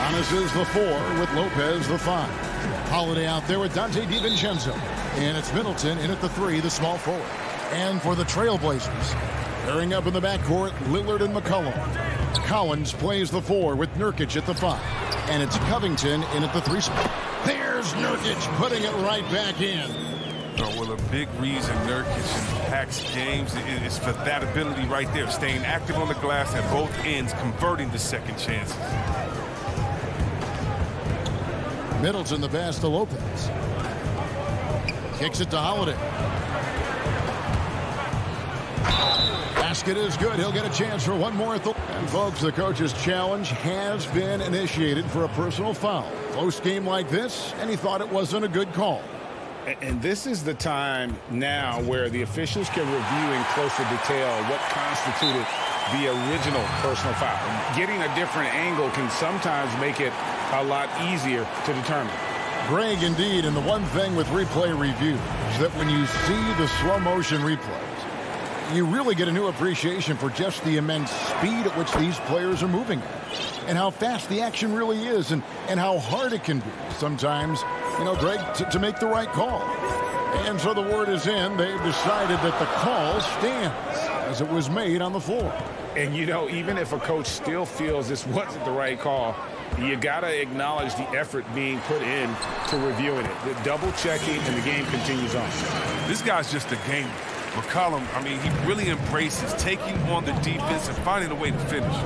Giannis is the 4 with Lopez the 5. Holiday out there with Dante DiVincenzo. And it's Middleton in at the 3, the small forward. And for the Trailblazers, pairing up in the backcourt, Lillard and McCollum. Collins plays the 4 with Nurkic at the 5. And it's Covington in at the 3 spot. There's Nurkic putting it right back in. Well, a big reason Nurkic impacts games is for that ability right there, staying active on the glass at both ends, converting the second chances. Middleton the pass to Lopez. Kicks it to Holiday. Basket is good. He'll get a chance for one more. And folks, the coach's challenge has been initiated for a personal foul. Close game like this, and he thought it wasn't a good call. And this is the time now where the officials can review in closer detail what constituted the original personal foul. Getting a different angle can sometimes make it a lot easier to determine. Greg, indeed, and the one thing with replay review is that when you see the slow motion replays, you really get a new appreciation for just the immense speed at which these players are moving at, and how fast the action really is, and how hard it can be sometimes, you know, Greg, to make the right call. And so the word is in. They've decided that the call stands as it was made on the floor. And, you know, even if a coach still feels this wasn't the right call, you got to acknowledge the effort being put in to reviewing it, the double checking, and the game continues on. This guy's just a gamer. McCollum, I mean, he really embraces taking on the defense and finding a way to finish.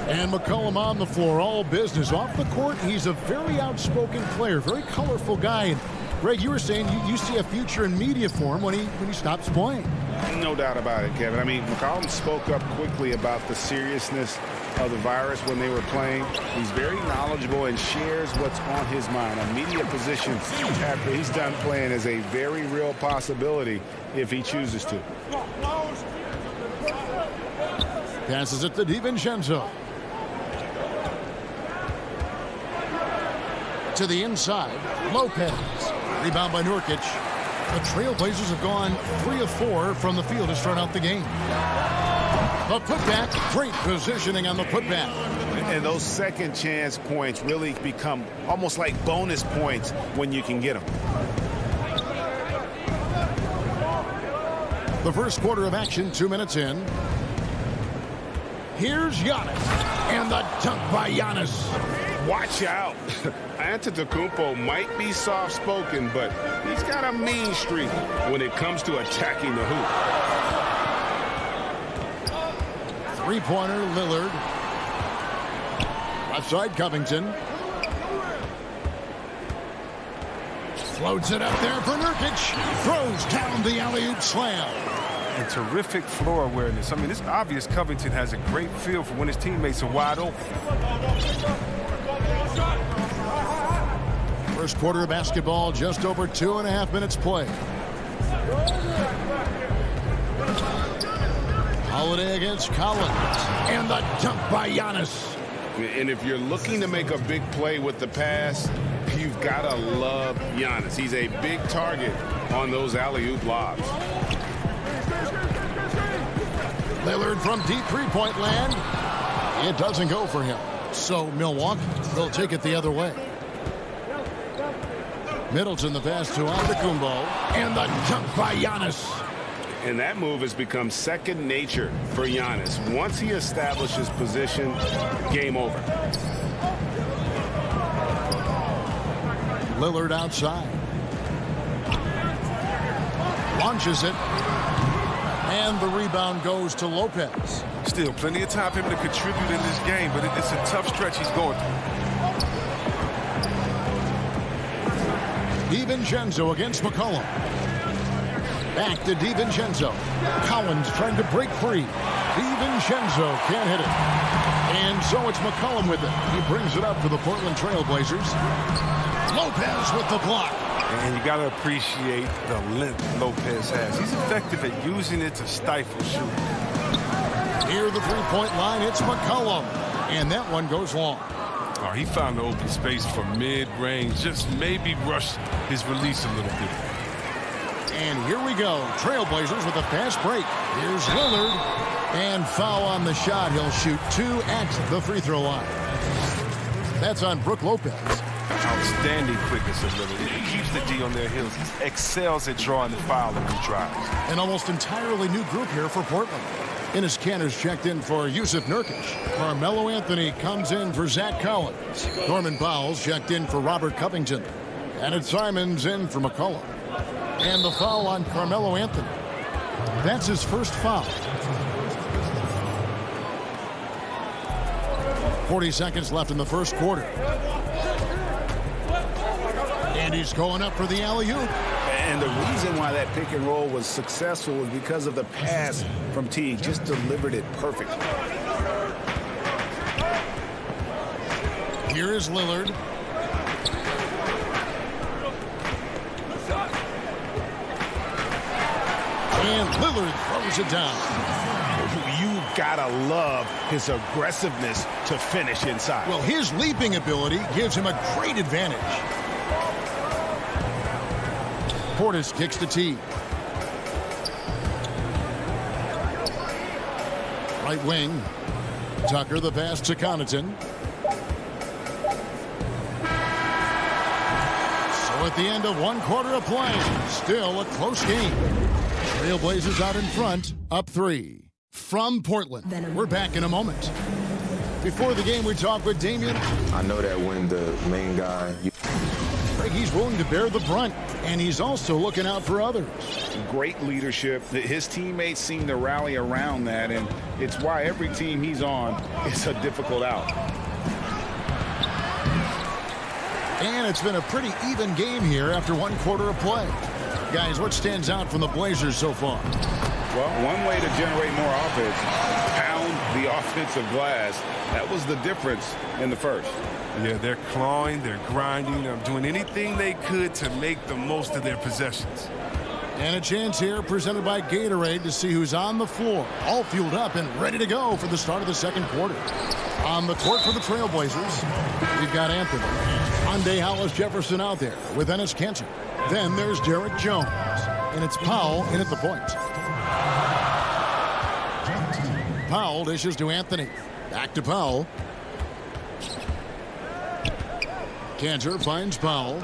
And McCollum on the floor, all business. Off the court, he's a very outspoken player, very colorful guy. And Greg, you were saying you see a future in media for him when he stops playing. No doubt about it, Kevin. I mean, McCollum spoke up quickly about the seriousness of the virus when they were playing. He's very knowledgeable and shares what's on his mind. A media position after he's done playing is a very real possibility if he chooses to. Passes it to DiVincenzo. To the inside, Lopez. Rebound by Nurkic. The Trailblazers have gone 3 of 4 from the field to start out the game. The putback, great positioning on the putback. And those second chance points really become almost like bonus points when you can get them. The first quarter of action, 2 minutes in. Here's Giannis. And the dunk by Giannis. Watch out. Antetokounmpo might be soft-spoken, but he's got a mean streak when it comes to attacking the hoop. Three-pointer, Lillard. Left side, Covington. Floats it up there for Nurkic. Throws down the alley-oop slam. And terrific floor awareness. I mean, it's obvious Covington has a great feel for when his teammates are wide open. First quarter of basketball, just over 2.5 minutes play. Holiday against Collins. And the dunk by Giannis. And if you're looking to make a big play with the pass, you've got to love Giannis. He's a big target on those alley-oop lobs. Lillard from deep three-point land. It doesn't go for him. So Milwaukee will take it the other way. Middleton the pass to Antetokounmpo. And the dunk by Giannis. And that move has become second nature for Giannis. Once he establishes position, game over. Lillard outside. Launches it. And the rebound goes to Lopez. Still plenty of time for him to contribute in this game, but it's a tough stretch he's going through. DiVincenzo against McCollum. Back to DiVincenzo. Collins trying to break free. DiVincenzo can't hit it. And so it's McCollum with it. He brings it up for the Portland Trailblazers. Lopez with the block. And you got to appreciate the length Lopez has. He's effective at using it to stifle shooting. Near the three-point line, it's McCollum. And that one goes long. Oh, he found the open space for mid-range. Just maybe rush his release a little bit. And here we go. Trailblazers with a fast break. Here's Lillard. And foul on the shot. He'll shoot 2 at the free throw line. That's on Brook Lopez. Outstanding quickness of Lillard. He keeps the D on their heels. He excels at drawing the foul when he drives. An almost entirely new group here for Portland. Enes Kanter's checked in for Yusuf Nurkic. Carmelo Anthony comes in for Zach Collins. Norman Powell's checked in for Robert Covington. And it's Simons in for McCollum. And the foul on Carmelo Anthony. That's his first foul. 40 seconds left in the first quarter. And he's going up for the alley-oop. And the reason why that pick and roll was successful was because of the pass from Teague. Just delivered it perfectly. Here is Lillard. And Lillard throws it down. You gotta love his aggressiveness to finish inside. Well, his leaping ability gives him a great advantage. Portis kicks to Teague. Right wing. Tucker the pass to Connaughton. So at the end of one quarter of play, still a close game. Trailblazers out in front, up 3. From Portland, we're back in a moment. Before the game, we talked with Damian. I know that when the main guy... He's willing to bear the brunt, and he's also looking out for others. Great leadership. His teammates seem to rally around that, and it's why every team he's on is a difficult out. And it's been a pretty even game here after one quarter of play. Guys, what stands out from the Blazers so far? Well, one way to generate more offense, pound the offensive glass. That was the difference in the first. Yeah, they're clawing, they're grinding, they're doing anything they could to make the most of their possessions. And a chance here presented by Gatorade to see who's on the floor, all fueled up and ready to go for the start of the second quarter. On the court for the Trailblazers, we've got Anthony. Hyundai Hollis Jefferson out there with Enes Kanter. Then there's Derek Jones. And it's Powell in at the point. Powell dishes to Anthony. Back to Powell. Kanter finds Powell.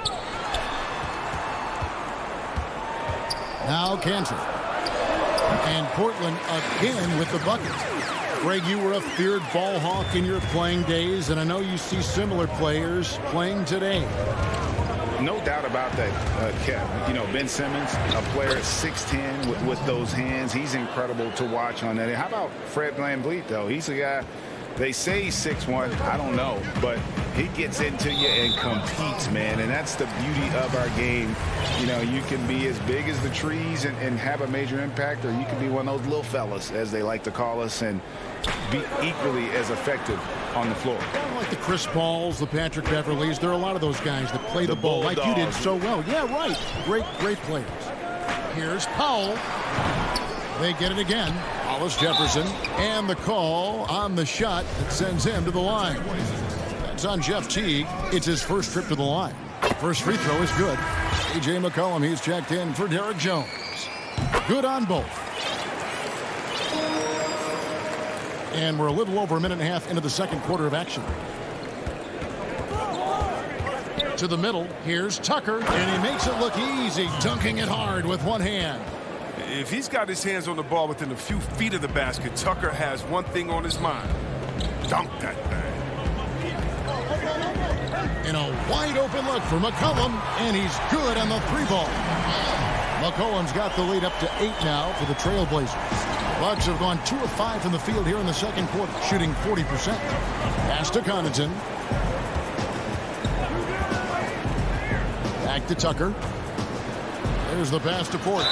Now Kanter. And Portland again with the bucket. Greg, you were a feared ball hawk in your playing days, and I know you see similar players playing today. No doubt about that, Kev. You know, Ben Simmons, a player at 6'10" with those hands. He's incredible to watch on that. And how about Fred VanVleet, though? He's a guy, they say he's 6'1". I don't know. But he gets into you and competes, man. And that's the beauty of our game. You know, you can be as big as the trees and have a major impact, or you can be one of those little fellas, as they like to call us, and be equally as effective on the floor. Like the Chris Pauls, the Patrick Beverleys, there are a lot of those guys that play the ball like you did so well. Yeah, right. Great players. Here's Powell. They get it again. Hollis Jefferson. And the call on the shot that sends him to the line. That's on Jeff Teague. It's his first trip to the line. First free throw is good. A.J. McCollum, he's checked in for Derek Jones. Good on both. And we're a little over a minute and a half into the second quarter of action. To the middle, here's Tucker, and he makes it look easy, dunking it hard with one hand. If he's got his hands on the ball within a few feet of the basket, Tucker has one thing on his mind. Dunk that thing. And a wide open look for McCollum, and he's good on the three ball. McCollum's got the lead up to 8 now for the Trailblazers. Bucks have gone 2 of 5 from the field here in the second quarter, shooting 40%. Pass to Connaughton. Back to Tucker. There's the pass to Portis.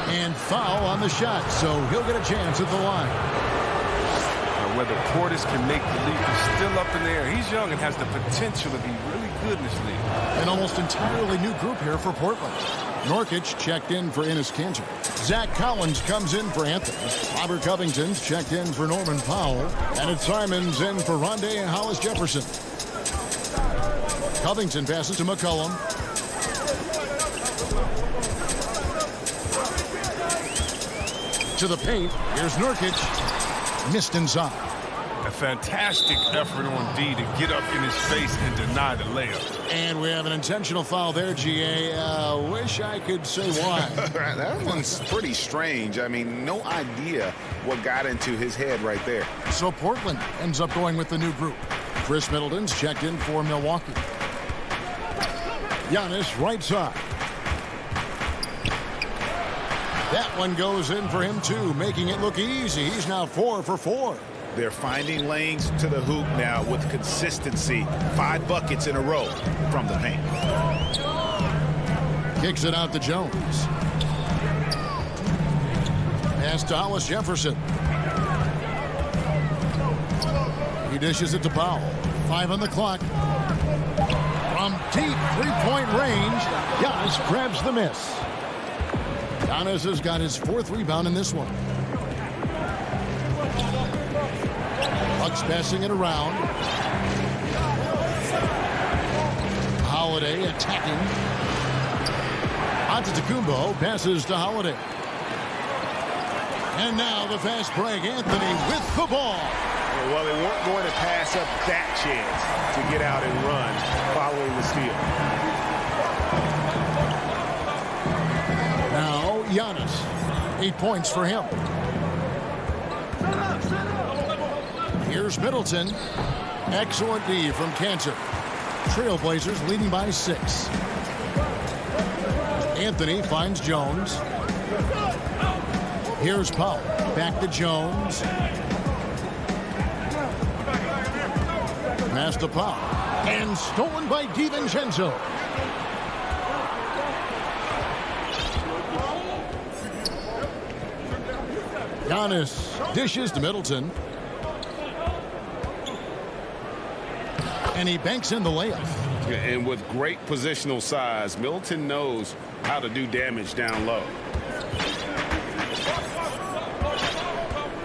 And foul on the shot, so he'll get a chance at the line. Now, whether Portis can make the leap is still up in the air. He's young and has the potential to be really good in this league. An almost entirely new group here for Portland. Norkic checked in for Enes Kanter. Zach Collins comes in for Anthony. Robert Covington's checked in for Norman Powell. And it's Simons in for Hyundai and Hollis Jefferson. Covington passes to McCollum. To the paint. Here's Nurkic. Missed inside. That fantastic effort on D to get up in his face and deny the layup. And we have an intentional foul there, GA. Wish I could say why. That one's pretty strange. I mean, no idea what got into his head right there. So Portland ends up going with the new group. Chris Middleton's checked in for Milwaukee. Giannis right side. That one goes in for him too, making it look easy. He's now 4 for 4. They're finding lanes to the hoop now with consistency. 5 buckets in a row from the paint. Kicks it out to Jones. Pass to Hollis Jefferson. He dishes it to Powell. 5 on the clock. From deep three-point range, Giannis grabs the miss. Giannis has got his 4th rebound in this one. Bucks passing it around. Holiday attacking. Antetokounmpo passes to Holiday. And now the fast break. Anthony with the ball. Well, they weren't going to pass up that chance to get out and run following the steal. Now Giannis. 8 points for him. Here's Middleton. Excellent D from Cantor. Trailblazers leading by 6. Anthony finds Jones. Here's Powell. Back to Jones. Pass to Powell. And stolen by DiVincenzo. Giannis dishes to Middleton. And he banks in the layup. And with great positional size, Middleton knows how to do damage down low.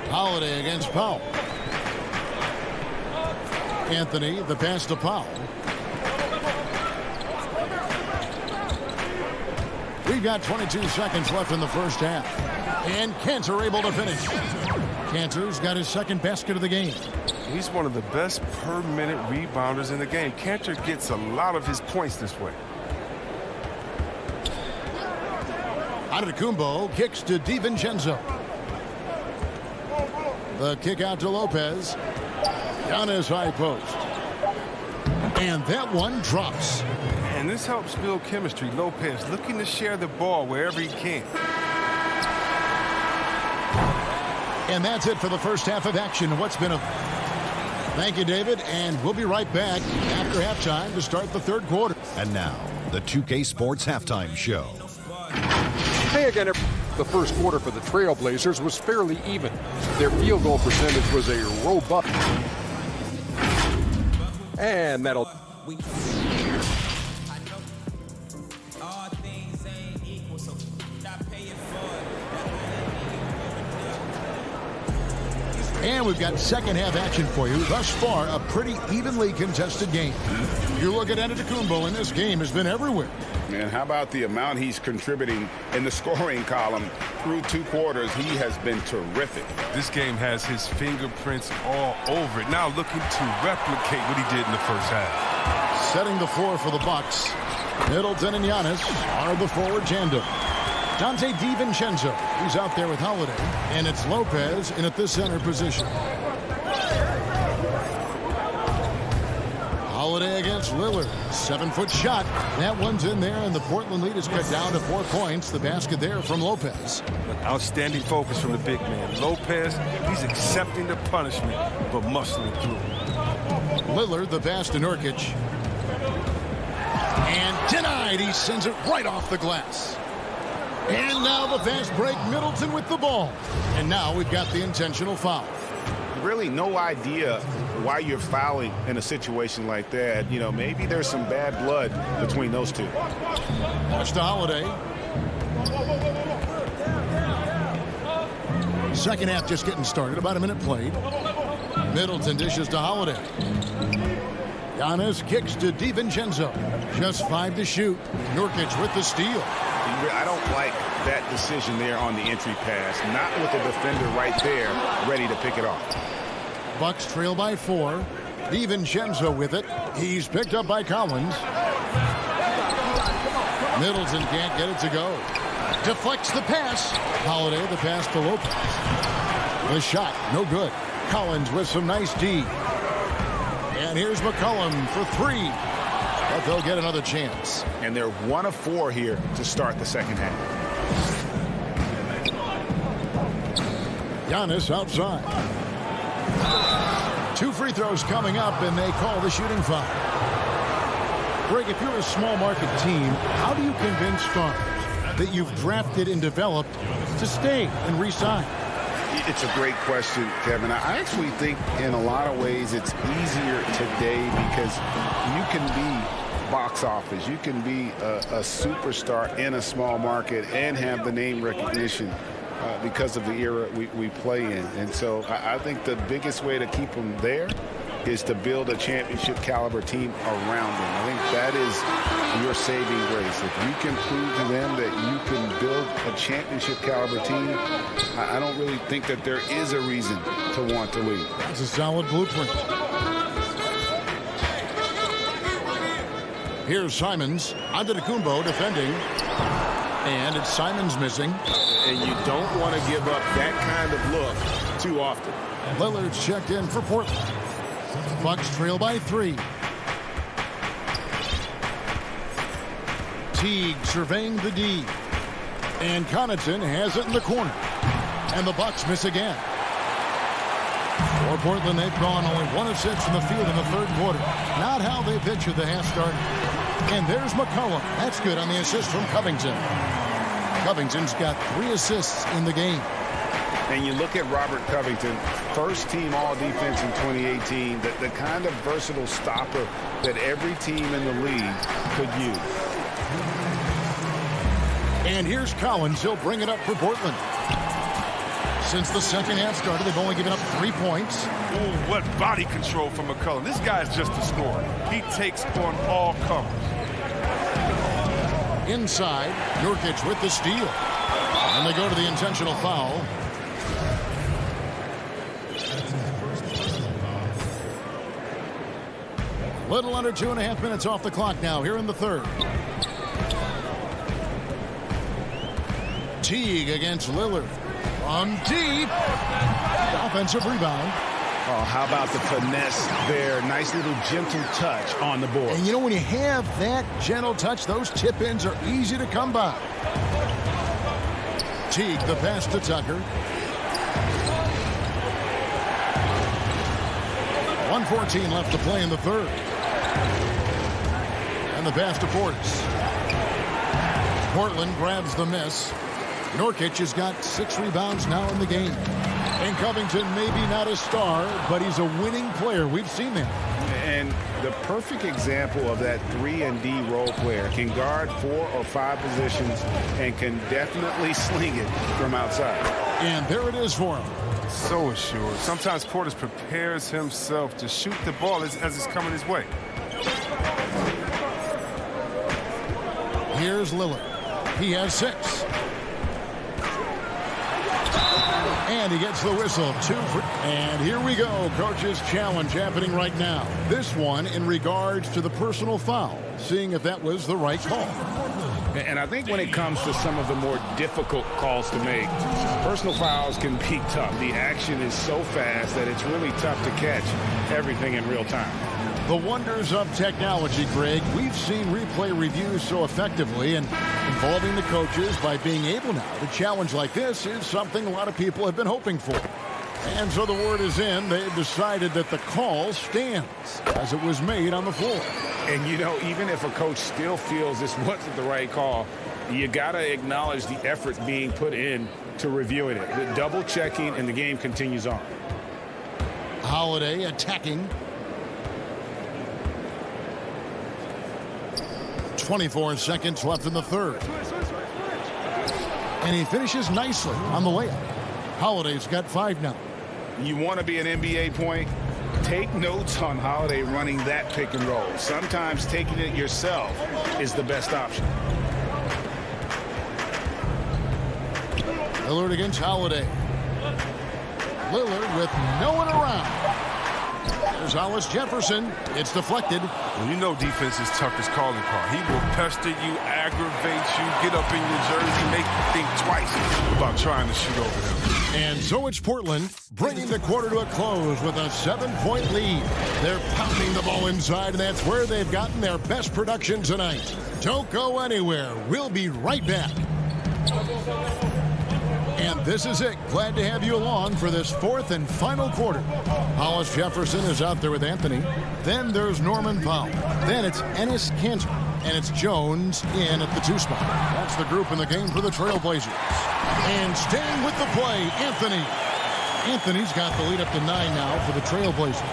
Holiday against Powell. Anthony, the pass to Powell. We've got 22 seconds left in the first half. And Cantor able to finish. Cantor's got his 2nd basket of the game. He's one of the best per-minute rebounders in the game. Cantor gets a lot of his points this way. Antetokounmpo kicks to DiVincenzo. The kick out to Lopez. Giannis high post. And that one drops. And this helps build chemistry. Lopez looking to share the ball wherever he can. And that's it for the first half of action. What's been a... Thank you, David. And we'll be right back after halftime to start the 3rd quarter. And now, the 2K Sports Halftime Show. Hey again, the first quarter for the Trailblazers was fairly even. Their field goal percentage was a robust. And that'll... And we've got second half action for you. Thus far, a pretty evenly contested game. You look at Antetokounmpo, and this game has been everywhere. And how about the amount he's contributing in the scoring column through 2 quarters? He has been terrific. This game has his fingerprints all over it. Now looking to replicate what he did in the first half. Setting the floor for the Bucks. Middleton and Giannis are the forward tandem. Dante DiVincenzo, he's out there with Holiday, and it's Lopez in at the center position. Holiday against Lillard. 7-foot shot. That one's in there, and the Portland lead is cut down to 4 points. The basket there from Lopez. Outstanding focus from the big man. Lopez, he's accepting the punishment, but muscling through. Lillard, the pass to Nurkic. And denied. He sends it right off the glass. And now the fast break. Middleton with the ball. And now we've got the intentional foul. Really no idea why you're fouling in a situation like that. You know, maybe there's some bad blood between those two. Pass to Holiday. Second half just getting started. About a minute played. Middleton dishes to Holiday. Giannis kicks to DiVincenzo. Just 5 to shoot. Nurkic with the steal. I don't like that decision there on the entry pass. Not with the defender right there ready to pick it off. Bucks trail by 4. DiVincenzo with it. He's picked up by Collins. Middleton can't get it to go. Deflects the pass. Holiday the pass to Lopez. The shot, no good. Collins with some nice D. And here's McCollum for 3. But they'll get another chance. And they're 1 of 4 here to start the second half. Giannis outside. 2 free throws coming up, and they call the shooting foul. Greg, if you're a small market team, how do you convince stars that you've drafted and developed to stay and re-sign? It's a great question, Kevin. I actually think in a lot of ways it's easier today because you can be box office. You can be a superstar in a small market and have the name recognition because of the era we play in. And so I think the biggest way to keep them there is to build a championship caliber team around them. I think that is your saving grace. If you can prove to them that you can build a championship caliber team, I don't really think that there is a reason to want to leave. It's a solid blueprint. Here's Simons. Antetokounmpo defending. And it's Simons missing. And you don't want to give up that kind of look too often. Lillard's checked in for Portland. Bucks trail by 3. Teague surveying the D. And Connaughton has it in the corner. And the Bucks miss again. For Portland, they've gone only 1 of 6 from the field in the third quarter. Not how they pictured the half started. And there's McCollum. That's good on the assist from Covington. Covington's got 3 assists in the game. And you look at Robert Covington, first team all-defense in 2018, the kind of versatile stopper that every team in the league could use. And here's Collins. He'll bring it up for Portland. Since the second half started, they've only given up 3 points. Ooh, what body control from McCollum. This guy's just a scorer. He takes on all comers. Inside, Nurkic with the steal. And they go to the intentional foul. Little under 2.5 minutes off the clock now here in the third. Teague against Lillard. From deep. Offensive rebound. Oh, how about the finesse there? Nice little gentle touch on the board. And you know, when you have that gentle touch, those tip-ins are easy to come by. Teague, the pass to Tucker. 1:14 left to play in the third. And the pass to Portis. Portland grabs the miss. Nurkic has got 6 rebounds now in the game. And Covington maybe not a star, but he's a winning player. We've seen that. And the perfect example of that 3-and-D role player can guard 4 or 5 positions and can definitely sling it from outside. And there it is for him. So assured. Sometimes Portis prepares himself to shoot the ball as it's coming his way. Here's Lillard. He has 6. And he gets the whistle. 2 for... And here we go. Coach's challenge happening right now. This one in regards to the personal foul. Seeing if that was the right call. And I think when it comes to some of the more difficult calls to make, personal fouls can be tough. The action is so fast that it's really tough to catch everything in real time. The wonders of technology, Greg. We've seen replay reviews so effectively, and involving the coaches by being able now to challenge like this is something a lot of people have been hoping for. And so the word is in. They've decided that the call stands as it was made on the floor. And, you know, even if a coach still feels this wasn't the right call, you got to acknowledge the effort being put in to reviewing it. The double checking, and the game continues on. Holiday attacking. 24 seconds left in the third. And he finishes nicely on the layup. Holiday's got 5 now. You want to be an NBA point? Take notes on Holiday running that pick and roll. Sometimes taking it yourself is the best option. Lillard against Holiday. Lillard with no one around. Here's Hollis Jefferson. It's deflected. Well, you know defense is Tucker's calling card. He will pester you, aggravate you, get up in your jersey, make you think twice about trying to shoot over him. And so it's Portland bringing the quarter to a close with a 7-point lead. They're pounding the ball inside, and that's where they've gotten their best production tonight. Don't go anywhere. We'll be right back. And this is it. Glad to have you along for this fourth and final quarter. Hollis Jefferson is out there with Anthony. Then there's Norman Powell. Then it's Enes Kanter. And it's Jones in at the 2 spot. That's the group in the game for the Trailblazers. And staying with the play, Anthony. Anthony's got the lead up to 9 now for the Trailblazers.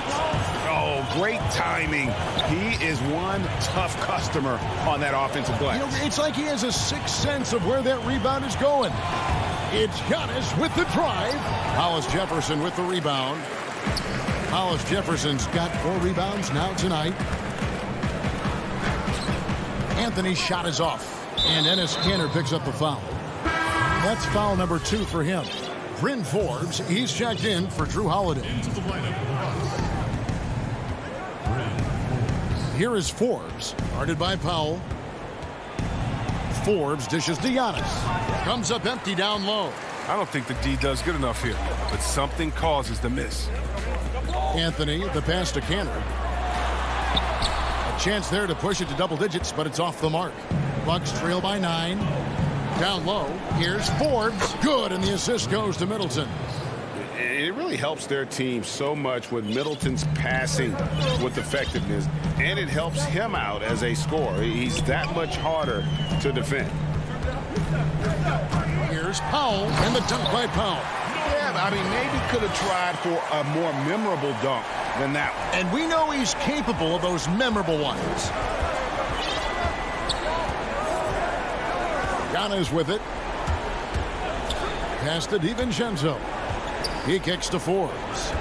Oh, great timing. He is one tough customer on that offensive glass. You know, it's like he has a sixth sense of where that rebound is going. It's Giannis with the drive. Hollis Jefferson with the rebound. Hollis Jefferson's got 4 rebounds now tonight. Anthony's shot is off. And Enes Kanter picks up the foul. That's foul number 2 for him. Bryn Forbes, he's checked in for Drew Holiday. Here is Forbes, guarded by Powell. Forbes dishes to Giannis. Comes up empty down low. I don't think the D does good enough here, but something causes the miss. Anthony, the pass to Kanter. A chance there to push it to double digits, but it's off the mark. Bucks trail by 9. Down low, here's Forbes. Good, and the assist goes to Middleton. It really helps their team so much with Middleton's passing with effectiveness, and it helps him out as a scorer. He's that much harder to defend. Here's Powell, and the dunk by Powell. Yeah, I mean, maybe could have tried for a more memorable dunk than that one. And we know he's capable of those memorable ones. Giannis with it. Pass to DiVincenzo. He kicks to Forbes.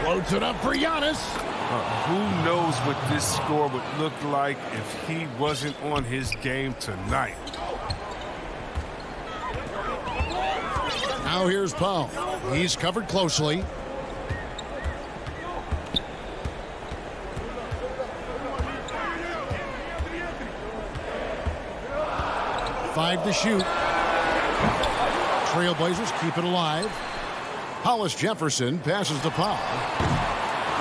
Floats it up for Giannis. Who knows what this score would look like if he wasn't on his game tonight. Now here's Powell. He's covered closely. Five to shoot. Trailblazers keep it alive. Hollis Jefferson passes to Powell.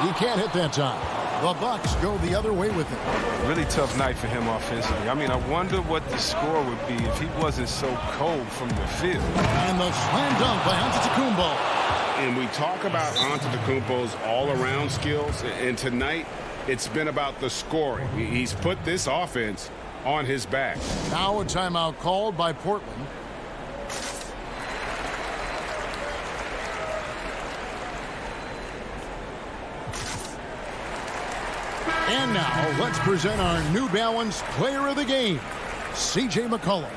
He can't hit that time. The Bucks go the other way with it. Really tough night for him offensively. I mean, I wonder what the score would be if he wasn't so cold from the field. And the slam dunk by Antetokounmpo. And we talk about Antetokounmpo's all-around skills, and tonight it's been about the scoring. He's put this offense on his back. Now a timeout called by Portland. And now let's present our New Balance Player of the Game, C.J. McCollum.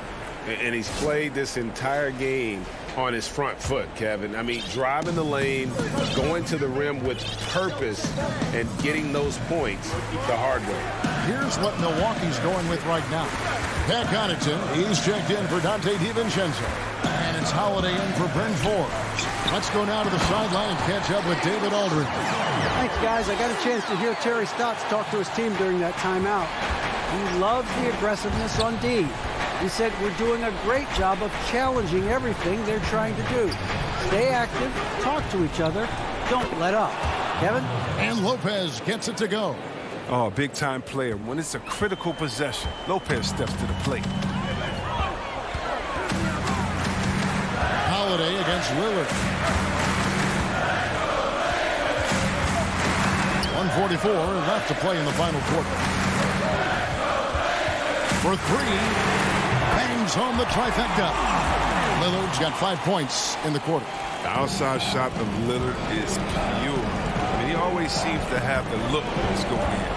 And he's played this entire game on his front foot, Kevin. I mean, driving the lane, going to the rim with purpose, and getting those points the hard way. Here's what Milwaukee's going with right now. Pat Connaughton, he's checked in for Dante DiVincenzo. And it's Holiday in for Bryn Forbes. Let's go now to the sideline and catch up with David Aldridge. Thanks, guys. I got a chance to hear Terry Stotts talk to his team during that timeout. He loves the aggressiveness on D. He said, we're doing a great job of challenging everything they're trying to do. Stay active, talk to each other, don't let up. Kevin? And Lopez gets it to go. Oh, big-time player. When it's a critical possession, Lopez steps to the plate. Holiday against Lillard. 1:44 left to play in the final quarter. For 3, bangs home the trifecta. Lillard's got 5 points in the quarter. The outside shot of Lillard is pure. I mean, he always seems to have the look that's going in.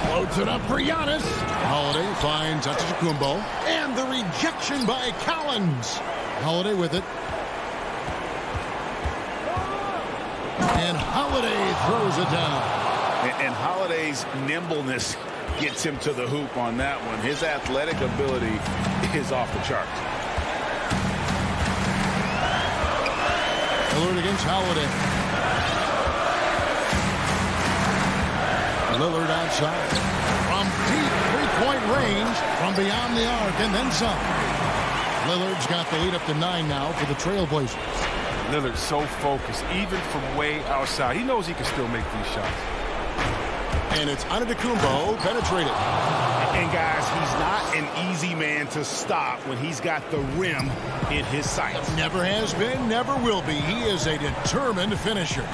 Floats it up for Giannis. Holiday finds Antetokounmpo. And the rejection by Collins. Holiday with it. And Holiday throws it down. And Holiday's nimbleness gets him to the hoop on that one. His athletic ability is off the charts. Lillard against Holiday. Lillard outside. From deep three-point range, from beyond the arc, and then some. Lillard's got the lead up to 9 now for the Trailblazers. Lillard's so focused, even from way outside. He knows he can still make these shots. And it's Antetokounmpo penetrated. And guys, he's not an easy man to stop when he's got the rim in his sights. Never has been, never will be. He is a determined finisher.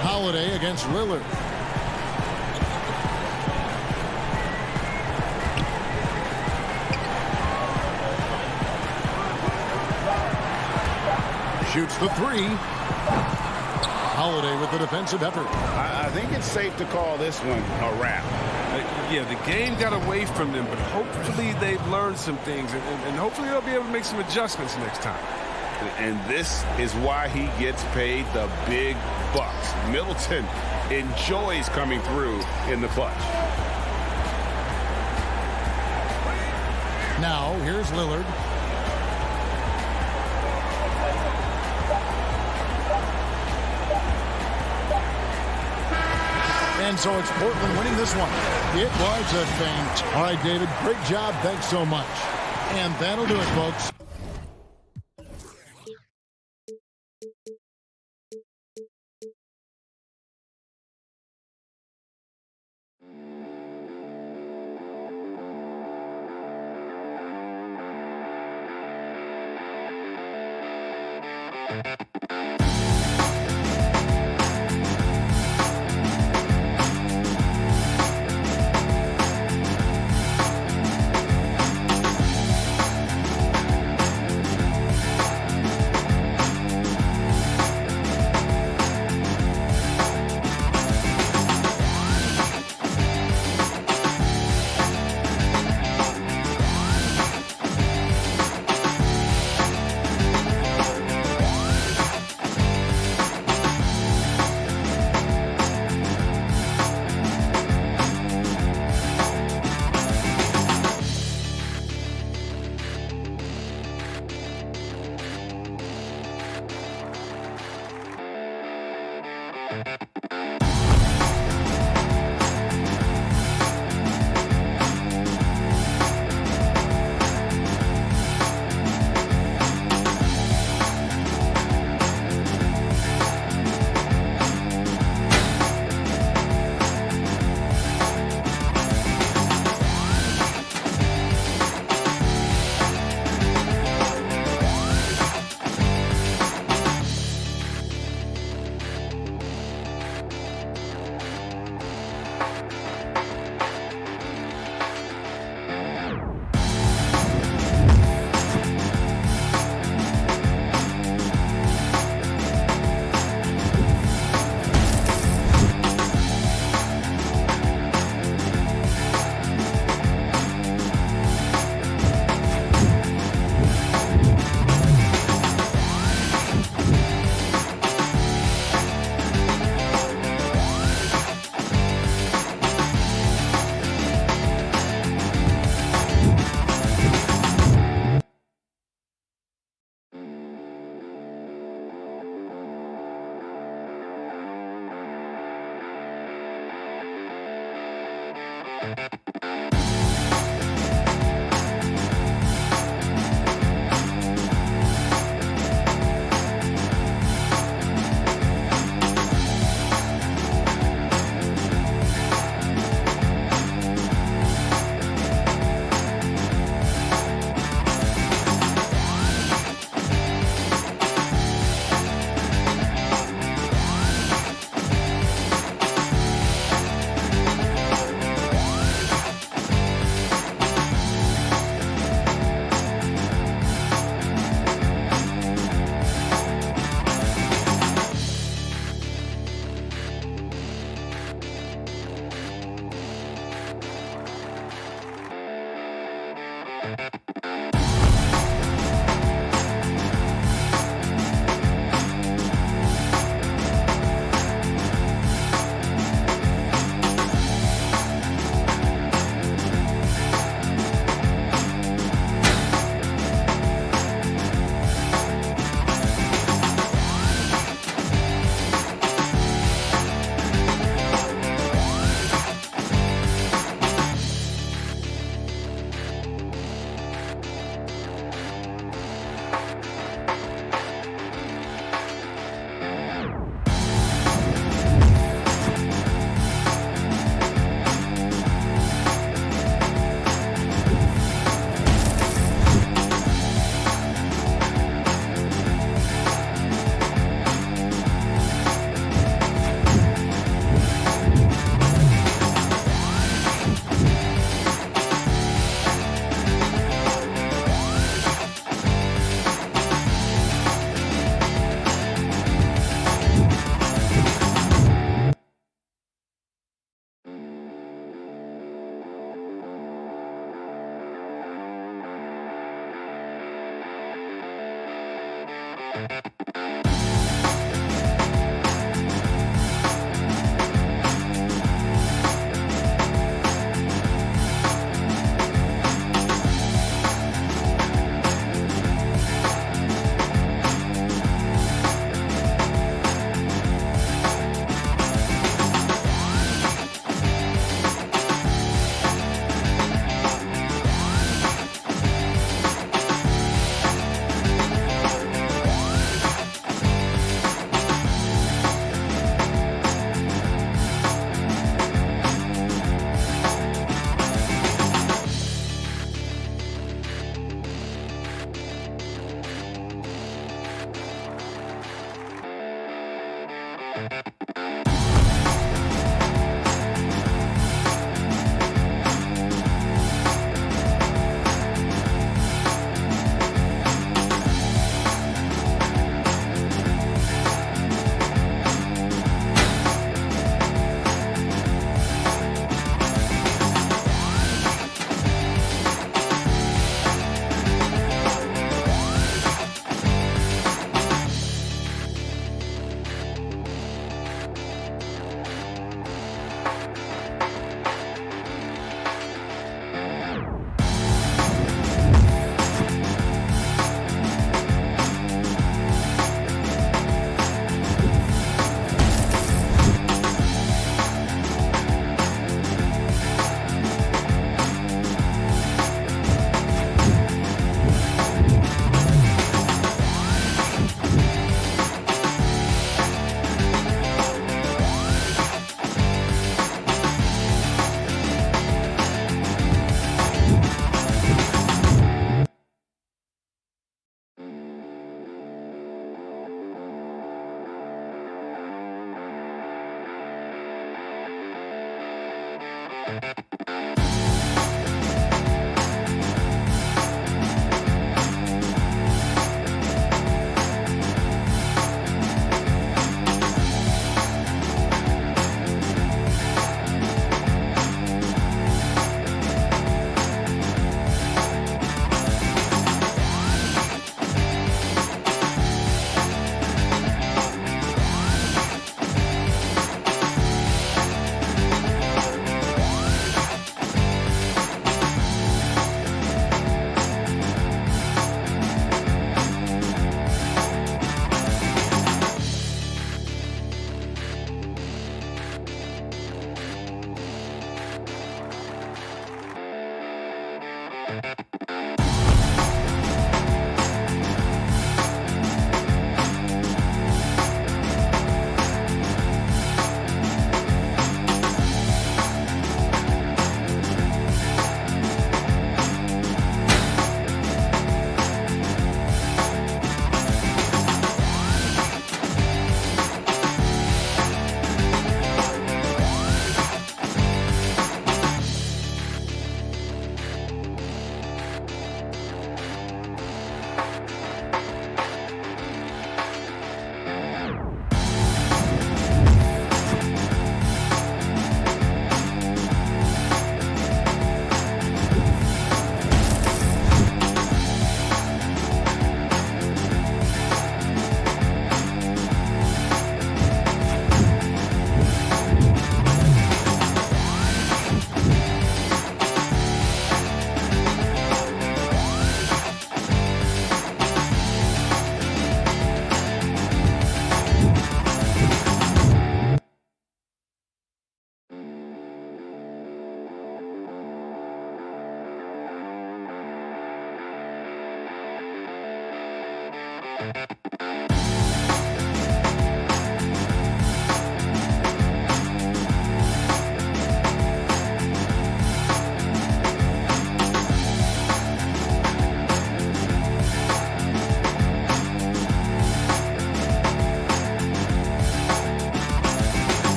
Holiday against Lillard. Shoots the three. Holiday with the defensive effort. I think it's safe to call this one a wrap. Yeah, the game got away from them, but hopefully they've learned some things, and hopefully they'll be able to make some adjustments next time. And this is why he gets paid the big bucks. Middleton enjoys coming through in the clutch. Now, here's Lillard. And so it's Portland winning this one. It was a feint. All right, David, great job. Thanks so much. And that'll do it, folks.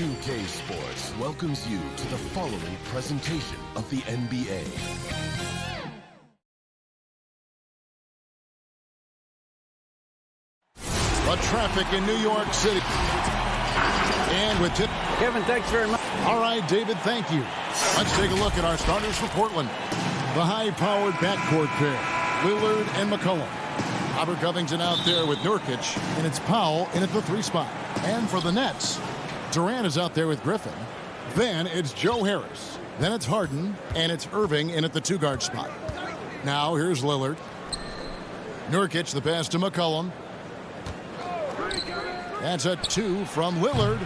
2K Sports welcomes you to the following presentation of the NBA. The traffic in New York City. And with tip. Kevin, thanks very much. All right, David, thank you. Let's take a look at our starters for Portland. The high-powered backcourt pair, Lillard and McCollum. Robert Covington out there with Nurkic, and it's Powell in at the 3 spot. And for the Nets, Durant is out there with Griffin. Then it's Joe Harris. Then it's Harden, and it's Irving in at the 2-guard spot. Now here's Lillard. Nurkic, the pass to McCollum. That's a 2 from Lillard.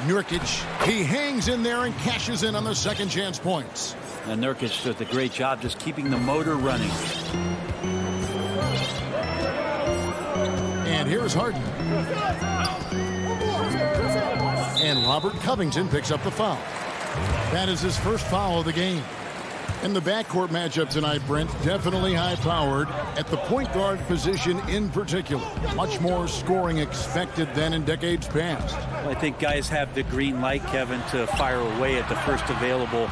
Nurkic, he hangs in there and cashes in on the second chance points. And Nurkic does a great job just keeping the motor running. And here's Harden. And Robert Covington picks up the foul. That is his first foul of the game. And the backcourt matchup tonight, Brent, definitely high-powered at the point guard position in particular. Much more scoring expected than in decades past. Well, I think guys have the green light, Kevin, to fire away at the first available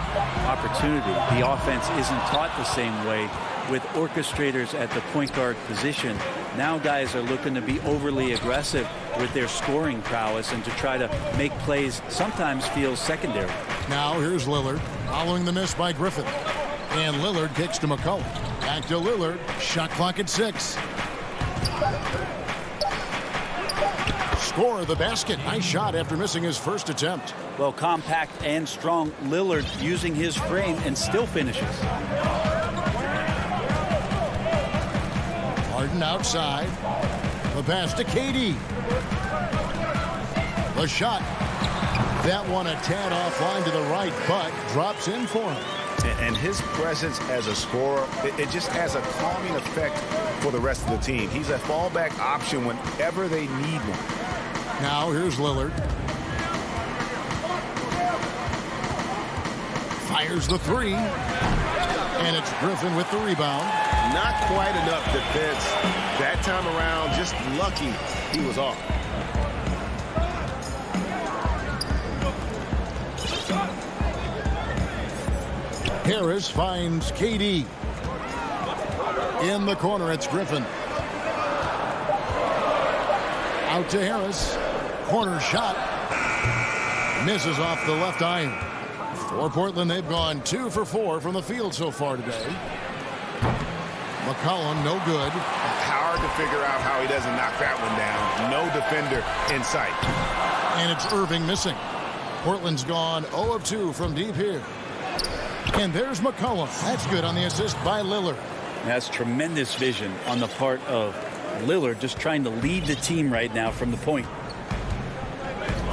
opportunity. The offense isn't taught the same way with orchestrators at the point guard position. Now guys are looking to be overly aggressive with their scoring prowess and to try to make plays sometimes feels secondary. Now here's Lillard following the miss by Griffin. And Lillard kicks to McCollum. Back to Lillard. Shot clock at 6. Score of the basket. Nice shot after missing his first attempt. Well, compact and strong Lillard using his frame and still finishes. Harden outside. The pass to KD. The shot. That one a tad offline to the right, but drops in for him. And his presence as a scorer, it just has a calming effect for the rest of the team. He's a fallback option whenever they need one. Now here's Lillard. Fires the three. And it's Griffin with the rebound. Not quite enough defense that time around. Just lucky he was off. Harris finds KD. In the corner, it's Griffin. Out to Harris. Corner shot. Misses off the left iron. For Portland, they've gone 2 for 4 from the field so far today. McCollum, no good. Hard to figure out how he doesn't knock that one down. No defender in sight. And it's Irving missing. Portland's gone 0 of 2 from deep here. And there's McCollum. That's good on the assist by Lillard. That's tremendous vision on the part of Lillard, just trying to lead the team right now from the point.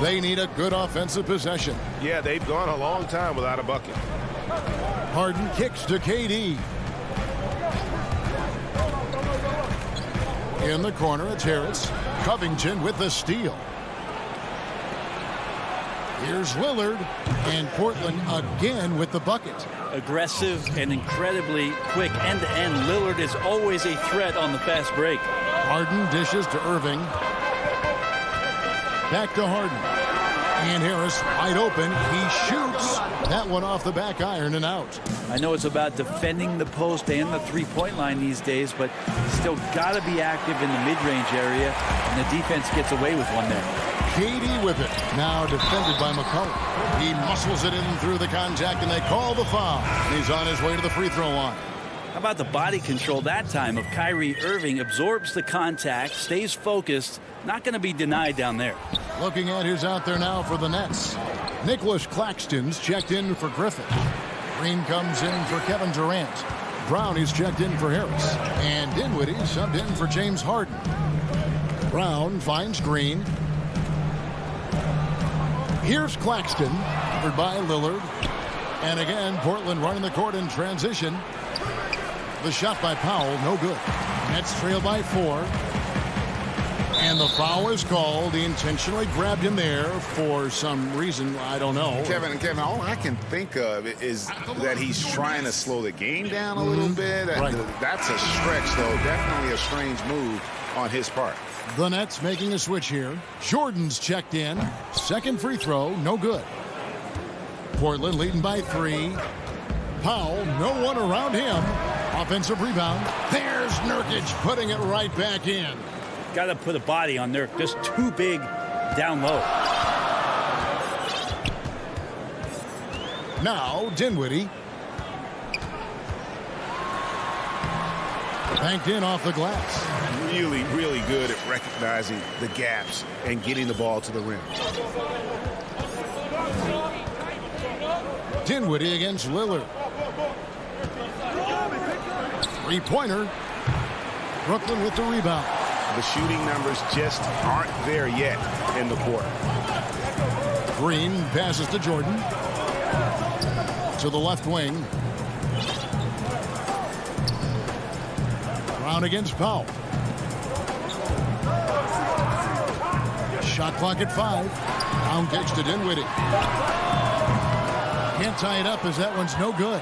They need a good offensive possession. Yeah, they've gone a long time without a bucket. Harden kicks to KD. In the corner, it's Harris. Covington with the steal. Here's Lillard, and Portland again with the bucket. Aggressive and incredibly quick end-to-end. Lillard is always a threat on the fast break. Harden dishes to Irving. Back to Harden. And Harris wide open. He shoots. That one off the back iron and out. I know it's about defending the post and the three-point line these days, but still got to be active in the mid-range area, and the defense gets away with one there. KD with it. Now defended by McCollum. He muscles it in through the contact, and they call the foul. He's on his way to the free throw line. How about the body control that time of Kyrie Irving? Absorbs the contact, stays focused, not going to be denied down there. Looking at who's out there now for the Nets. Nicholas Claxton's checked in for Griffin. Green comes in for Kevin Durant. Brown is checked in for Harris. And Dinwiddie subbed in for James Harden. Brown finds Green. Here's Claxton, covered by Lillard. And again, Portland running the court in transition. The shot by Powell, no good. Nets trail by 4. And the foul is called. He intentionally grabbed him there for some reason, I don't know. Kevin, all I can think of is that he's trying to slow the game down a little bit. Right. That's a stretch, though. Definitely a strange move on his part. The Nets making a switch here. Jordan's checked in. Second free throw, no good. Portland leading by 3. Powell, no one around him. Offensive rebound. There's Nurkic putting it right back in. Got to put a body on Nurk. Just too big down low. Now Dinwiddie. Banked in off the glass. Really, really good at recognizing the gaps and getting the ball to the rim. Dinwiddie against Lillard. Three-pointer. Brooklyn with the rebound. The shooting numbers just aren't there yet in the quarter. Green passes to Jordan. To the left wing. Brown against Powell. Shot clock at 5. Brown kicks to Dinwiddie. Can't tie it up as that one's no good.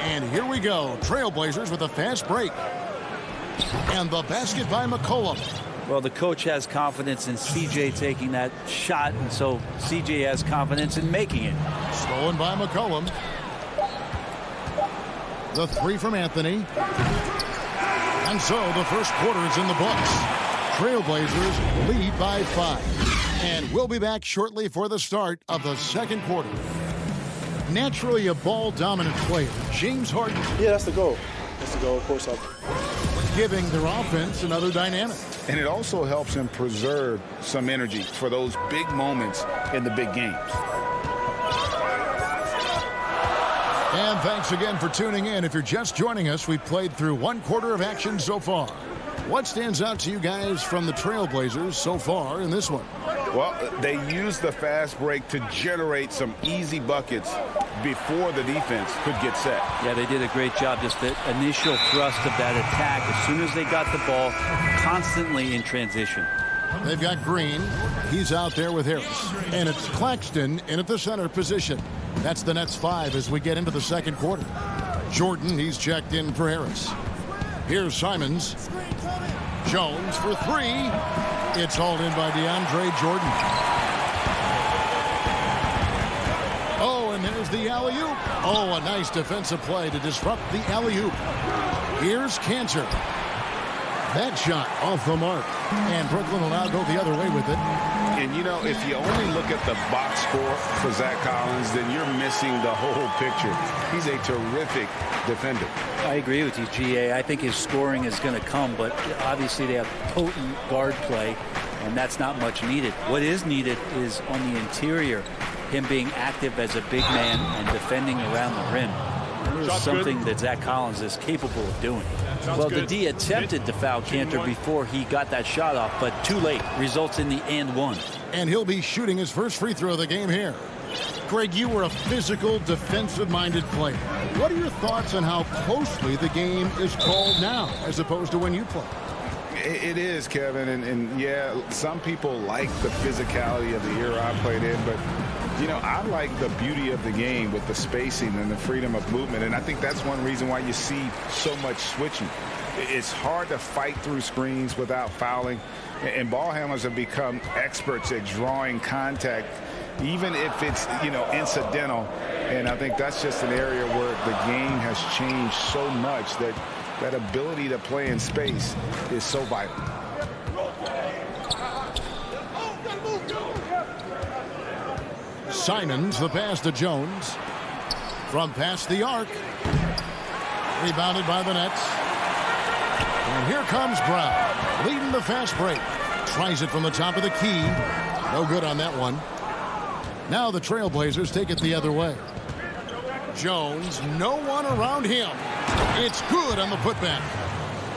And here we go. Trailblazers with a fast break. And the basket by McCollum. Well, the coach has confidence in CJ taking that shot, and so CJ has confidence in making it. Stolen by McCollum. The 3 from Anthony. And so the first quarter is in the books. Trailblazers lead by 5. And we'll be back shortly for the start of the second quarter. Naturally a ball-dominant player, James Harden. Yeah, that's the goal. That's the goal, of course. Giving their offense another dynamic. And it also helps him preserve some energy for those big moments in the big games. And thanks again for tuning in. If you're just joining us, we've played through one quarter of action so far. What stands out to you guys from the Trailblazers so far in this one? Well, they used the fast break to generate some easy buckets before the defense could get set. Yeah, they did a great job. Just the initial thrust of that attack, as soon as they got the ball, constantly in transition. They've got Green. He's out there with Harris. And it's Claxton in at the center position. That's the Nets 5 as we get into the second quarter. Jordan, he's checked in for Harris. Here's Simons. Jones for 3. It's hauled in by DeAndre Jordan. Oh, and there's the alley-oop. Oh, a nice defensive play to disrupt the alley-oop. Here's Cantor. That shot off the mark. And Brooklyn will now go the other way with it. And, you know, if you only look at the box score for Zach Collins, then you're missing the whole picture. He's a terrific defender. I agree with you, GA. I think his scoring is going to come, but obviously they have potent guard play, and that's not much needed. What is needed is on the interior, him being active as a big man and defending around the rim. There's something that Zach Collins is capable of doing. Well, the D attempted to foul Cantor before he got that shot off, but too late. Results in the and one. And he'll be shooting his first free throw of the game here. Greg, you were a physical, defensive-minded player. What are your thoughts on how closely the game is called now as opposed to when you played? It is, Kevin, and yeah, some people like the physicality of the era I played in, but you know, I like the beauty of the game with the spacing and the freedom of movement, and I think that's one reason why you see so much switching. It's hard to fight through screens without fouling, and ball handlers have become experts at drawing contact, even if it's, you know, incidental, and I think that's just an area where the game has changed so much that that ability to play in space is so vital. Simons, the pass to Jones. From past the arc. Rebounded by the Nets. And here comes Brown, leading the fast break. Tries it from the top of the key. No good on that one. Now the Trailblazers take it the other way. Jones, no one around him. It's good on the putback.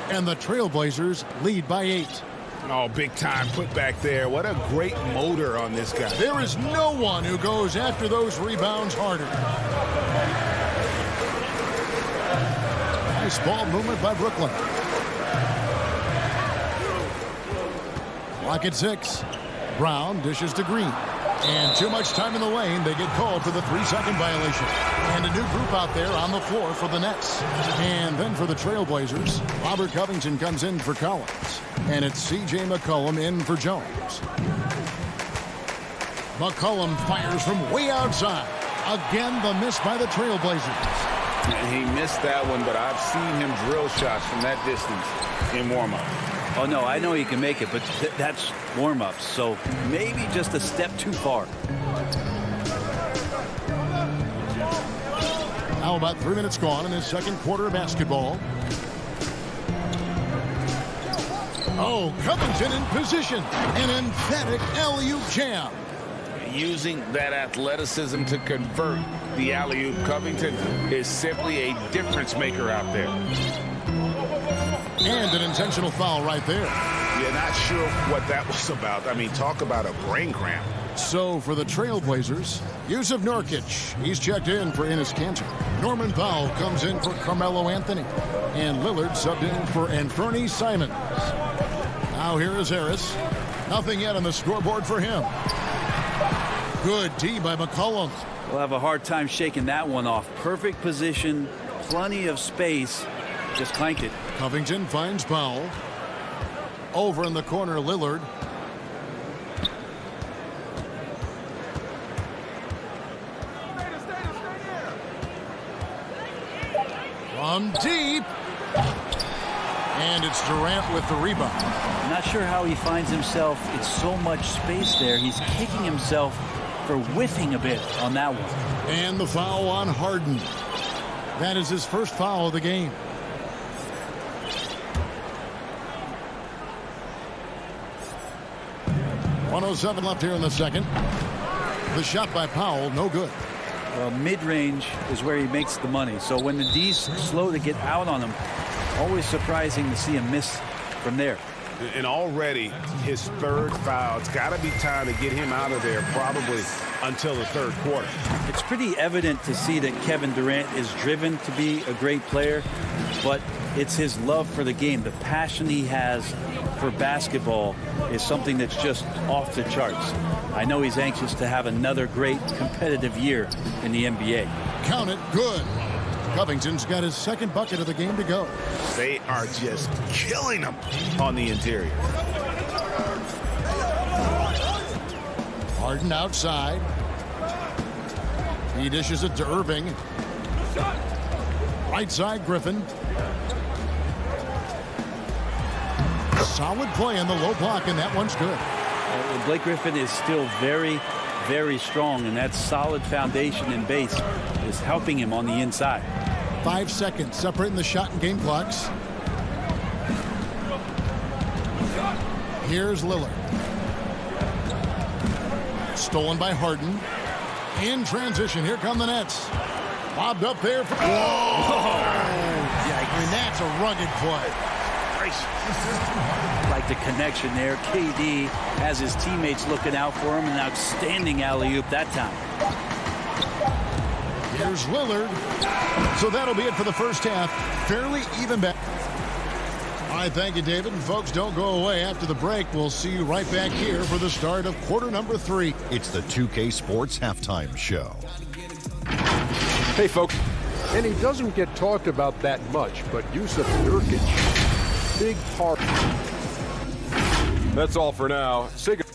And the Trailblazers lead by 8. Oh, big time putback there. What a great motor on this guy. There is no one who goes after those rebounds harder. Nice ball movement by Brooklyn. Clock at 6. Brown dishes to Green. And too much time in the lane. They get called for the 3-second violation. And a new group out there on the floor for the Nets. And then for the Trailblazers, Robert Covington comes in for Collins. And it's C.J. McCollum in for Jones. McCollum fires from way outside. Again, the miss by the Trailblazers. He missed that one, but I've seen him drill shots from that distance in warm-up. Oh, no, I know he can make it, but that's warm-ups, so maybe just a step too far. Now about 3 minutes gone in this second quarter of basketball. Oh, Covington in position. An emphatic alley-oop jam. Using that athleticism to convert the alley-oop. Covington is simply a difference maker out there. And an intentional foul right there. Yeah, not sure what that was about. I mean, talk about a brain cramp. So for the Trailblazers, Yusuf Nurkic, he's checked in for Enes Kanter. Norman Powell comes in for Carmelo Anthony. And Lillard subbed in for Anthony Simons. Now here is Harris. Nothing yet on the scoreboard for him. Good D by McCollum. We'll have a hard time shaking that one off. Perfect position, plenty of space. Just clanked it. Covington finds Powell. Over in the corner, Lillard. From deep. And it's Durant with the rebound. I'm not sure how he finds himself. It's so much space there. He's kicking himself for whiffing a bit on that one. And the foul on Harden. That is his first foul of the game. .107 left here in the second. The shot by Powell, no good. Well, mid-range is where he makes the money. So when the D's slow to get out on him, always surprising to see him miss from there. And already his third foul. It's got to be time to get him out of there, probably until the third quarter. It's pretty evident to see that Kevin Durant is driven to be a great player, but it's his love for the game. The passion he has for basketball is something that's just off the charts. I know he's anxious to have another great competitive year in the NBA. Count it, good. Covington's got his second bucket of the game to go. They are just killing him on the interior. Harden outside. He dishes it to Irving. Right side, Griffin. Solid play in the low block, and that one's good. Blake Griffin is still very, very strong, and that solid foundation in base is helping him on the inside. 5 seconds separating the shot and game clocks. Here's Lillard. Stolen by Harden. In transition, here come the Nets. Lobbed up there for... Whoa! And that's a rugged play. Like the connection there. KD has his teammates looking out for him. An outstanding alley-oop that time. Here's Lillard. So that'll be it for the first half. Fairly even back. All right, thank you, David. And folks, don't go away. After the break, we'll see you right back here for the start of quarter number 3. It's the 2K Sports Halftime Show. Hey, folks. And he doesn't get talked about that much, but Yusuf Nurkic, big part. That's all for now. Say goodbye.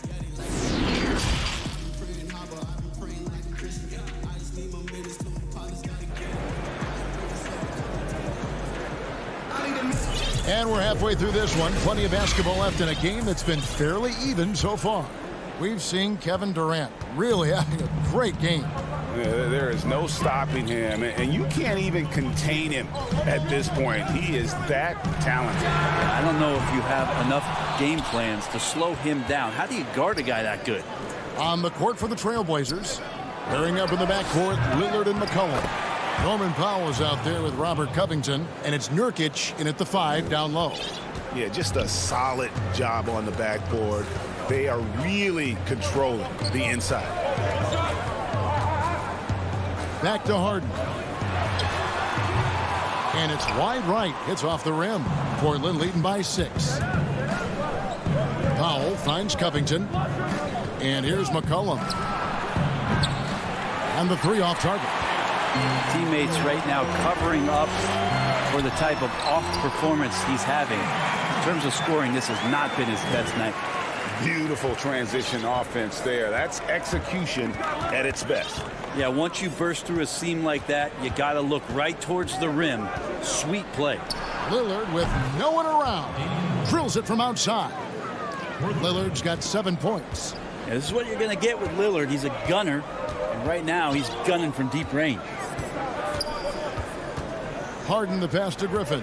And we're halfway through this one. Plenty of basketball left in a game that's been fairly even so far. We've seen Kevin Durant really having a great game. There is no stopping him, and you can't even contain him at this point. He is that talented. I don't know if you have enough game plans to slow him down. How do you guard a guy that good? On the court for the Trailblazers. Pairing up in the backcourt, Lillard and McCollum. Norman Powell is out there with Robert Covington, and it's Nurkic in at the 5 down low. Yeah, just a solid job on the backboard. They are really controlling the inside. Back to Harden. And it's wide right. Hits off the rim. Portland leading by 6. Powell finds Covington. And here's McCollum. And the 3 off target. Teammates right now covering up for the type of off performance he's having. In terms of scoring, this has not been his best night. Beautiful transition offense there. That's execution at its best. Yeah, once you burst through a seam like that, you got to look right towards the rim. Sweet play. Lillard with no one around. Drills it from outside. Lillard's got 7 points. Yeah, this is what you're going to get with Lillard. He's a gunner. And right now, he's gunning from deep range. Harden the pass to Griffin.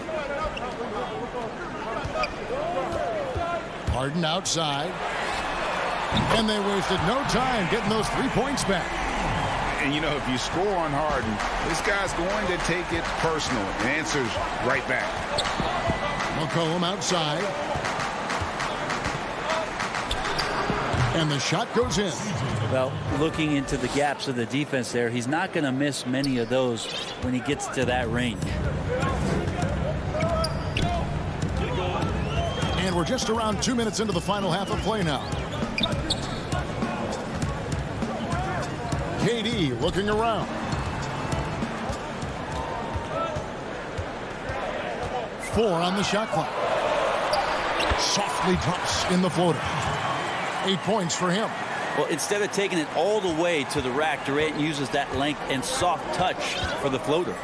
Harden outside. And they wasted no time getting those 3 points back. And, you know, if you score on Harden, this guy's going to take it personal. And answers right back. McCollum outside. And the shot goes in. Well, looking into the gaps of the defense there, he's not going to miss many of those when he gets to that range. And we're just around 2 minutes into the final half of play now. KD looking around. Four on the shot clock. Softly drops in the floater. 8 points for him. Well, instead of taking it all the way to the rack, Durant uses that length and soft touch for the floater.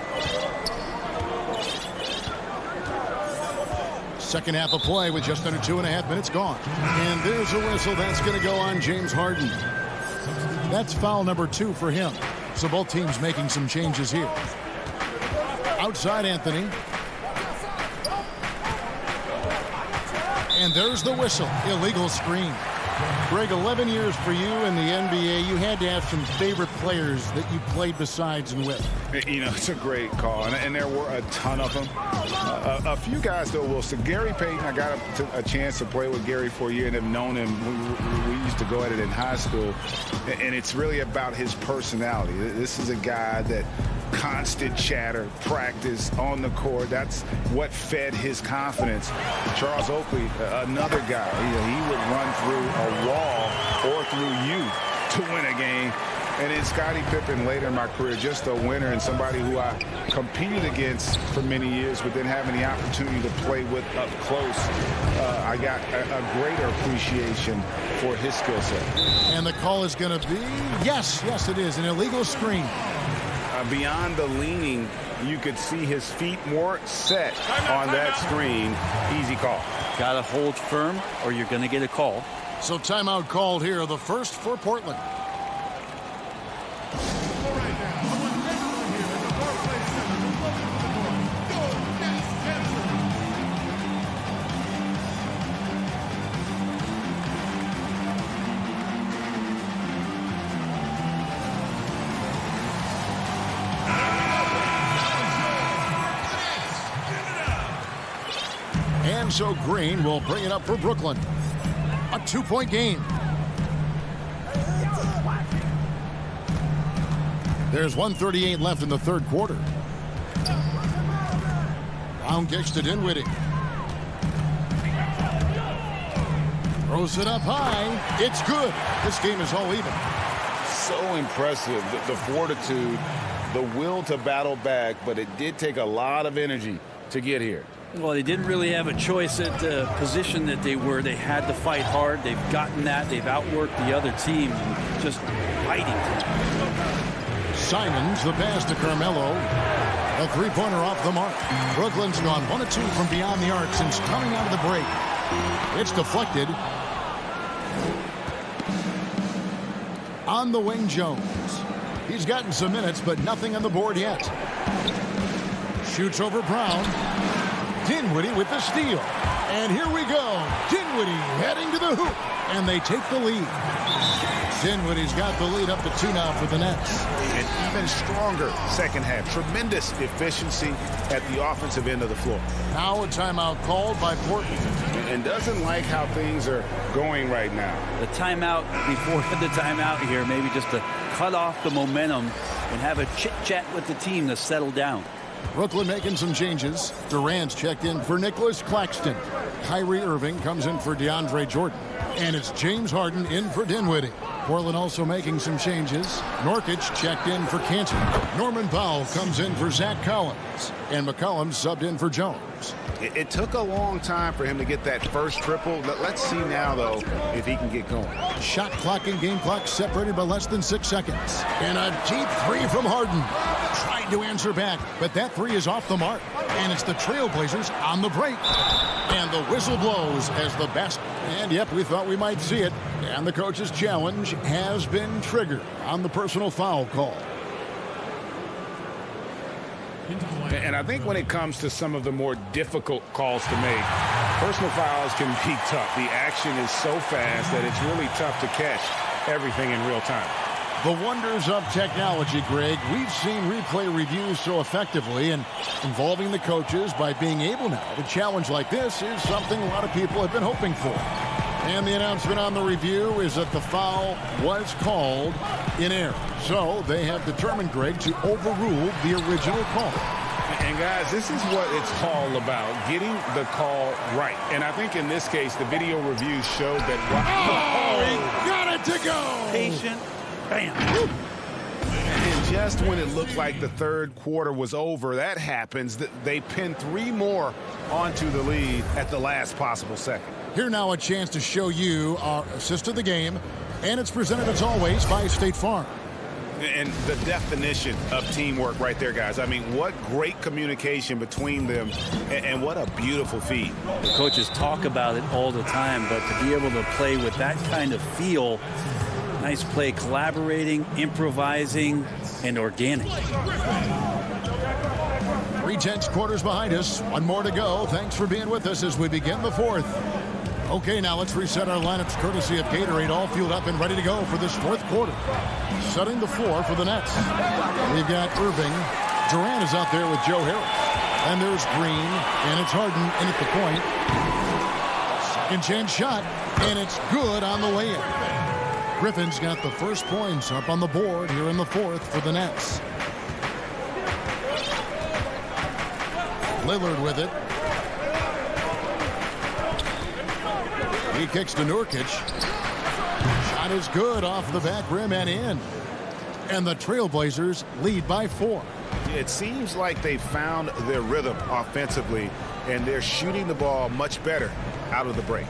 Second half of play with just under 2.5 minutes gone. And there's a whistle. That's going to go on James Harden. That's foul number 2 for him. So both teams making some changes here. Outside Anthony. And there's the whistle. Illegal screen. Greg, 11 years for you in the NBA. You had to have some favorite players that you played besides and with. You know, it's a great call, and there were a ton of them. A few guys, though, Wilson. Gary Payton, I got a chance to play with Gary for a year and have known him. We used to go at it in high school, and it's really about his personality. This is a guy that constant chatter, practice on the court. That's what fed his confidence. Charles Oakley, another guy, he would run through a wall or through you to win a game. And then Scottie Pippen later in my career, just a winner and somebody who I competed against for many years, but then having the opportunity to play with up close, I got a greater appreciation for his skill set. And the call is going to be, yes, it is, an illegal screen. Beyond the leaning, you could see his feet more set on that screen. Easy call. Got to hold firm or you're going to get a call. So timeout called here, the first for Portland. And so Green will bring it up for Brooklyn. A 2-point game. There's 1:38 left in the third quarter. Brown kicks to Dinwiddie. Throws it up high. It's good. This game is all even. So impressive, the fortitude, the will to battle back, but it did take a lot of energy to get here. Well, they didn't really have a choice at the position that they were. They had to fight hard. They've gotten that. They've outworked the other team. Just fighting. Simons, the pass to Carmelo. A three-pointer off the mark. Brooklyn's gone 1 of 2 from beyond the arc since coming out of the break. It's deflected. On the wing, Jones. He's gotten some minutes, but nothing on the board yet. Shoots over Brown. Dinwiddie with the steal. And here we go. Dinwiddie heading to the hoop. And they take the lead. Dinwiddie's got the lead up to 2 now for the Nets. An even stronger second half. Tremendous efficiency at the offensive end of the floor. Now a timeout called by Portland. And doesn't like how things are going right now. The timeout before the timeout here, maybe just to cut off the momentum and have a chit-chat with the team to settle down. Brooklyn making some changes. Durant's checked in for Nicholas Claxton. Kyrie Irving comes in for DeAndre Jordan. And it's James Harden in for Dinwiddie. Portland also making some changes. Nurkic checked in for Cantor. Norman Powell comes in for Zach Collins. And McCollum subbed in for Jones. It took a long time for him to get that first triple. Let's see now, though, if he can get going. Shot clock and game clock separated by less than 6 seconds. And a deep three from Harden. Tried to answer back, but that three is off the mark. And it's the Trailblazers on the break. And the whistle blows as the basket. And yep, we thought we might see it. And the coach's challenge has been triggered on the personal foul call. And I think when it comes to some of the more difficult calls to make, personal fouls can be tough. The action is so fast that it's really tough to catch everything in real time. The wonders of technology, Greg. We've seen replay reviews so effectively, and involving the coaches by being able now to challenge like this is something a lot of people have been hoping for. And the announcement on the review is that the foul was called in error. So they have determined, Greg, to overrule the original call. And guys, this is what it's all about, getting the call right. And I think in this case, the video review showed that. Oh, he got it to go. Patient. Bam. And just when it looked like the third quarter was over, that happens. They pin 3 more onto the lead at the last possible second. Here now a chance to show you our assist of the game. And it's presented as always by State Farm. And the definition of teamwork right there, guys. I mean, what great communication between them, and what a beautiful feed. The coaches talk about it all the time, but to be able to play with that kind of feel, nice play, collaborating, improvising, and organic. 3/10 quarters behind us. One more to go. Thanks for being with us as we begin the fourth. Okay, now let's reset our lineups courtesy of Gatorade, all fueled up and ready to go for this fourth quarter. Setting the floor for the Nets. We've got Irving. Durant is out there with Joe Harris. And there's Green, and it's Harden in at the point. Second chance shot, and it's good on the way in. Griffin's got the first points up on the board here in the fourth for the Nets. Lillard with it. He kicks to Nurkic. Shot is good off the back rim and in. And the Trailblazers lead by 4. It seems like they found their rhythm offensively, and they're shooting the ball much better out of the break.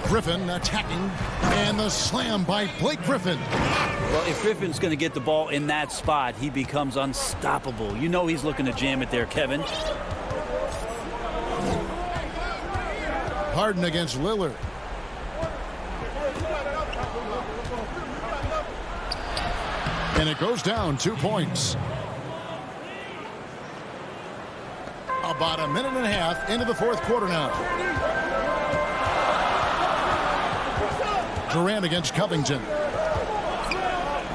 Griffin attacking, and the slam by Blake Griffin. Well, if Griffin's going to get the ball in that spot, he becomes unstoppable. You know he's looking to jam it there, Kevin. Harden against Lillard. And it goes down 2 points. About a minute and a half into the fourth quarter now. Durant against Covington.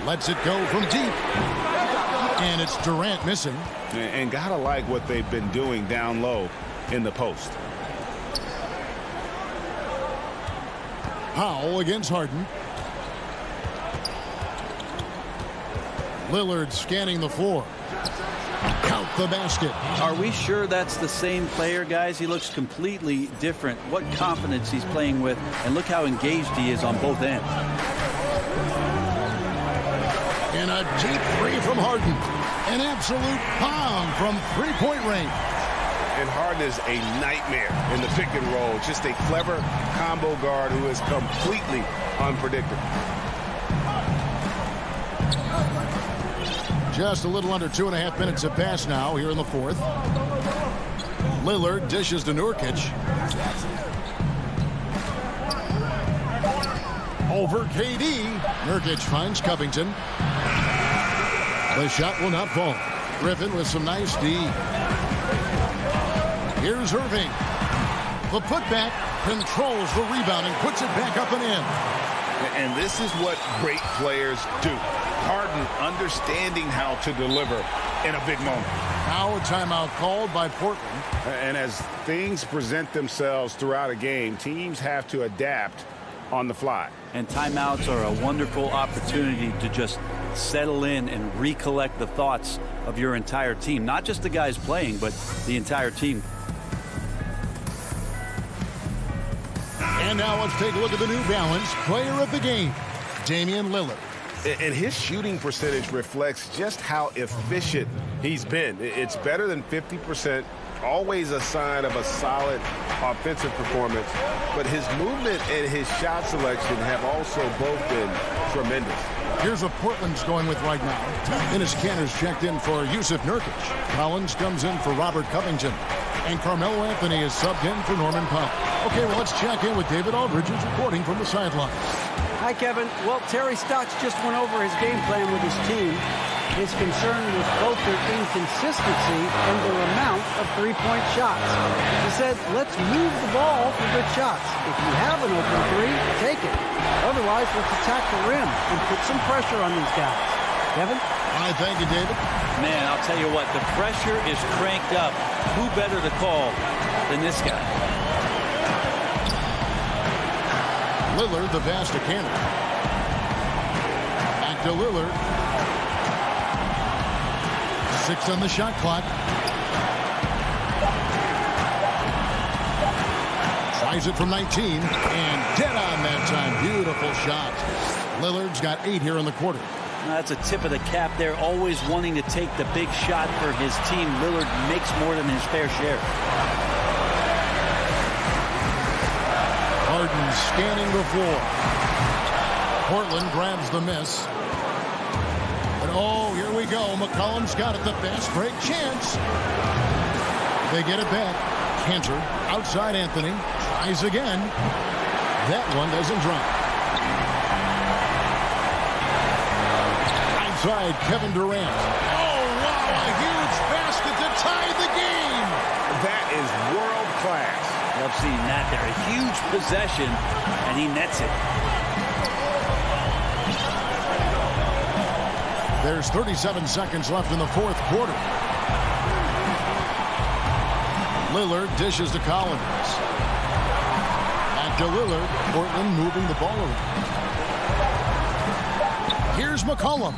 Lets it go from deep. And it's Durant missing. And gotta like what they've been doing down low in the post. Powell against Harden. Lillard scanning the floor. Count the basket. Are we sure that's the same player, guys? He looks completely different. What confidence he's playing with, and look how engaged he is on both ends. And a deep three from Harden. An absolute bomb from three-point range. And Harden is a nightmare in the pick and roll. Just a clever combo guard who is completely unpredictable. Just a little under 2.5 minutes have passed now here in the fourth. Lillard dishes to Nurkic. Over KD. Nurkic finds Covington. The shot will not fall. Griffin with some nice D. Here's Irving. The putback controls the rebound and puts it back up and in. And this is what great players do. Harden understanding how to deliver in a big moment. Now a timeout called by Portland. And as things present themselves throughout a game, teams have to adapt on the fly. And timeouts are a wonderful opportunity to just settle in and recollect the thoughts of your entire team. Not just the guys playing, but the entire team. And now let's take a look at the New Balance player of the game, Damian Lillard. And his shooting percentage reflects just how efficient he's been. It's better than 50%, always a sign of a solid offensive performance. But his movement and his shot selection have also both been tremendous. Here's what Portland's going with right now. Dennis Cantor's checked in for Yusuf Nurkic. Collins comes in for Robert Covington. And Carmelo Anthony is subbed in for Norman Powell. Okay, well, let's check in with David Aldridge, who's reporting from the sidelines. Hi, Kevin. Well, Terry Stotts just went over his game plan with his team. His concern was both their inconsistency and their amount of three-point shots. He said, let's move the ball for good shots. If you have an open three, take it. Otherwise, let's attack the rim and put some pressure on these guys. Kevin? All right, thank you, David. Man, I'll tell you what, the pressure is cranked up. Who better to call than this guy? Lillard, the pass to Cannon. Back to Lillard. 6 on the shot clock. Tries it from 19, and dead on that time. Beautiful shot. Lillard's got 8 here in the quarter. That's a tip of the cap there, always wanting to take the big shot for his team. Lillard makes more than his fair share. Harden scanning the floor. Portland grabs the miss. But oh, here we go. McCollum's got it. The fast break chance. They get it back. Cantor outside Anthony. Tries again. That one doesn't drop. Outside Kevin Durant. Oh, wow. A huge basket to tie the game. That is world class. Love seeing that there. A huge possession, and he nets it. There's 37 seconds left in the fourth quarter. Lillard dishes to Collins. Back to Lillard. Portland moving the ball around. Here's McCollum.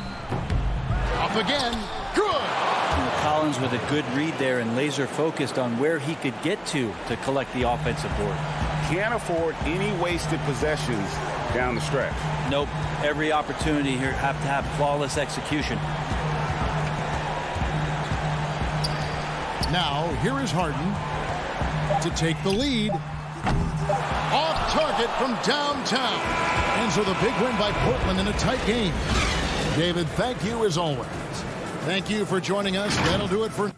Up again. Good. Collins with a good read there and laser focused on where he could get to collect the offensive board. Can't afford any wasted possessions down the stretch. Nope. Every opportunity here have to have flawless execution. Now, here is Harden to take the lead. Off target from downtown. And so the big win by Portland in a tight game. David, thank you as always. Thank you for joining us. That'll do it for...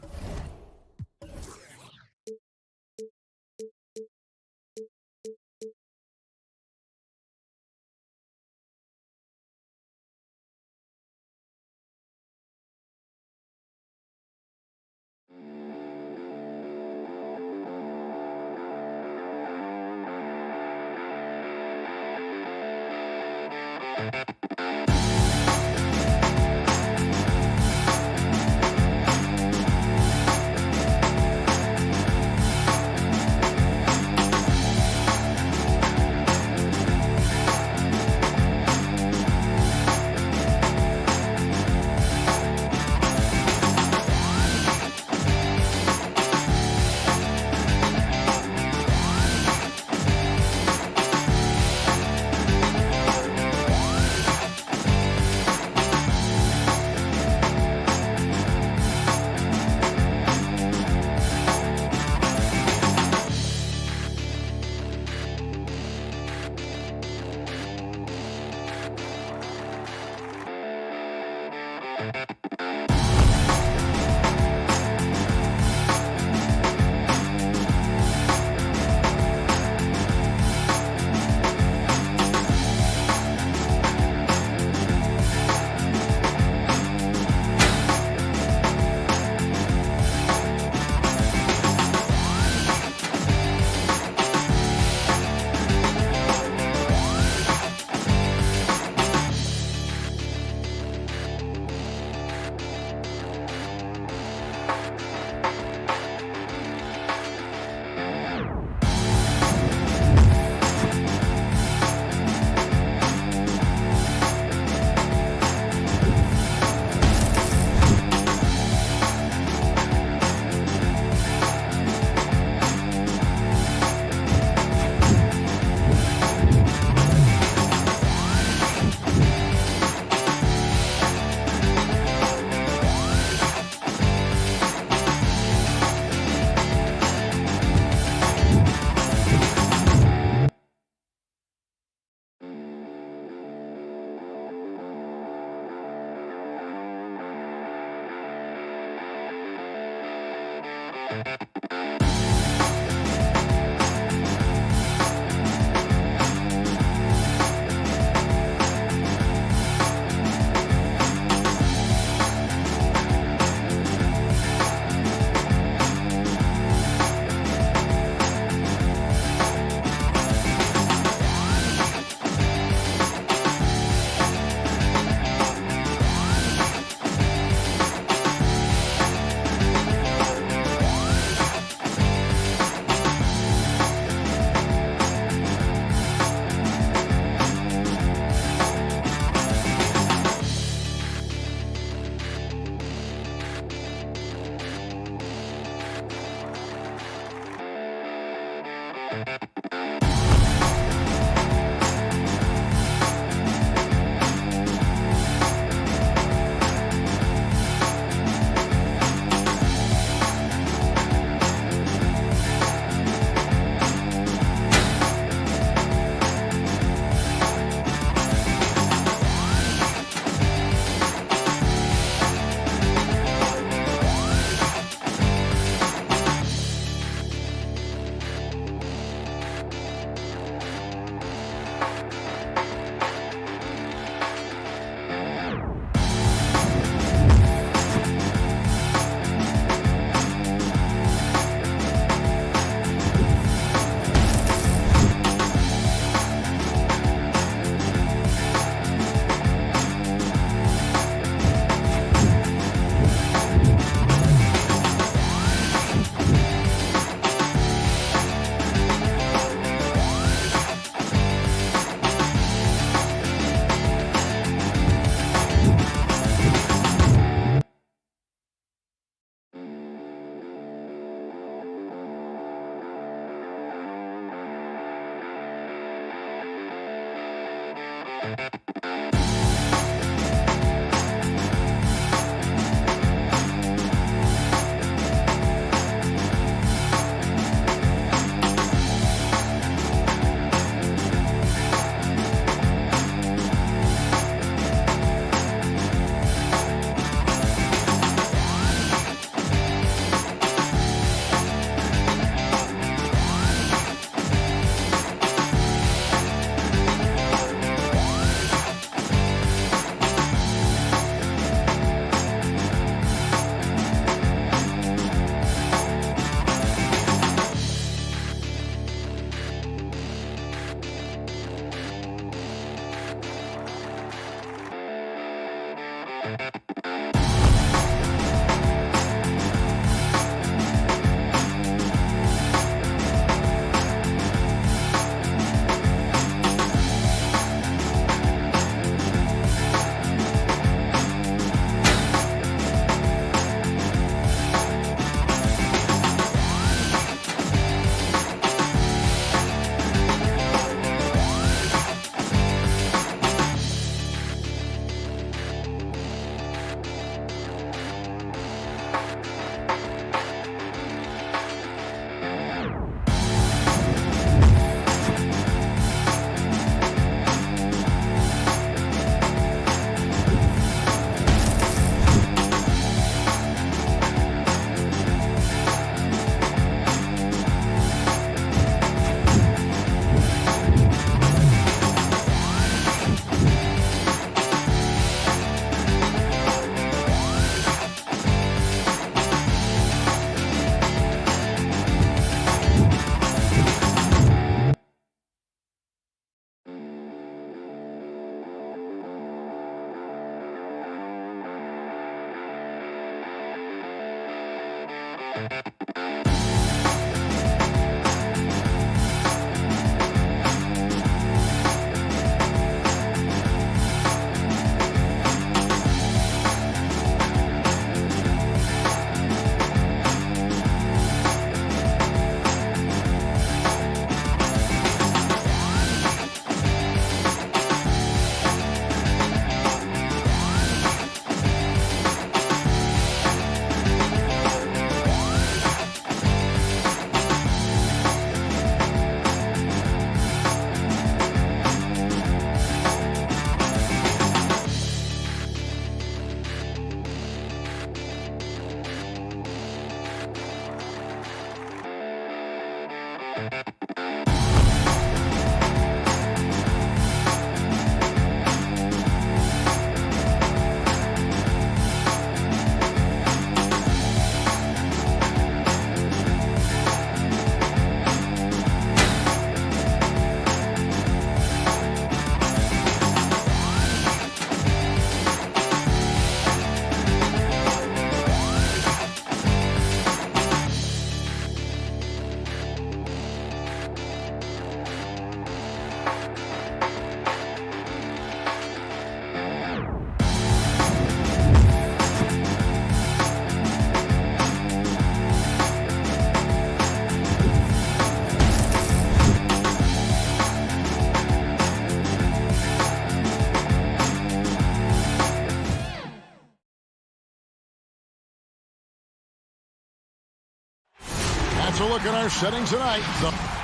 Let's look at our settings tonight.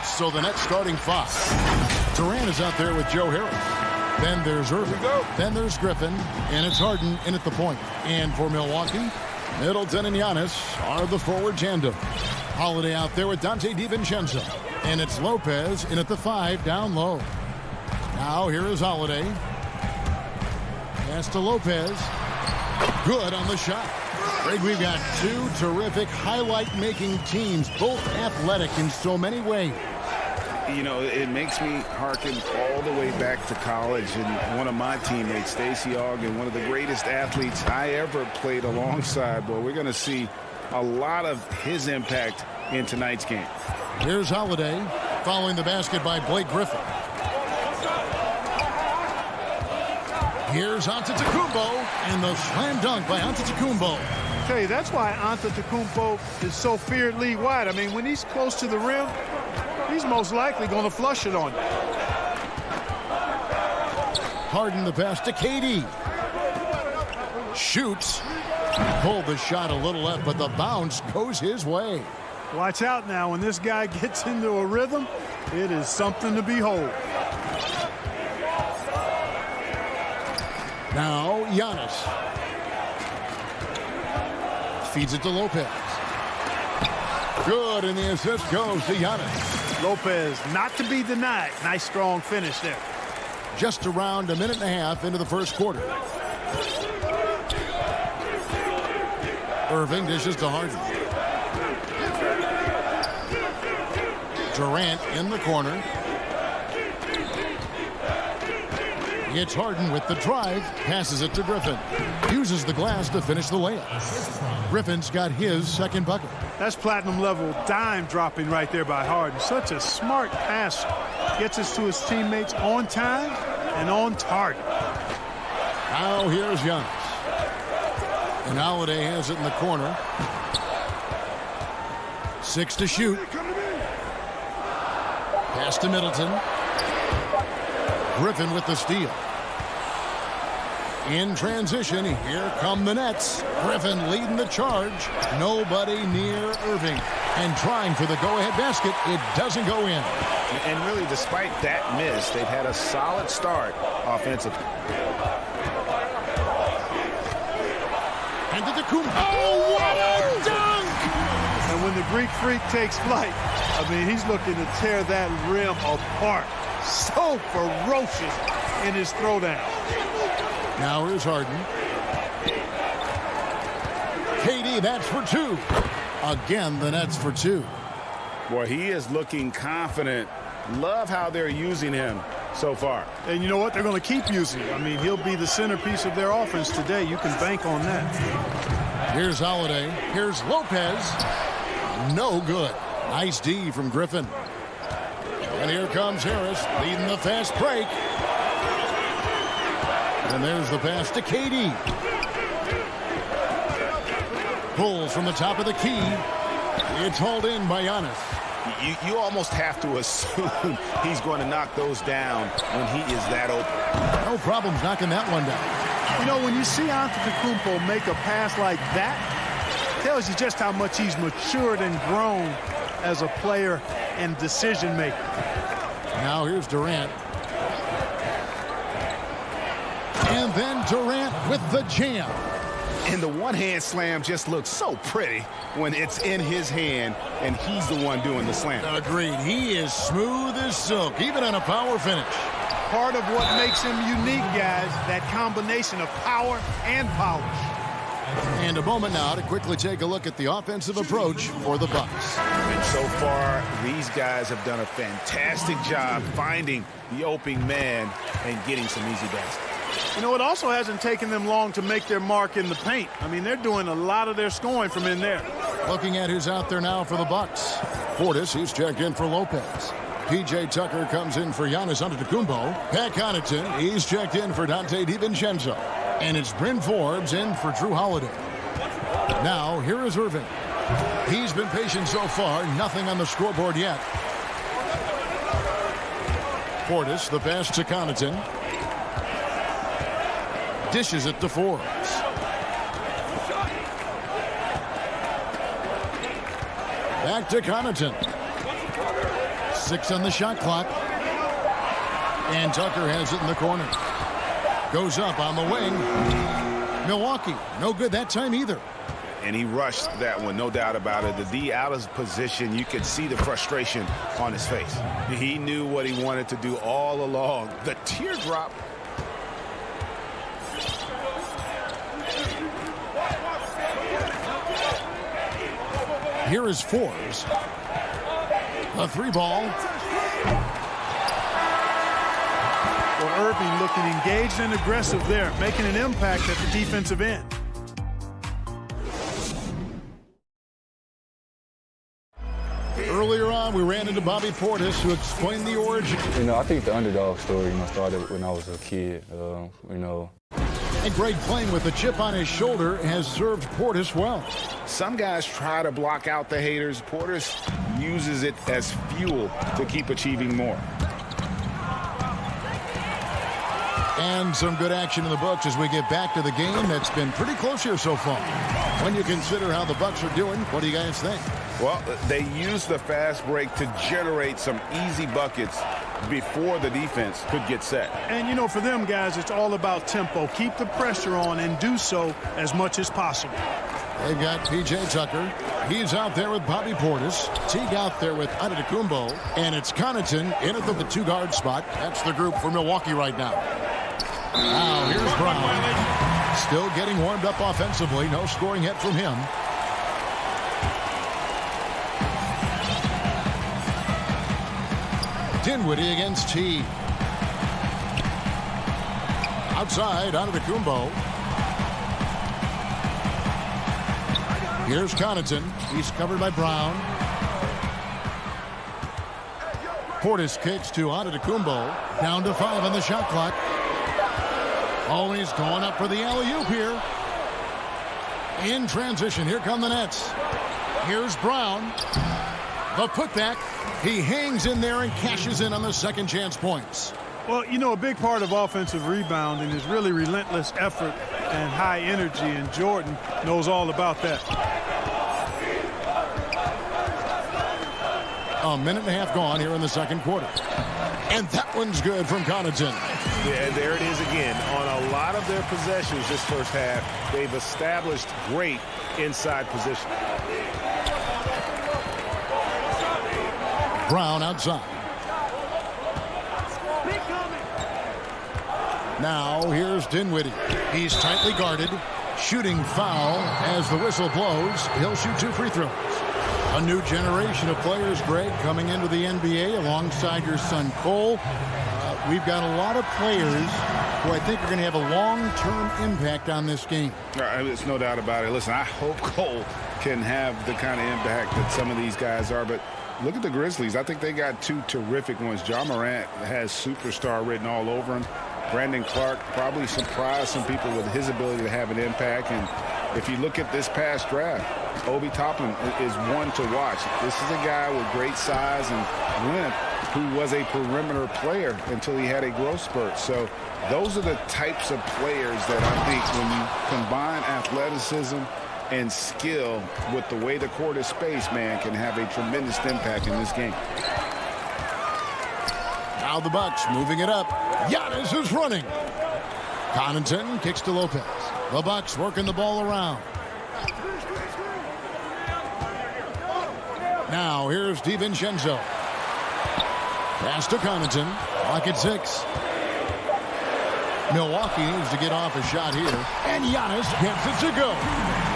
So the Nets starting 5. Durant is out there with Joe Harris. Then there's Irving. Then there's Griffin. And it's Harden in at the point. And for Milwaukee, Middleton and Giannis are the forward tandem. Holiday out there with Dante DiVincenzo. And it's Lopez in at the 5 down low. Now here is Holiday. Pass to Lopez. Good on the shot. Greg, we've got two terrific highlight-making teams, both athletic in so many ways. You know, it makes me hearken all the way back to college, and one of my teammates, Stacey Ogden, one of the greatest athletes I ever played alongside. Boy, we're going to see a lot of his impact in tonight's game. Here's Holiday following the basket by Blake Griffin. Here's Antetokounmpo, and the slam dunk by Antetokounmpo. I tell you, that's why Antetokounmpo is so feared league-wide. I mean, when he's close to the rim, he's most likely going to flush it on you. Harden the pass to KD. Shoots. Pulled the shot a little left, but the bounce goes his way. Watch out now. When this guy gets into a rhythm, it is something to behold. Now Giannis. Feeds it to Lopez. Good, and the assist goes to Giannis. Lopez not to be denied. Nice strong finish there. Just around a minute and a half into the first quarter. Irving dishes to Harden. Durant in the corner. It's Harden with the drive. Passes it to Griffin. Uses the glass to finish the layup. Griffin's got his second bucket. That's platinum level dime dropping right there by Harden. Such a smart pass. Gets us to his teammates on time and on target. Now here's Giannis. And Holiday has it in the corner. 6 to shoot. Pass to Middleton. Griffin with the steal. In transition, here come the Nets. Griffin leading the charge. Nobody near Irving. And trying for the go-ahead basket. It doesn't go in. And really, despite that miss, they've had a solid start offensively. And oh, what a dunk! And when the Greek Freak takes flight, I mean, he's looking to tear that rim apart. So ferocious in his throwdown. Now here's Harden. KD, that's for 2. Again, the Nets for 2. Boy, he is looking confident. Love how they're using him so far. And you know what? They're going to keep using him. I mean, he'll be the centerpiece of their offense today. You can bank on that. Here's Holiday. Here's Lopez. No good. Nice D from Griffin. And here comes Harris leading the fast break. And there's the pass to KD. Pulls from the top of the key. It's hauled in by Giannis. You almost have to assume he's going to knock those down when he is that open. No problems knocking that one down. You know, when you see Antetokounmpo make a pass like that, it tells you just how much he's matured and grown as a player and decision maker. Now here's Durant. And then Durant with the jam. And the one-hand slam just looks so pretty when it's in his hand and he's the one doing the slam. Agreed. He is smooth as silk, even on a power finish. Part of what makes him unique, guys, that combination of power and polish. And a moment now to quickly take a look at the offensive approach for the Bucks. And so far, these guys have done a fantastic job finding the opening man and getting some easy baskets. You know, it also hasn't taken them long to make their mark in the paint. I mean, they're doing a lot of their scoring from in there. Looking at who's out there now for the Bucks. Portis, he's checked in for Lopez. P.J. Tucker comes in for Giannis Antetokounmpo. Pat Connaughton, he's checked in for Dante DiVincenzo. And it's Bryn Forbes in for Drew Holiday. Now, here is Irving. He's been patient so far. Nothing on the scoreboard yet. Portis, the pass to Connaughton. Dishes it to Forbes. Back to Connaughton. 6 on the shot clock. And Tucker has it in the corner. Goes up on the wing. Milwaukee, no good that time either. And he rushed that one, no doubt about it. The D out of position, you could see the frustration on his face. He knew what he wanted to do all along. The teardrop. Here is Forbes. A 3-ball. Well, Irving looking engaged and aggressive there, making an impact at the defensive end. Earlier on, we ran into Bobby Portis, who explained the origin. I think the underdog story, started when I was a kid. And Greg, playing with a chip on his shoulder, has served Portis well. Some guys try to block out the haters. Portis uses it as fuel to keep achieving more. And some good action in the books as we get back to the game that's been pretty close here so far. When you consider how the Bucks are doing, what do you guys think? Well, they used the fast break to generate some easy buckets before the defense could get set. And, for them guys, it's all about tempo. Keep the pressure on and do so as much as possible. They've got P.J. Tucker. He's out there with Bobby Portis. Teague out there with Antetokounmpo. And it's Connaughton in at the 2-guard spot. That's the group for Milwaukee right now. Now, here's Brown. Still getting warmed up offensively. No scoring hit from him. Dinwiddie against Teague. Outside, Antetokounmpo. Here's Connaughton. He's covered by Brown. Portis kicks to Antetokounmpo. Down to 5 on the shot clock. Oh, he's going up for the alley-oop here. In transition, here come the Nets. Here's Brown. The putback. He hangs in there and cashes in on the second chance points. Well, a big part of offensive rebounding is really relentless effort and high energy, and Jordan knows all about that. A minute and a half gone here in the second quarter. And that one's good from Connaughton. Yeah, there it is again. On a lot of their possessions this first half, they've established great inside position. Brown outside. Now here's Dinwiddie. He's tightly guarded. Shooting foul as the whistle blows. He'll shoot 2 free throws. A new generation of players, Greg, coming into the NBA alongside your son Cole. We've got a lot of players who I think are going to have a long-term impact on this game. There's no doubt about it. Listen, I hope Cole can have the kind of impact that some of these guys are, but look at the Grizzlies. I think they got 2 terrific ones. Ja Morant has superstar written all over him. Brandon Clark probably surprised some people with his ability to have an impact. And if you look at this past draft, Obi Toppin is one to watch. This is a guy with great size and length who was a perimeter player until he had a growth spurt. So those are the types of players that I think when you combine athleticism and skill with the way the court is spaced, man, can have a tremendous impact in this game. Now the Bucks moving it up. Giannis is running. Connaughton kicks to Lopez. The Bucks working the ball around. Now here's DiVincenzo. Pass to Connaughton. Lock at 6. Milwaukee needs to get off a shot here. And Giannis gets it to go.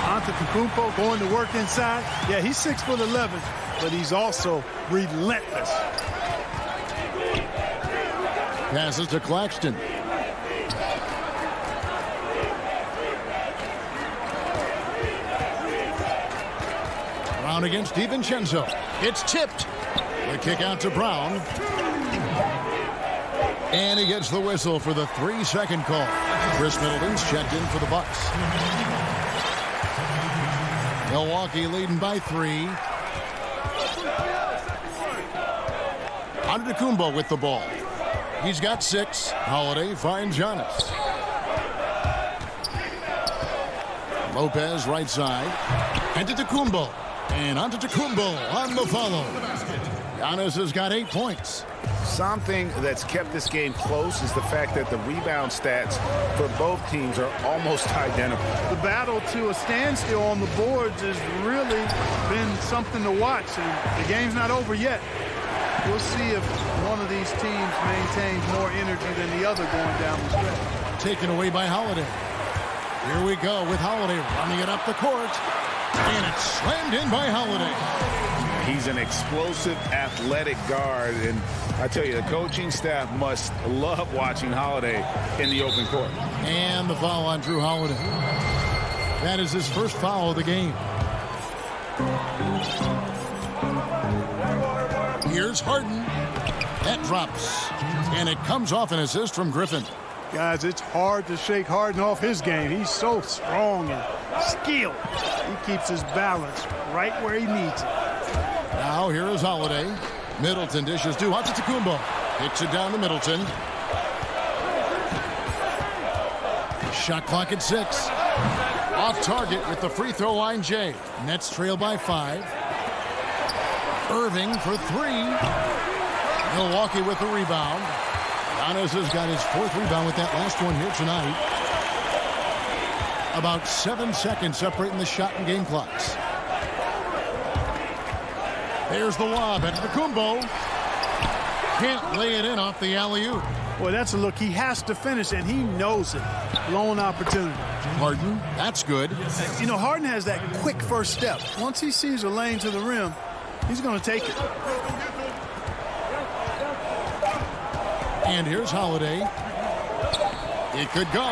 Antetokounmpo going to work inside. Yeah, he's 6'11", but he's also relentless. Passes to Claxton. Brown against DiVincenzo. It's tipped. The kick out to Brown. And he gets the whistle for the 3-second call. Chris Middleton's checked in for the Bucks. Milwaukee leading by 3. Antetokounmpo with the ball. He's got 6. Holiday finds Giannis. Lopez right side. Antetokounmpo. And Antetokounmpo on the follow. Giannis has got 8 points. Something that's kept this game close is the fact that the rebound stats for both teams are almost identical. The battle to a standstill on the boards has really been something to watch, and the game's not over yet. We'll see if one of these teams maintains more energy than the other going down the stretch. Taken away by Holiday. Here we go with Holiday running it up the court. And it's slammed in by Holiday. He's an explosive, athletic guard, and I tell you, the coaching staff must love watching Holiday in the open court. And the foul on Drew Holiday. That is his first foul of the game. Here's Harden. That drops. And it comes off an assist from Griffin. Guys, it's hard to shake Harden off his game. He's so strong and skilled. He keeps his balance right where he needs it. Now here is Holiday. Middleton dishes to Antetokounmpo. Hits it down to Middleton. Shot clock at 6. Off target with the free throw line, Jay. Nets trail by 5. Irving for 3. Milwaukee with the rebound. Giannis has got his 4th rebound with that last one here tonight. About 7 seconds separating the shot and game clocks. There's the lob. Antetokounmpo can't lay it in off the alley-oop. Boy, that's a look he has to finish, and he knows it. Blown opportunity. Harden, that's good. You know, Harden has that quick first step. Once he sees a lane to the rim, he's going to take it. And here's Holiday. It could go.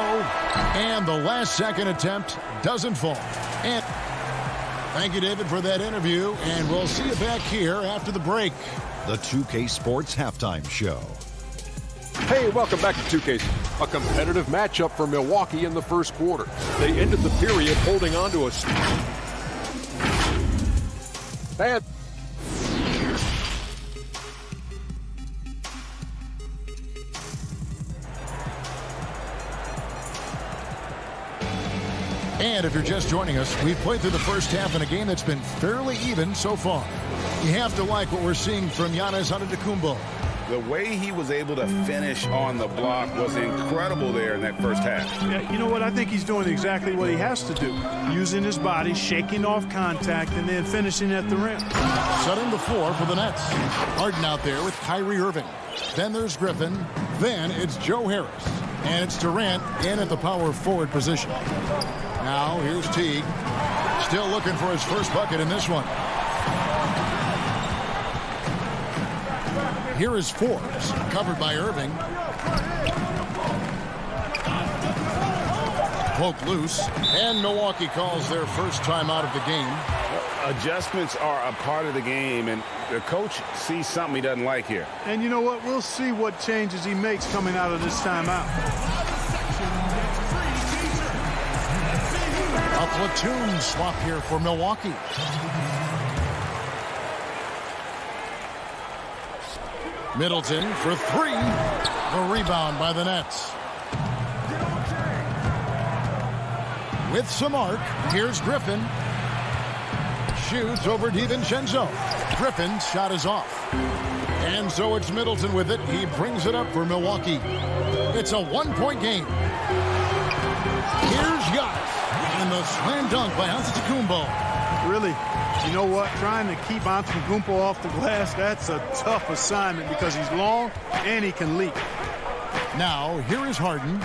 And the last second attempt doesn't fall. And thank you, David, for that interview. And we'll see you back here after the break. The 2K Sports Halftime Show. Hey, welcome back to 2K. A competitive matchup for Milwaukee in the first quarter. They ended the period holding on to a bad. And if you're just joining us, we've played through the first half in a game that's been fairly even so far. You have to like what we're seeing from Giannis Antetokounmpo. The way he was able to finish on the block was incredible there in that first half. Yeah, you know what? I think he's doing exactly what he has to do. Using his body, shaking off contact, and then finishing at the rim. Setting the floor for the Nets. Harden out there with Kyrie Irving. Then there's Griffin. Then it's Joe Harris. And it's Durant in at the power forward position. Now here's Teague. Still looking for his first bucket in this one. Here is Forbes, covered by Irving. Poke loose, and Milwaukee calls their first time out of the game. Adjustments are a part of the game, and the coach sees something he doesn't like here. And you know what? We'll see what changes he makes coming out of this timeout. A platoon swap here for Milwaukee. Middleton for 3. The rebound by the Nets. With some arc, here's Griffin. Shoots over DiVincenzo. Griffin's shot is off. And so it's Middleton with it. He brings it up for Milwaukee. It's a 1-point game. Here's Giannis. And the slam dunk by Antetokounmpo. Really, you know what? Trying to keep Antetokounmpo off the glass, that's a tough assignment because he's long and he can leap. Now, here is Harden.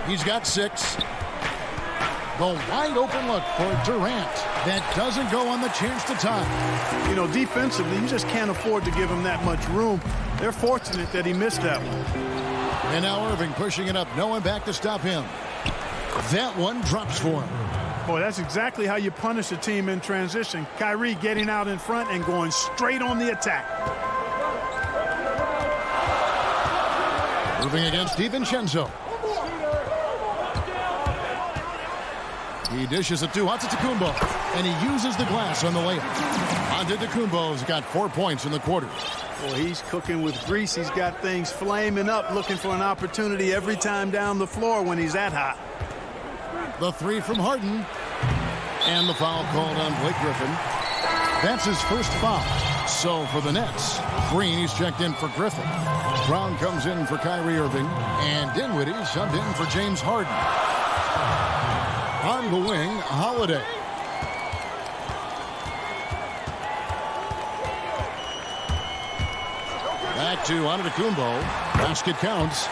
He's got 6. The wide open look for Durant. That doesn't go on the chance to tie. You know, defensively, you just can't afford to give him that much room. They're fortunate that he missed that one. And now Irving pushing it up. No one back to stop him. That one drops for him. Boy, that's exactly how you punish a team in transition. Kyrie getting out in front and going straight on the attack. Moving against DiVincenzo. He dishes it to Antetokounmpo, and he uses the glass on the layup. Antetokounmpo's got 4 points in the quarter. Well, he's cooking with grease. He's got things flaming up, looking for an opportunity every time down the floor when he's that hot. The 3 from Harden. And the foul called on Blake Griffin. That's his first foul. So for the Nets, Green, he's checked in for Griffin. Brown comes in for Kyrie Irving. And Dinwiddie subbed in for James Harden. On the wing, Holiday. Back to Antetokounmpo. Basket counts.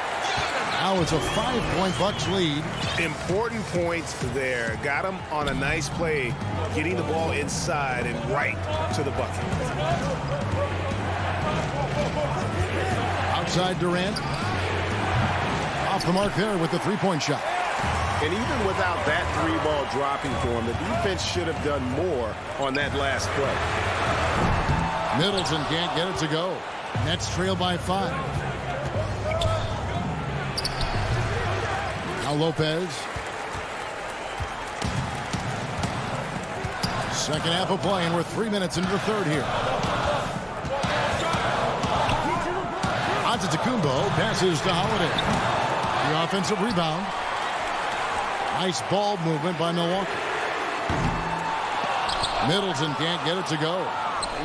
Now it's a 5-point Bucks lead. Important points there. Got him on a nice play, getting the ball inside and right to the bucket. Outside Durant. Off the mark there with the three-point shot. And even without that three ball dropping for him, the defense should have done more on that last play. Middleton can't get it to go. Nets trail by 5. Now Lopez. Second half of play, and we're 3 minutes into the third here. Antetokounmpo passes to Holiday. The offensive rebound. Nice ball movement by Milwaukee. Middleton can't get it to go.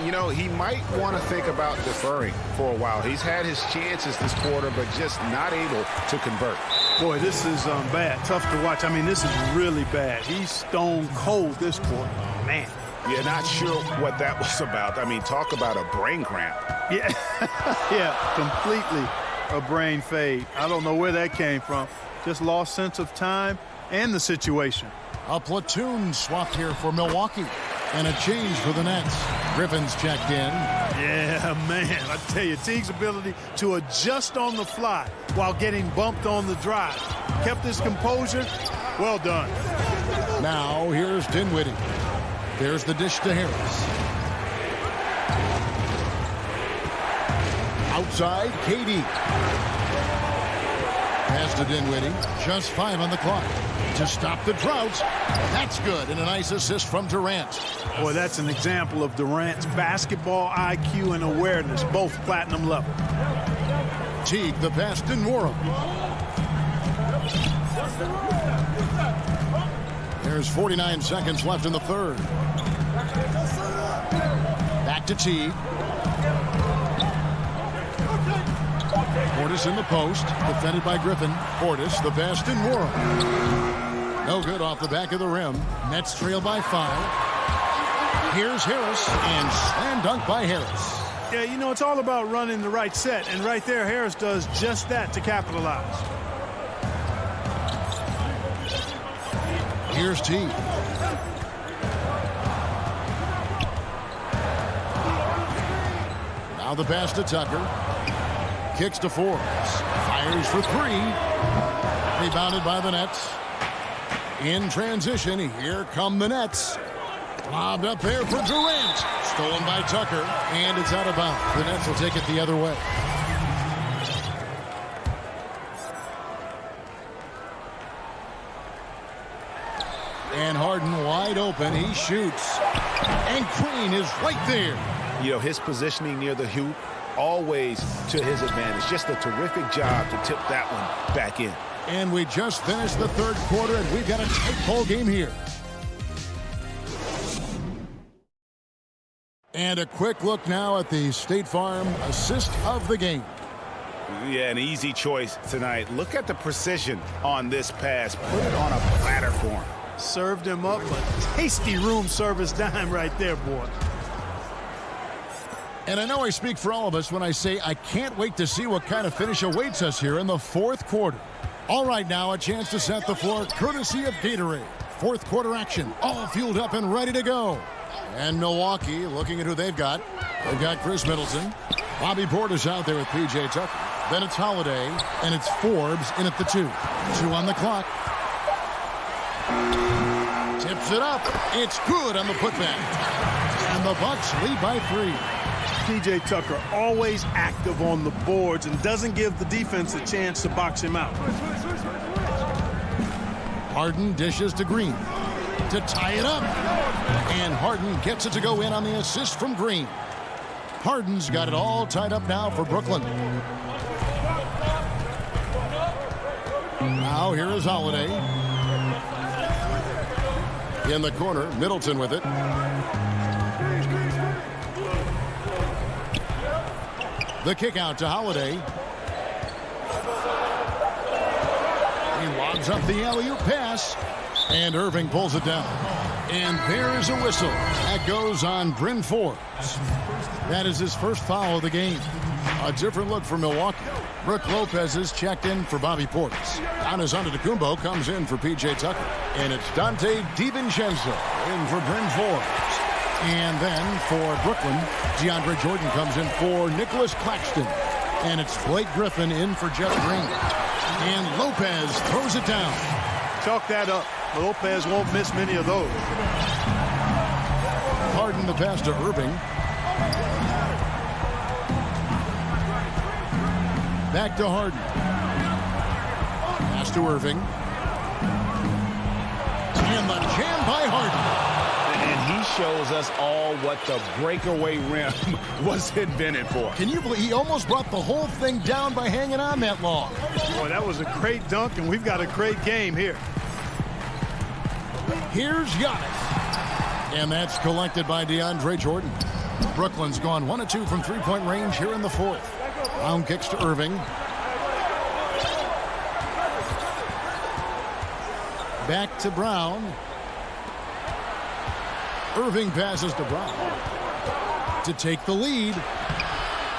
You know, he might want to think about deferring for a while. He's had his chances this quarter, but just not able to convert. Boy, this is bad. Tough to watch. I mean, this is really bad. He's stone cold this quarter. Man. Yeah, not sure what that was about. I mean, talk about a brain cramp. Yeah, yeah, completely a brain fade. I don't know where that came from. Just lost sense of time and the situation. A platoon swap here for Milwaukee. And a change for the Nets. Griffin's checked in. Yeah, man. I tell you, Teague's ability to adjust on the fly while getting bumped on the drive. Kept his composure. Well done. Now, here's Dinwiddie. There's the dish to Harris. Outside, KD. Pass to Dinwiddie. Just 5 on the clock. To stop the drought. That's good. And a nice assist from Durant. Boy, that's an example of Durant's basketball IQ and awareness, both platinum level. Teague, the pass to Nora. There's 49 seconds left in the third. Back to Teague. Portis in the post, defended by Griffin. Portis, the pass to Nora. No good off the back of the rim. Nets trail by 5. Here's Harris, and slam dunk by Harris. Yeah, you know, it's all about running the right set, and right there, Harris does just that to capitalize. Here's Teague. Now the pass to Tucker. Kicks to Forbes. Fires for 3. Rebounded by the Nets. In transition, here come the Nets. Lobbed up there for Durant. Stolen by Tucker, and it's out of bounds. The Nets will take it the other way. And Harden wide open. He shoots. And Green is right there. You know, his positioning near the hoop, always to his advantage. Just a terrific job to tip that one back in. And we just finished the third quarter, and we've got a tight ball game here. And a quick look now at the State Farm assist of the game. Yeah, an easy choice tonight. Look at the precision on this pass. Put it on a platter for him. Served him up a tasty room service dime right there, boy. And I know I speak for all of us when I say I can't wait to see what kind of finish awaits us here in the fourth quarter. All right, now a chance to set the floor courtesy of Gatorade. Fourth quarter action, all fueled up and ready to go. And Milwaukee looking at who they've got. They've got Chris Middleton. Bobby Portis out there with P.J. Tucker. Then it's Holiday, and it's Forbes in at the 2. 2 on the clock. Tips it up. It's good on the putback. And the Bucks lead by 3. P.J. Tucker always active on the boards and doesn't give the defense a chance to box him out. Harden dishes to Green to tie it up. And Harden gets it to go in on the assist from Green. Harden's got it all tied up now for Brooklyn. Now here is Holiday. In the corner, Middleton with it. The kick out to Holiday. He lobs up the alley-oop pass. And Irving pulls it down. And there's a whistle. That goes on Bryn Forbes. That is his first foul of the game. A different look for Milwaukee. Brook Lopez is checked in for Bobby Portis. Giannis Antetokounmpo comes in for P.J. Tucker. And it's Dante DiVincenzo in for Bryn Forbes. And then for Brooklyn, DeAndre Jordan comes in for Nicholas Claxton. And it's Blake Griffin in for Jeff Green. And Lopez throws it down. Chalk that up. Lopez won't miss many of those. Harden the pass to Irving. Back to Harden. Pass to Irving. And the jam by Harden. And he shows us all what the breakaway rim was invented for. Can you believe he almost brought the whole thing down by hanging on that long? Boy, that was a great dunk, and we've got a great game here. Here's Giannis. And that's collected by DeAndre Jordan. Brooklyn's gone 1 of 2 from three-point range here in the fourth. Brown kicks to Irving. Back to Brown. Irving passes to Brown to take the lead.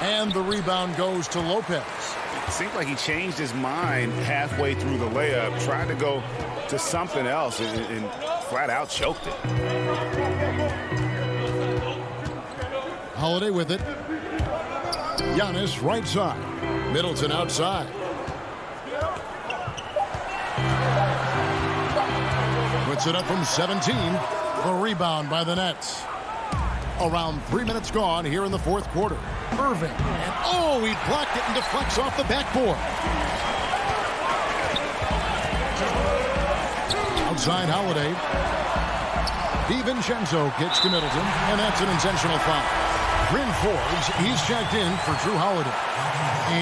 And the rebound goes to Lopez. It seemed like he changed his mind halfway through the layup, tried to go to something else, and flat out choked it. Holiday with it. Giannis right side. Middleton outside. Puts it up from 17. The rebound by the Nets. Around 3 minutes gone here in the fourth quarter. Irving. And oh, he blocked it and deflects off the backboard. Outside Holiday. DiVincenzo kicks to Middleton, and that's an intentional foul. Bryn Forbes, he's checked in for Drew Holiday.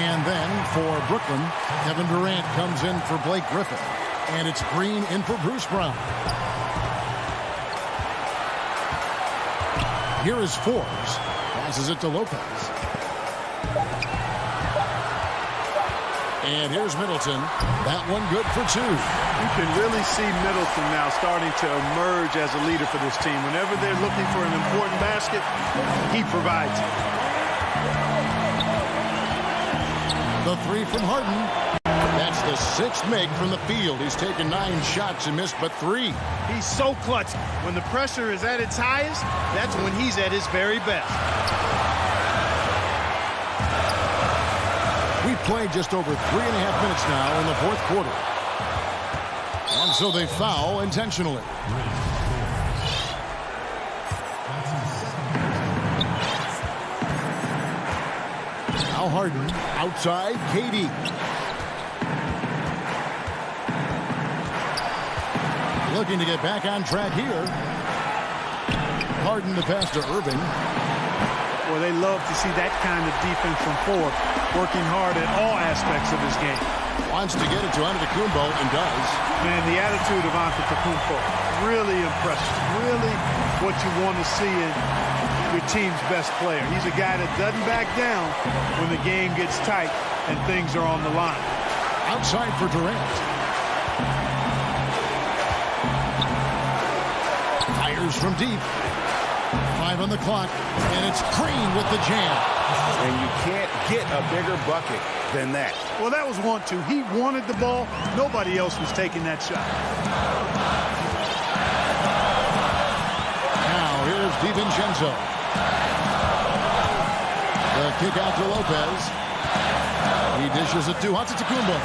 And then for Brooklyn, Kevin Durant comes in for Blake Griffin. And it's Green in for Bruce Brown. Here is Forbes. Passes it to Lopez. And here's Middleton. That one good for 2. You can really see Middleton now starting to emerge as a leader for this team. Whenever they're looking for an important basket, he provides it. The 3 from Harden. That's the 6th make from the field. He's taken 9 shots and missed but 3. He's so clutch. When the pressure is at its highest, that's when he's at his very best. We've played just over 3.5 minutes now in the fourth quarter. And so they foul intentionally. Now Harden outside KD. Looking to get back on track here. Harden the pass to Irving. Well, they love to see that kind of defense from Forbes, working hard at all aspects of his game. Wants to get it to Antetokounmpo and does. Man, the attitude of Antetokounmpo, really impressive. Really what you want to see in your team's best player. He's a guy that doesn't back down when the game gets tight and things are on the line. Outside for Durant. Fires from deep. 5 on the clock, and it's Green with the jam. And you can't get a bigger bucket than that. Well, that was 1-2. He wanted the ball. Nobody else was taking that shot. Now here's DiVincenzo. The kick out to Lopez. He dishes it to Antetokounmpo.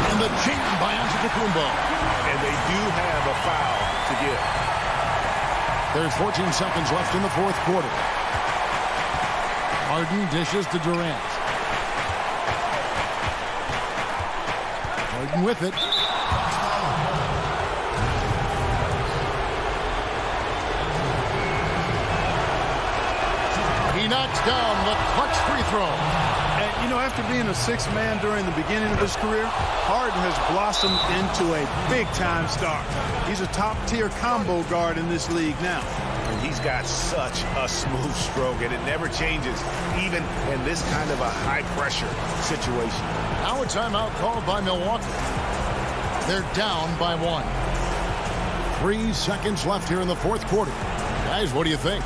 And the jam by Antetokounmpo. And they do have a foul to give. There's 14 seconds left in the fourth quarter. Harden dishes to Durant. Harden with it. He knocks down the clutch free throw. And, You know, after being a sixth man during the beginning of his career, Harden has blossomed into a big-time star. He's a top-tier combo guard in this league now. And he's got such a smooth stroke, and it never changes, even in this kind of a high-pressure situation. Now a timeout called by Milwaukee. They're down by 1. 3 seconds left here in the fourth quarter. Guys, what do you think?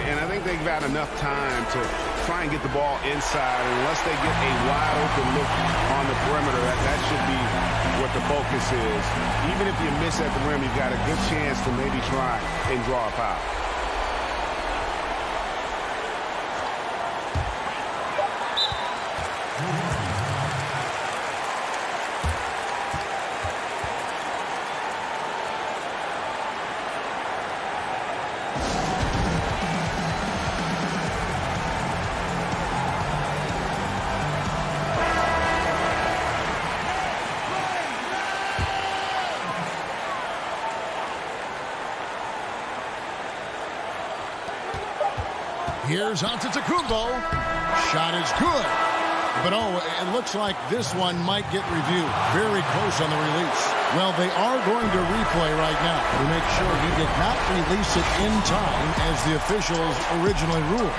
And I think they've got enough time to try and get the ball inside. Unless they get a wide open look on the perimeter, that should be what the focus is. Even if you miss at the rim, you've got a good chance to maybe try and draw a foul. Here's Antetokounmpo. Shot is good. But, it looks like this one might get reviewed. Very close on the release. Well, they are going to replay right now to make sure he did not release it in time as the officials originally ruled.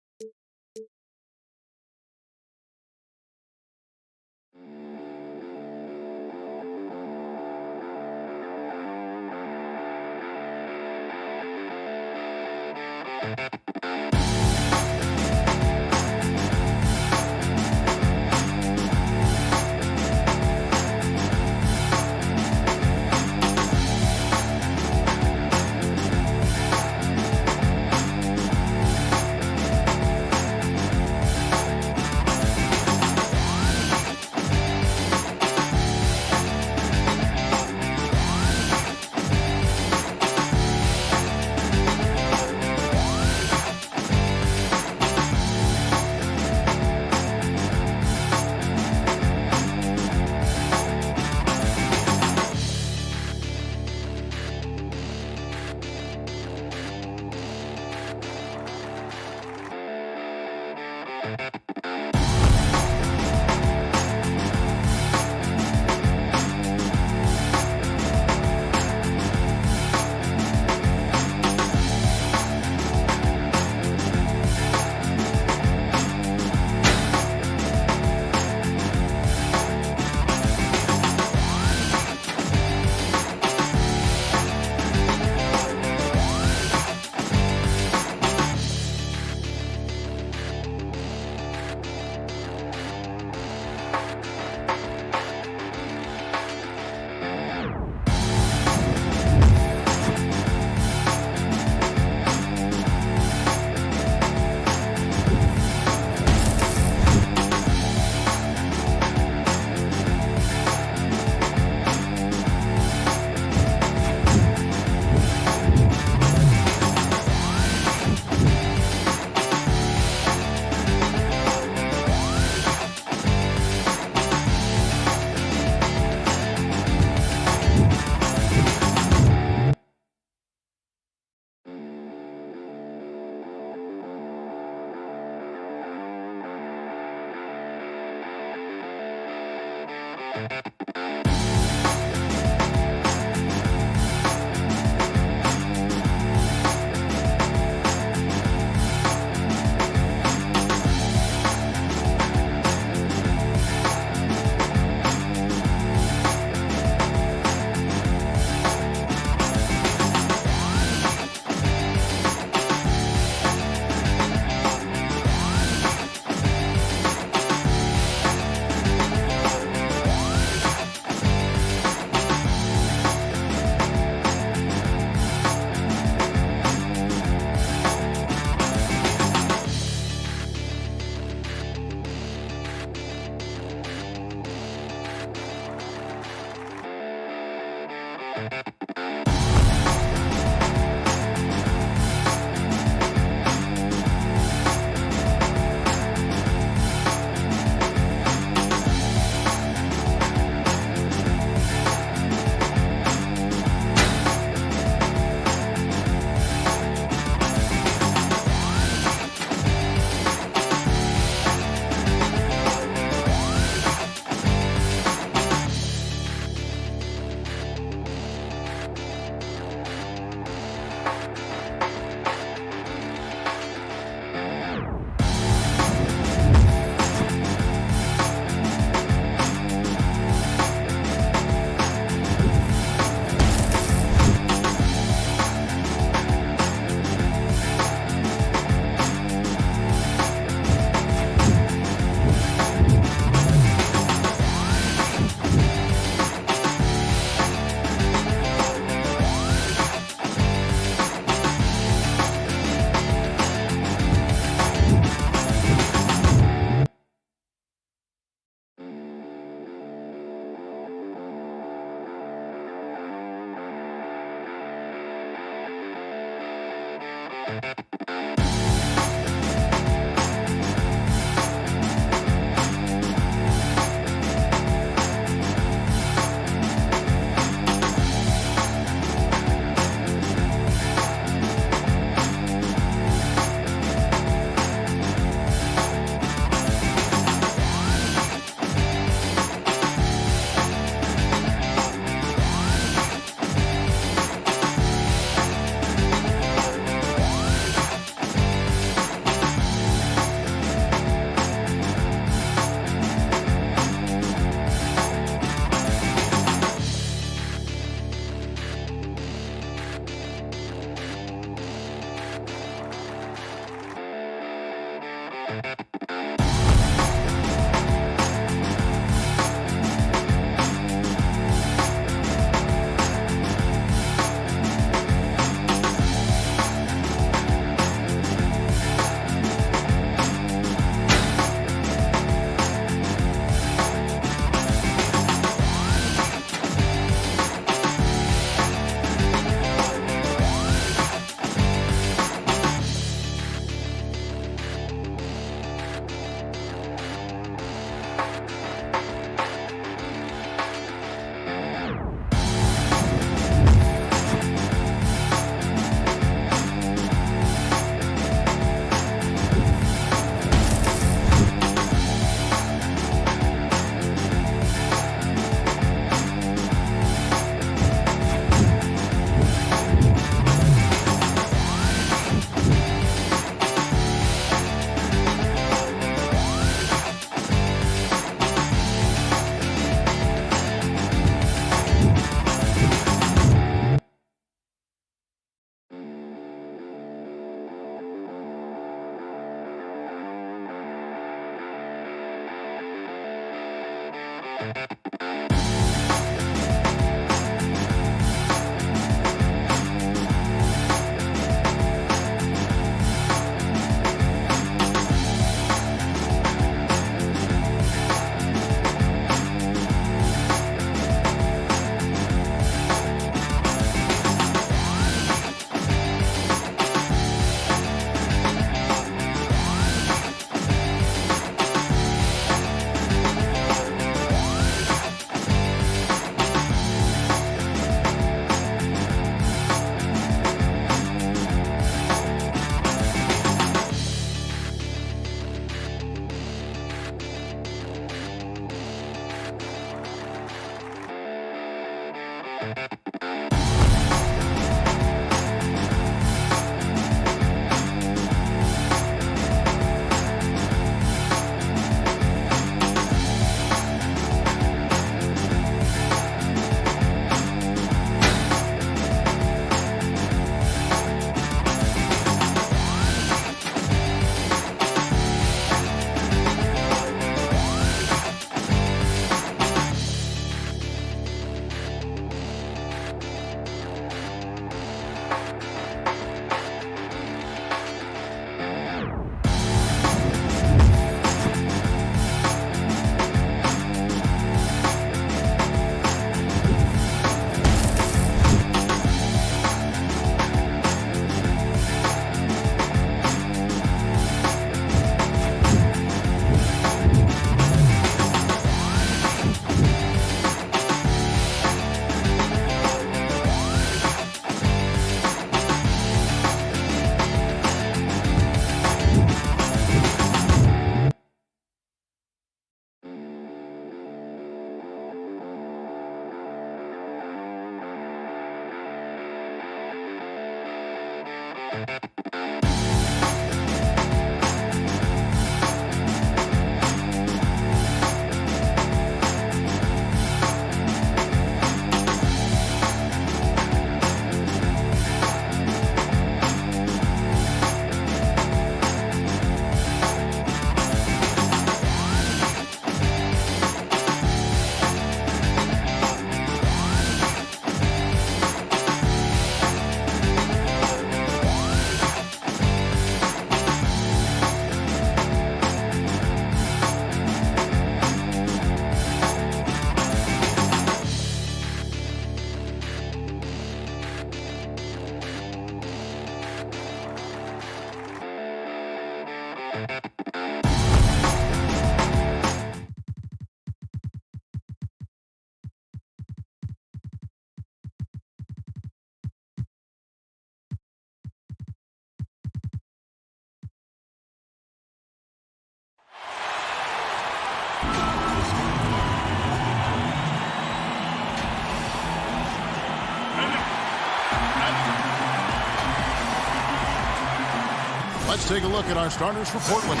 Let's take a look at our starters for Portland.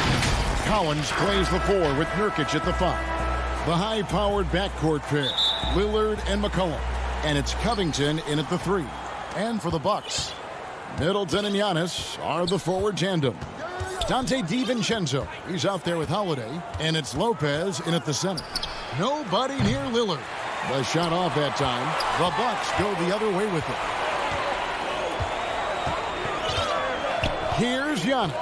Collins plays the 4 with Nurkic at the 5. The high-powered backcourt pair, Lillard and McCollum. And it's Covington in at the 3. And for the Bucks, Middleton and Giannis are the forward tandem. Dante DiVincenzo, he's out there with Holiday. And it's Lopez in at the center. Nobody near Lillard. The shot off that time. The Bucks go the other way with it. Here's Giannis.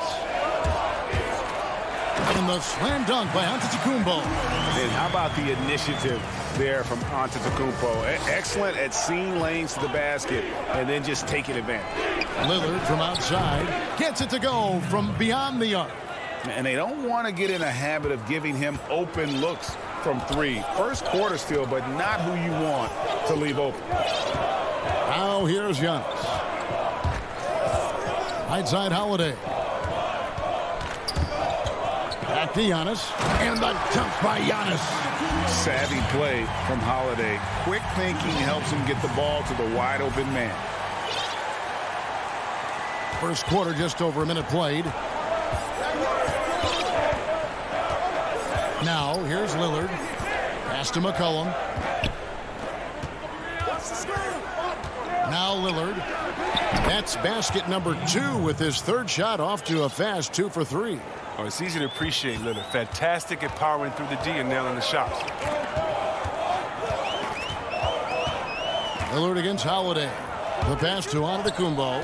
And the slam dunk by Antetokounmpo. And how about the initiative there from Antetokounmpo? Excellent at seeing lanes to the basket and then just taking advantage. Lillard from outside gets it to go from beyond the arc. And they don't want to get in a habit of giving him open looks from 3. First quarter still, but not who you want to leave open. Now here's Giannis. Right side Holiday. Back to Giannis. And the dunk by Giannis. Savvy play from Holiday. Quick thinking helps him get the ball to the wide open man. First quarter just over a minute played. Now here's Lillard. Pass to McCollum. Now Lillard. That's basket number 2 with his third shot off to a fast 2 for 3. Oh, it's easy to appreciate Lillard. Fantastic at powering through the D and nailing the shots. Lillard against Holiday. The pass to Antetokounmpo.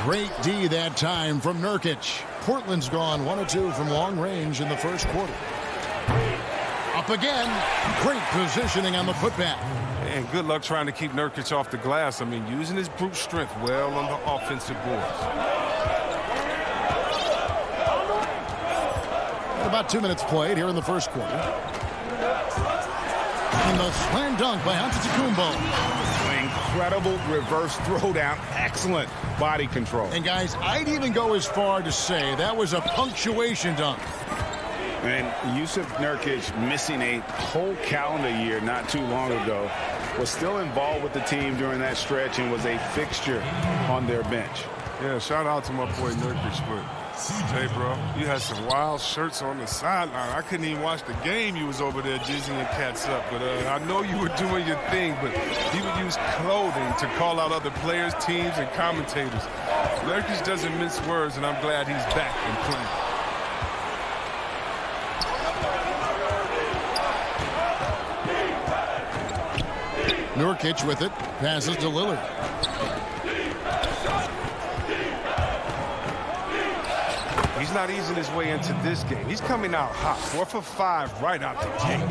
Great D that time from Nurkic. Portland's gone 1 of 2 from long range in the first quarter. Up again. Great positioning on the putback. And good luck trying to keep Nurkic off the glass. I mean, using his brute strength well on the offensive boards. And about 2 minutes played here in the first quarter. And the slam dunk by Antetokounmpo. Incredible reverse throwdown. Excellent body control. And guys, I'd even go as far to say that was a punctuation dunk. And Yusuf Nurkic, missing a whole calendar year not too long ago, was still involved with the team during that stretch and was a fixture on their bench. Yeah, shout out to my boy Nurkic, but hey, bro, you had some wild shirts on the sideline. I couldn't even watch the game. You was over there jizzing cats up. But I know you were doing your thing, but he would use clothing to call out other players, teams, and commentators. Nurkic doesn't mince words, and I'm glad he's back and playing. Nurkic with it. Passes to Lillard. He's not easing his way into this game. He's coming out hot. 4 for 5 right out the gate.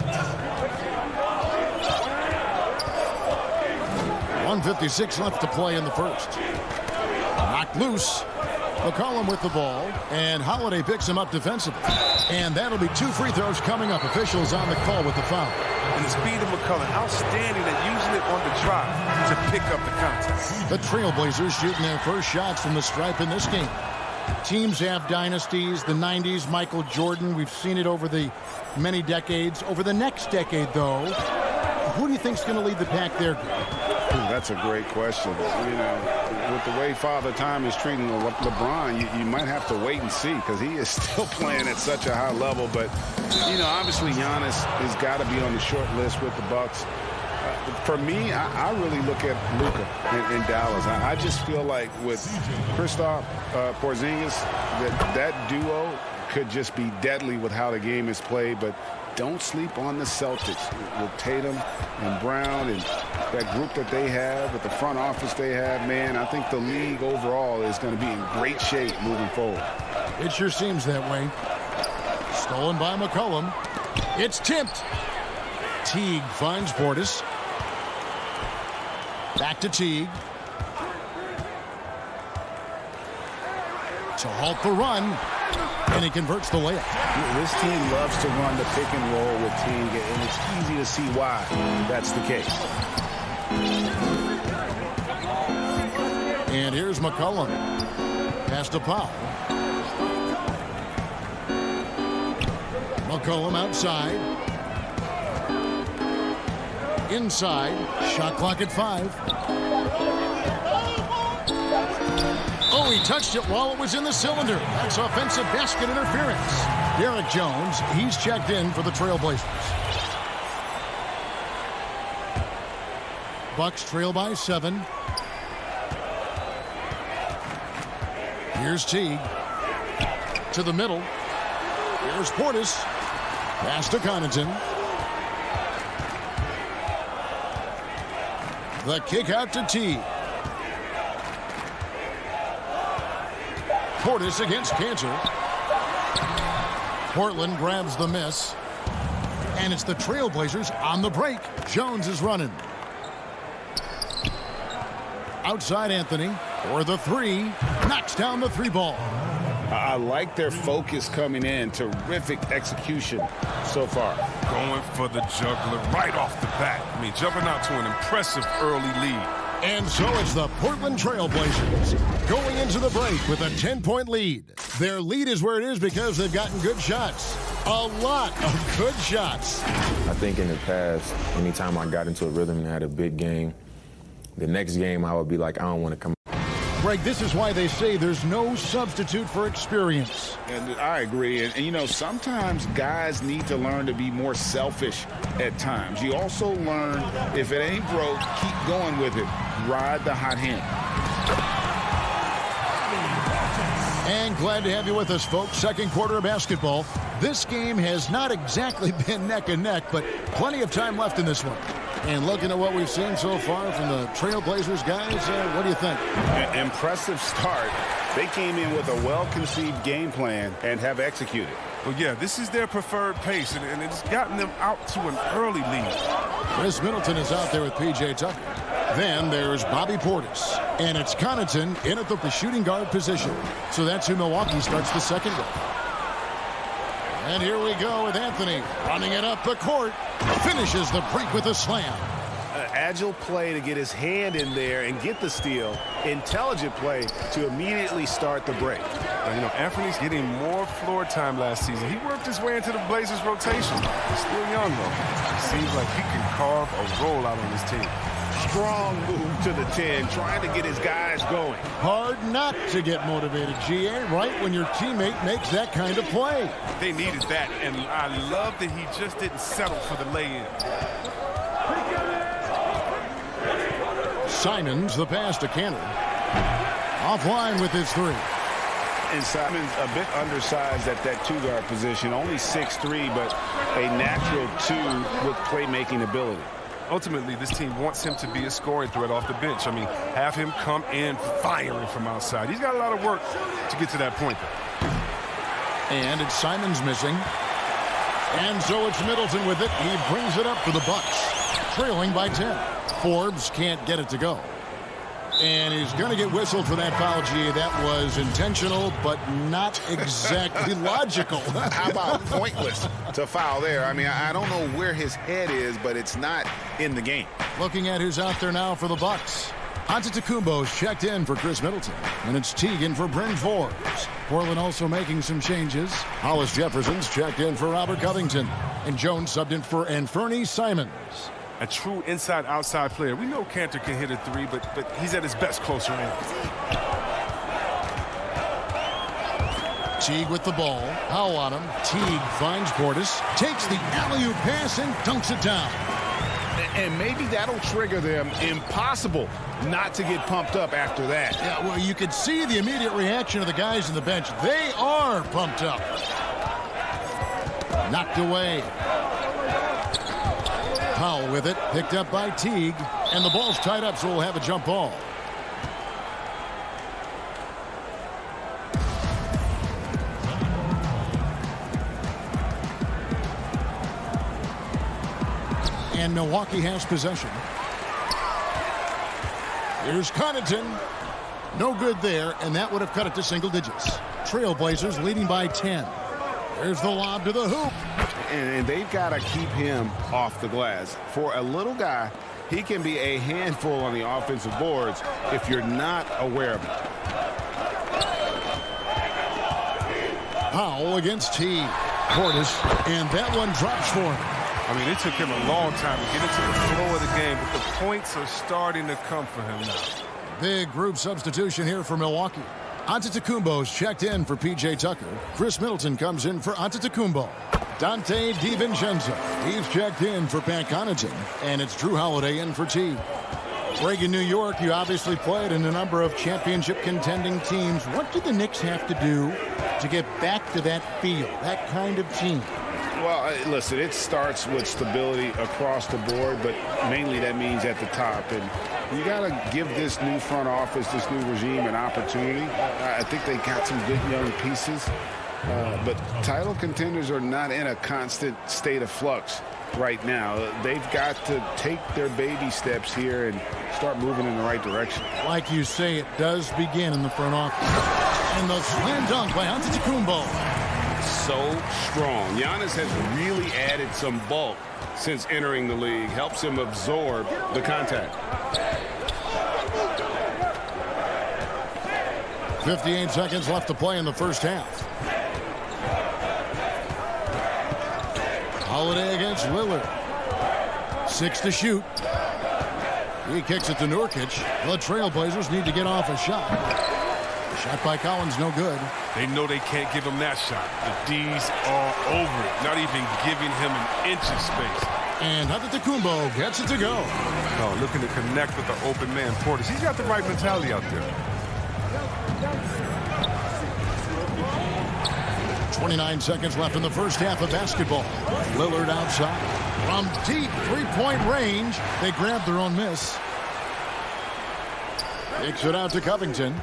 1:56 left to play in the first. Knocked loose. McCollum with the ball. And Holiday picks him up defensively. And that'll be 2 free throws coming up. Officials on the call with the foul. And the speed of McCollum, outstanding at using it on the drive to pick up the contact. The Trailblazers shooting their first shots from the stripe in this game. Teams have dynasties. The 90s, Michael Jordan. We've seen it over the many decades. Over the next decade, though, who do you think's going to lead the pack there? That's a great question. You know, with the way Father Time is treating LeBron, you might have to wait and see because he is still playing at such a high level. But, you know, obviously Giannis has got to be on the short list with the Bucks. For me, I really look at Luka in Dallas. I just feel like with Kristaps Porzingis, that duo could just be deadly with how the game is played. But don't sleep on the Celtics with Tatum and Brown and that group that they have, with the front office they have. Man, I think the league overall is going to be in great shape moving forward. It sure seems that way. Stolen by McCollum. It's tipped. Teague finds Portis. Back to Teague. To halt the run. And he converts the layup. This team loves to run the pick and roll with Teague, and it's easy to see why that's the case. And here's McCollum. Pass to Powell. McCollum outside. Inside. Shot clock at 5. Oh, he touched it while it was in the cylinder. That's offensive basket interference. Derek Jones, he's checked in for the Trailblazers. Bucks trail by 7. Here's Teague. To the middle. Here's Portis. Pass to Connaughton. The kick out to Teague. Portis against Cantor. Portland grabs the miss. And it's the Trailblazers on the break. Jones is running. Outside Anthony for the 3. Knocks down the 3 ball. I like their focus coming in. Terrific execution so far. Going for the juggler right off the bat. I mean, jumping out to an impressive early lead. And so it's the Portland Trailblazers going into the break with a 10-point lead. Their lead is where it is because they've gotten good shots. A lot of good shots. I think in the past, anytime I got into a rhythm and had a big game, the next game I would be like, I don't want to come. Greg, this is why they say there's no substitute for experience. And I agree. And, you know, sometimes guys need to learn to be more selfish at times. You also learn, if it ain't broke, keep going with it. Ride the hot hand. And glad to have you with us, folks. Second quarter of basketball. This game has not exactly been neck and neck, but plenty of time left in this one. And looking at what we've seen so far from the Trailblazers, guys, what do you think? Impressive start. They came in with a well-conceived game plan and have executed. Well, yeah, this is their preferred pace, and it's gotten them out to an early lead. Chris Middleton is out there with P.J. Tucker. Then there's Bobby Portis. And it's Connaughton in at the shooting guard position. So that's who Milwaukee starts the second with. And here we go with Anthony running it up the court. Finishes the break with a slam. Agile play to get his hand in there and get the steal. Intelligent play to immediately start the break. You know, Anthony's getting more floor time last season. He worked his way into the Blazers rotation. He's still young, though. Seems like he can carve a roll out on his team. Strong move to the 10, trying to get his guys going. Hard not to get motivated, GA, right when your teammate makes that kind of play. They needed that, and I love that he just didn't settle for the lay-in. Simons, the pass to Cannon. Offline with his three. And Simons a bit undersized at that two-guard position. Only 6'3", but a natural 2 with playmaking ability. Ultimately, this team wants him to be a scoring threat off the bench. I mean, have him come in firing from outside. He's got a lot of work to get to that point, though. And it's Simons missing. And so it's Middleton with it. He brings it up for the Bucks, trailing by 10. Forbes can't get it to go. And he's going to get whistled for that foul, GA. That was intentional, but not exactly logical. How about pointless to foul there? I mean, I don't know where his head is, but it's not in the game. Looking at who's out there now for the Bucks. Antetokounmpo's checked in for Chris Middleton. And it's Teagan for Bryn Forbes. Portland also making some changes. Hollis Jefferson's checked in for Robert Covington. And Jones subbed in for Anthony Simons. A true inside-outside player. We know Cantor can hit a three, but he's at his best closer in. Teague with the ball. Powell on him. Teague finds Portis. Takes the alley-oop pass and dunks it down. And maybe that'll trigger them. Impossible not to get pumped up after that. Yeah, well, you could see the immediate reaction of the guys on the bench. They are pumped up. Knocked away. Powell with it, picked up by Teague, and the ball's tied up, so we'll have a jump ball. And Milwaukee has possession. Here's Connaughton. No good there, and that would have cut it to single digits. Trailblazers leading by 10. There's the lob to the hoop. And they've got to keep him off the glass. For a little guy, he can be a handful on the offensive boards if you're not aware of it. Powell against Teague. Portis, and that one drops for him. I mean, it took him a long time to get into the flow of the game, but the points are starting to come for him now. Big group substitution here for Milwaukee. Antetokounmpo's checked in for P.J. Tucker. Chris Middleton comes in for Antetokounmpo. Dante DiVincenzo. He's checked in for Pat Connaughton. And it's Drew Holiday in for Teague. Reagan, New York, you obviously played in a number of championship contending teams. What do the Knicks have to do to get back to that feel, that kind of team? Well, listen, it starts with stability across the board, but mainly that means at the top. And you got to give this new front office, this new regime, an opportunity. I think they got some good young pieces, but title contenders are not in a constant state of flux right now. They've got to take their baby steps here and start moving in the right direction. Like you say, it does begin in the front office. And the slam dunk by Antetokounmpo. So strong. Giannis has really added some bulk since entering the league. Helps him absorb the contact. 58 seconds left to play in the first half. Holiday against Lillard. 6 to shoot. He kicks it to Nurkic. The Trailblazers need to get off a shot. Shot by Collins, no good. They know they can't give him that shot. The D's are over it, not even giving him an inch of space. And Antetokounmpo gets it to go. Oh, looking to connect with the open man, Portis. He's got the right mentality out there. 29 seconds left in the first half of basketball. Lillard outside. From deep three-point range, they grab their own miss. Takes it out to Covington.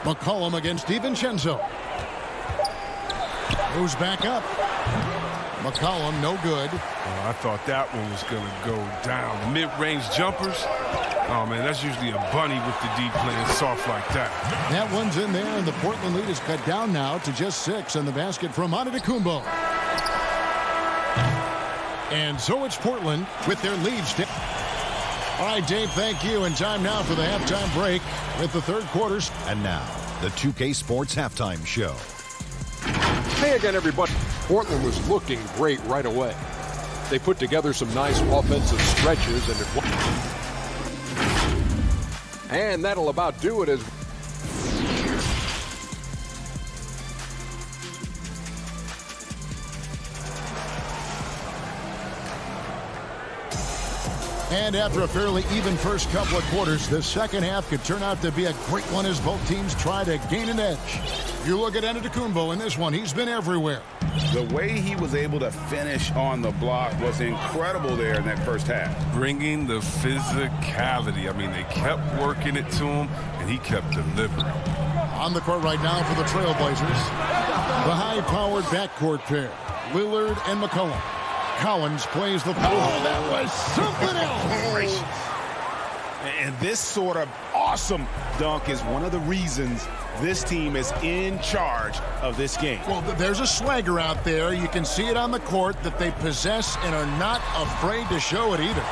McCollum against DiVincenzo. Moves back up. McCollum, no good. Oh, I thought that one was going to go down. The mid-range jumpers, oh, man, that's usually a bunny with the deep playing soft like that. That one's in there, and the Portland lead is cut down now to just 6 on the basket from Antetokounmpo. And so it's Portland with their lead. All right, Dave, thank you. And time now for the halftime break with the third quarters. And now, the 2K Sports Halftime Show. Hey again, everybody. Portland was looking great right away. They put together some nice offensive stretches, and that'll about do it as And after a fairly even first couple of quarters, the second half could turn out to be a great one as both teams try to gain an edge. You look at Antetokounmpo in this one, he's been everywhere. The way he was able to finish on the block was incredible there in that first half. Bringing the physicality. I mean, they kept working it to him, and he kept delivering. On the court right now for the Trailblazers, the high-powered backcourt pair, Lillard and McCollum. Collins plays the ball. Oh, that was something else. And this sort of awesome dunk is one of the reasons this team is in charge of this game. Well, there's a swagger out there. You can see it on the court that they possess and are not afraid to show it either.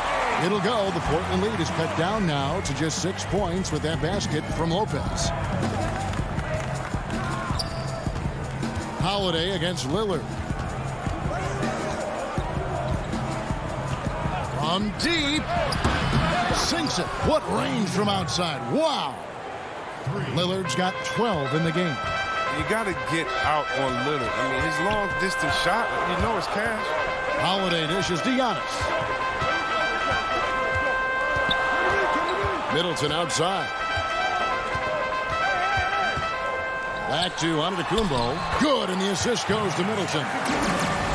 It'll go. The Portland lead is cut down now to just 6 points with that basket from Lopez. Holiday against Lillard. From deep. Sinks it. What range from outside. Wow. Lillard's got 12 in the game. You got to get out on Lillard. I mean, his long-distance shot, you know it's cash. Holiday dishes to Giannis. Middleton outside. Back to Antetokounmpo. Good, and the assist goes to Middleton.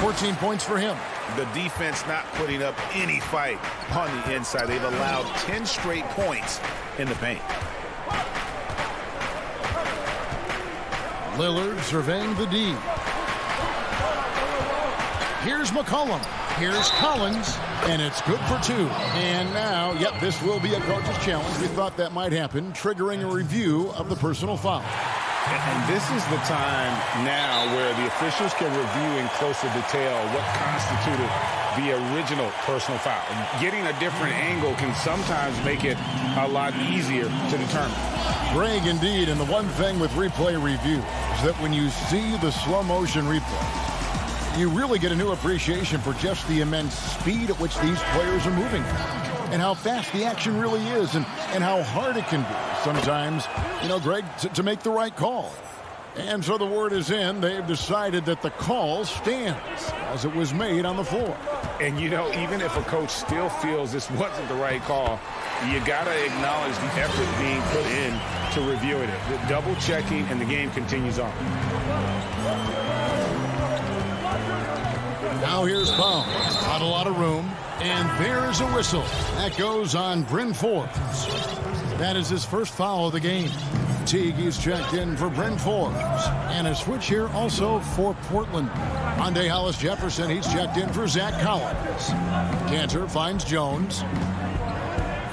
14 points for him. The defense not putting up any fight on the inside. They've allowed 10 straight points in the paint. Lillard surveying the D. Here's McCollum. Here's Collins. And it's good for 2. And now, yep, this will be a coach's challenge. We thought that might happen, triggering a review of the personal foul. And this is the time now where the officials can review in closer detail what constituted the original personal foul. Getting a different angle can sometimes make it a lot easier to determine. Greg, indeed, and the one thing with replay review is that when you see the slow motion replay, you really get a new appreciation for just the immense speed at which these players are moving and how fast the action really is and how hard it can be sometimes, Greg, to make the right call. And so the word is in. They've decided that the call stands as it was made on the floor. And, even if a coach still feels this wasn't the right call, you got to acknowledge the effort being put in to reviewing it. The double checking, and the game continues on. Now here's Powell. Not a lot of room. And there's a whistle. That goes on Bryn Forbes. That is his first foul of the game. Teague is checked in for Bryn Forbes. And a switch here also for Portland. Monday Hollis Jefferson, he's checked in for Zach Collins. Cantor finds Jones.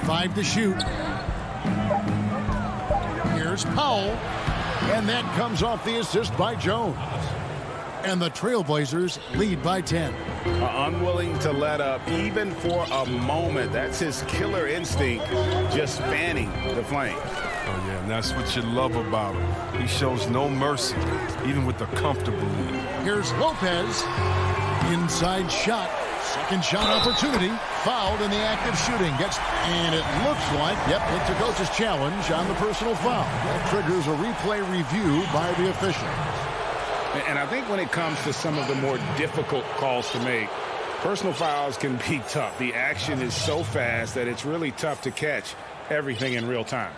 5 to shoot. Here's Powell. And that comes off the assist by Jones. And the Trailblazers lead by 10. Unwilling to let up even for a moment. That's his killer instinct, just fanning the flame. Oh, yeah, and that's what you love about him. He shows no mercy, even with the comfortable lead. Here's Lopez. Inside shot. Second shot opportunity. Fouled in the act of shooting. And it looks like, it's a coach's challenge on the personal foul. That triggers a replay review by the official. And I think when it comes to some of the more difficult calls to make, personal fouls can be tough. The action is so fast that it's really tough to catch everything in real time.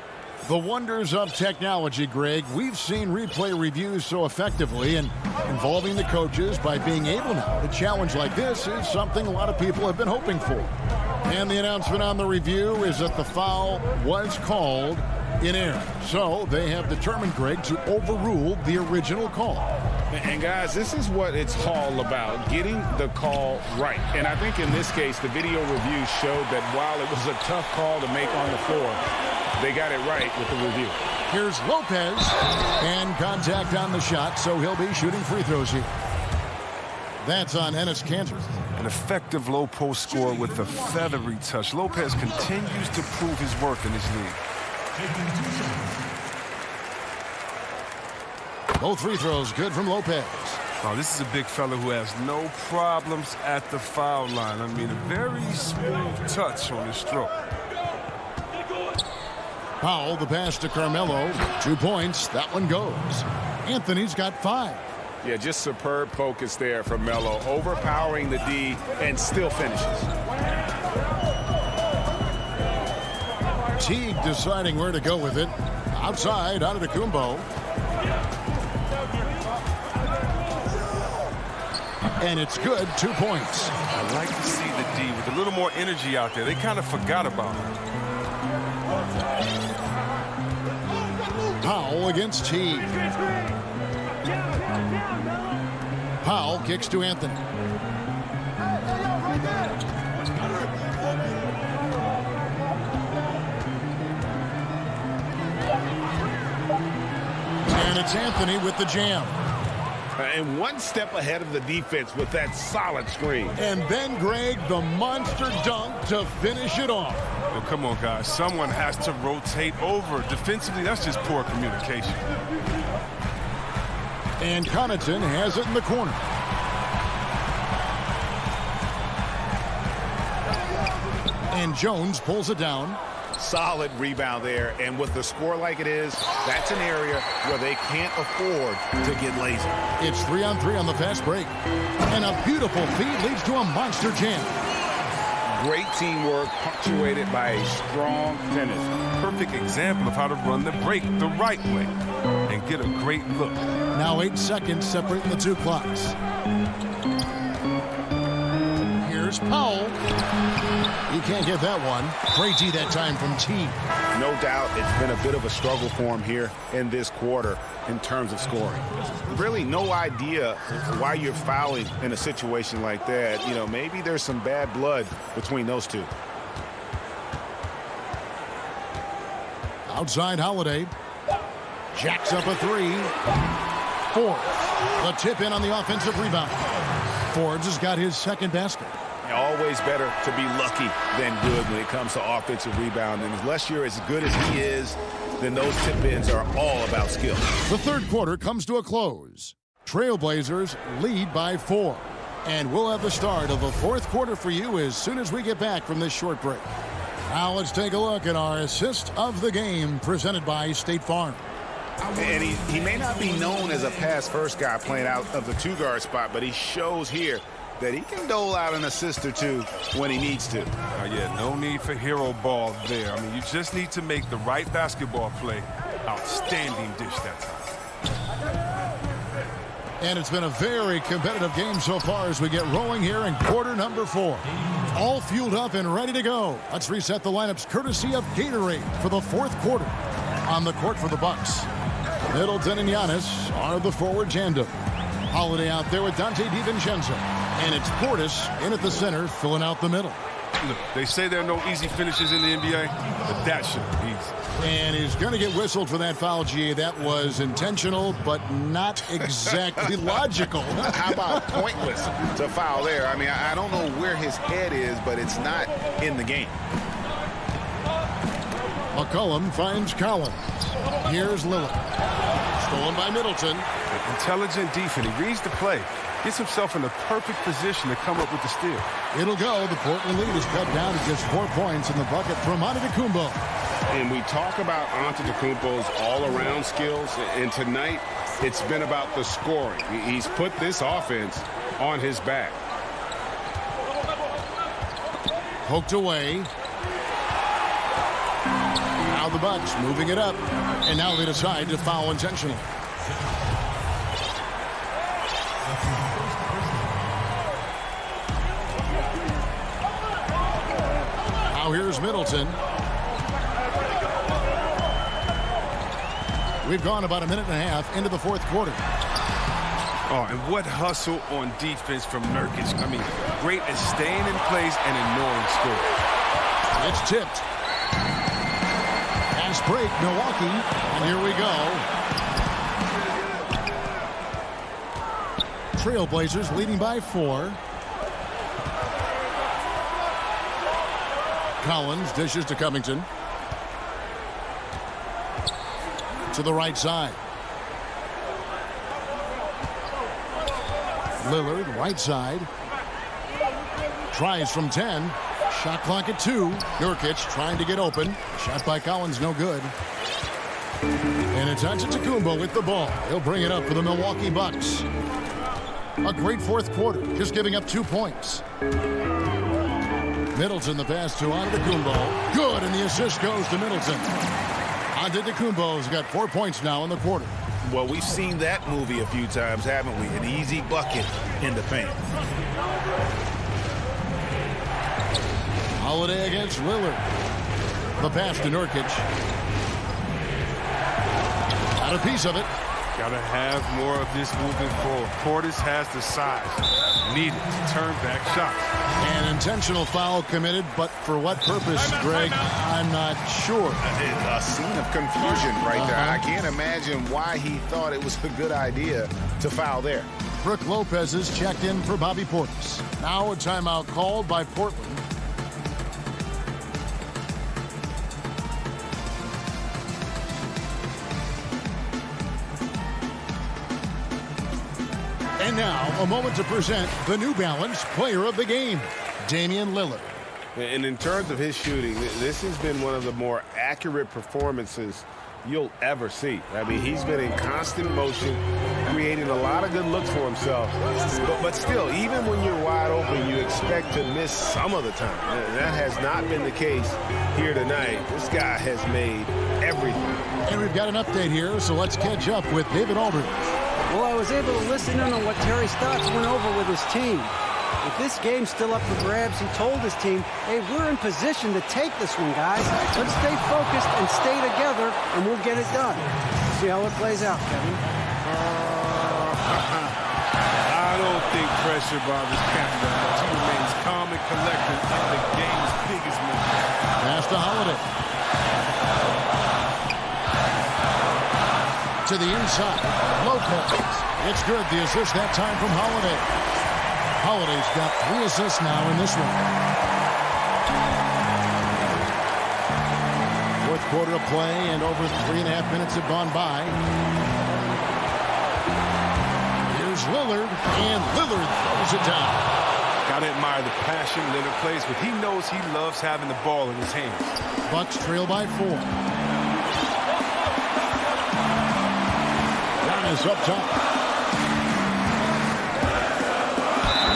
The wonders of technology, Greg. We've seen replay reviews so effectively, and involving the coaches by being able now to challenge like this is something a lot of people have been hoping for. And the announcement on the review is that the foul was called in error. So they have determined, Greg, to overrule the original call. And guys, this is what it's all about, getting the call right. And I think in this case, the video review showed that while it was a tough call to make on the floor, they got it right with the review. Here's Lopez, and contact on the shot, so he'll be shooting free throws here. That's on Enes Kanter. An effective low post score with a feathery touch. Lopez continues to prove his worth in this league. Both free throws good from Lopez. Oh, this is a big fella who has no problems at the foul line. I mean, a very smooth touch on his stroke. Powell, the pass to Carmelo. 2 points. That one goes. Anthony's got 5. Yeah, just superb focus there from Melo, overpowering the D and still finishes. Teague deciding where to go with it. Outside, out of the Kumbo. And it's good. 2 points. I like to see the D with a little more energy out there. They kind of forgot about him. Powell against Teague. Powell kicks to Anthony. And it's Anthony with the jam. And one step ahead of the defense with that solid screen. And then, Greg, the monster dunk to finish it off. Well, come on, guys. Someone has to rotate over. Defensively, that's just poor communication. And Connaughton has it in the corner. And Jones pulls it down. Solid rebound there, and with the score like it is, that's an area where they can't afford to get lazy. It's 3-on-3 on the fast break. And a beautiful feed leads to a monster jam. Great teamwork punctuated by a strong finish. Perfect example of how to run the break the right way and get a great look. Now 8 seconds separating the two clocks. Here's Powell. He can't get that one. Great D that time from T. No doubt it's been a bit of a struggle for him here in this quarter in terms of scoring. Really no idea why you're fouling in a situation like that. You know, maybe there's some bad blood between those two. Outside Holiday. Jacks up a 3. Forbes. The tip in on the offensive rebound. Forbes has got his second basket. Always better to be lucky than good when it comes to offensive rebound. And unless you're as good as he is, then those tip-ins are all about skill. The third quarter comes to a close. Trailblazers lead by 4. And we'll have the start of the fourth quarter for you as soon as we get back from this short break. Now let's take a look at our assist of the game presented by State Farm. And he may not be known as a pass-first guy playing out of the two-guard spot, but he shows here that he can dole out an assist or two when he needs to. Yeah, no need for hero ball there. I mean, you just need to make the right basketball play. Outstanding dish that time. And it's been a very competitive game so far as we get rolling here in quarter number 4. All fueled up and ready to go. Let's reset the lineups courtesy of Gatorade for the fourth quarter. On the court for the Bucks, Middleton and Giannis are the forward tandem. Holiday out there with Dante DiVincenzo. And it's Portis in at the center, filling out the middle. Look, they say there are no easy finishes in the NBA, but that should be easy. And he's going to get whistled for that foul, G. That was intentional, but not exactly logical. How about pointless to foul there? I mean, I don't know where his head is, but it's not in the game. McCollum finds Collins. Here's Lillard. Stolen by Middleton. Intelligent defense. He reads the play. Gets himself in the perfect position to come up with the steal. It'll go. The Portland lead is cut down to just 4 points in the bucket from Antetokounmpo. And we talk about Antetokounmpo's all-around skills, and tonight it's been about the scoring. He's put this offense on his back. Poked away. Now the Bucks moving it up. And now they decide to foul intentionally. Now here's Middleton. We've gone about a minute and a half into the fourth quarter. Oh, and what hustle on defense from Nurkic. I mean, great at staying in place and ignoring score. It's tipped. Fast break, Milwaukee. And here we go. Trailblazers leading by 4. Collins dishes to Covington. To the right side. Lillard, right side. Tries from 10. Shot clock at 2. Nurkic trying to get open. Shot by Collins, no good. And it's Antetokounmpo with the ball. He'll bring it up for the Milwaukee Bucks. A great fourth quarter, just giving up 2 points. Middleton the pass to Antetokounmpo. Good, and the assist goes to Middleton. Antetokounmpo's got 4 points now in the quarter. Well, we've seen that movie a few times, haven't we? An easy bucket in the paint. Holiday against Lillard. The pass to Nurkic. Got a piece of it. Got to have more of this moving forward. Portis has the size needed to turn back shots. An intentional foul committed, but for what purpose, Greg? I'm not sure. A scene of confusion right there. I can't imagine why he thought it was a good idea to foul there. Brook Lopez is checked in for Bobby Portis. Now a timeout called by Portland. And now, a moment to present the New Balance Player of the Game, Damian Lillard. And in terms of his shooting, this has been one of the more accurate performances you'll ever see. I mean, he's been in constant motion, creating a lot of good looks for himself. But still, even when you're wide open, you expect to miss some of the time. That has not been the case here tonight. This guy has made everything. And we've got an update here, so let's catch up with David Aldridge. Well, I was able to listen in on what Terry Stotts went over with his team. If this game's still up for grabs, he told his team, hey, we're in position to take this one, guys. Let's stay focused and stay together, and we'll get it done. See how it plays out, Kevin. I don't think pressure bothers Captain. He remains calm and collected at the game's biggest moment. Pass to Holiday. To the inside. Lopez. It's good. The assist that time from Holiday. Holiday's got 3 assists now in this one. Fourth quarter of play, and over 3.5 minutes have gone by. Here's Lillard, and Lillard throws it down. Gotta admire the passion Lillard plays with. He knows he loves having the ball in his hands. Bucks trail by 4. Giannis up top.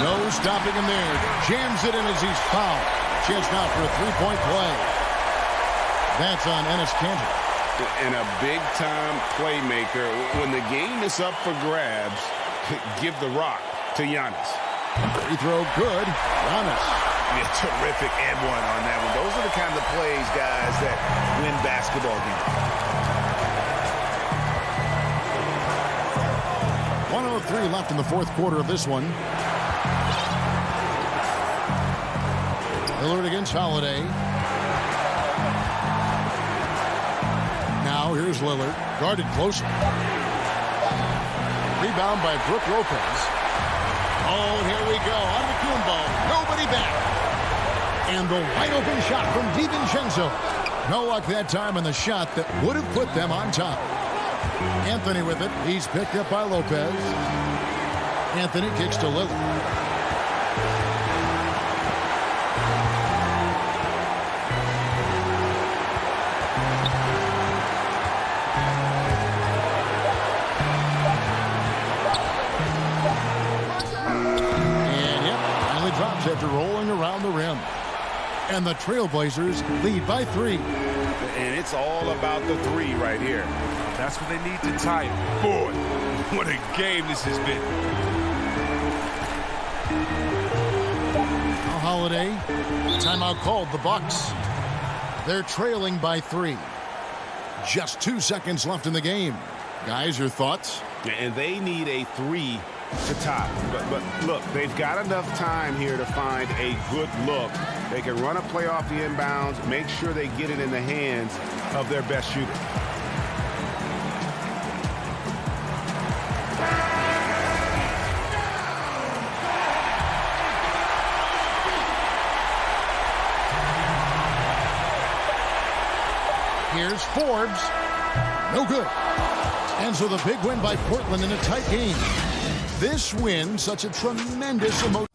No stopping him there. Jams it in as he's fouled. Chance now for a 3-point play. That's on Enes Kanter. And a big-time playmaker. When the game is up for grabs, give the rock to Giannis. Free throw good. Giannis. Yeah, terrific and one on that one. Those are the kind of plays, guys, that win basketball games. 1:03 left in the fourth quarter of this one. Lillard against Holiday. Now here's Lillard. Guarded closer. Rebound by Brook Lopez. Oh, here we go. Antetokounmpo. Nobody back. And the wide open shot from DiVincenzo. No luck that time on the shot that would have put them on top. Anthony with it. He's picked up by Lopez. Anthony kicks to Lillard. After rolling around the rim. And the Trailblazers lead by 3. and it's all about the three right here. That's what they need to tie it. Boy, what a game this has been. Now Holiday, timeout called, the Bucks. They're trailing by 3. Just 2 seconds left in the game. Guys, your thoughts? And they need a 3 to tie. But look, they've got enough time here to find a good look. They can run a play off the inbounds, make sure they get it in the hands of their best shooter. Here's Forbes. No good. And so the big win by Portland in a tight game. This win, such a tremendous emotion.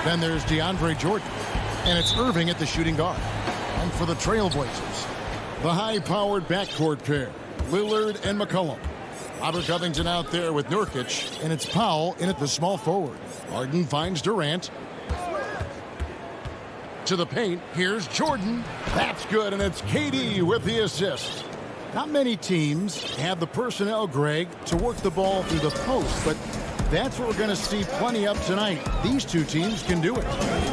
Then there's DeAndre Jordan. And it's Irving at the shooting guard. And for the Trailblazers, the high-powered backcourt pair, Lillard and McCollum. Robert Covington out there with Nurkic, and it's Powell in at the small forward. Harden finds Durant. To the paint, here's Jordan. That's good, and it's KD with the assist. Not many teams have the personnel, Greg, to work the ball through the post, but that's what we're going to see plenty of tonight. These two teams can do it.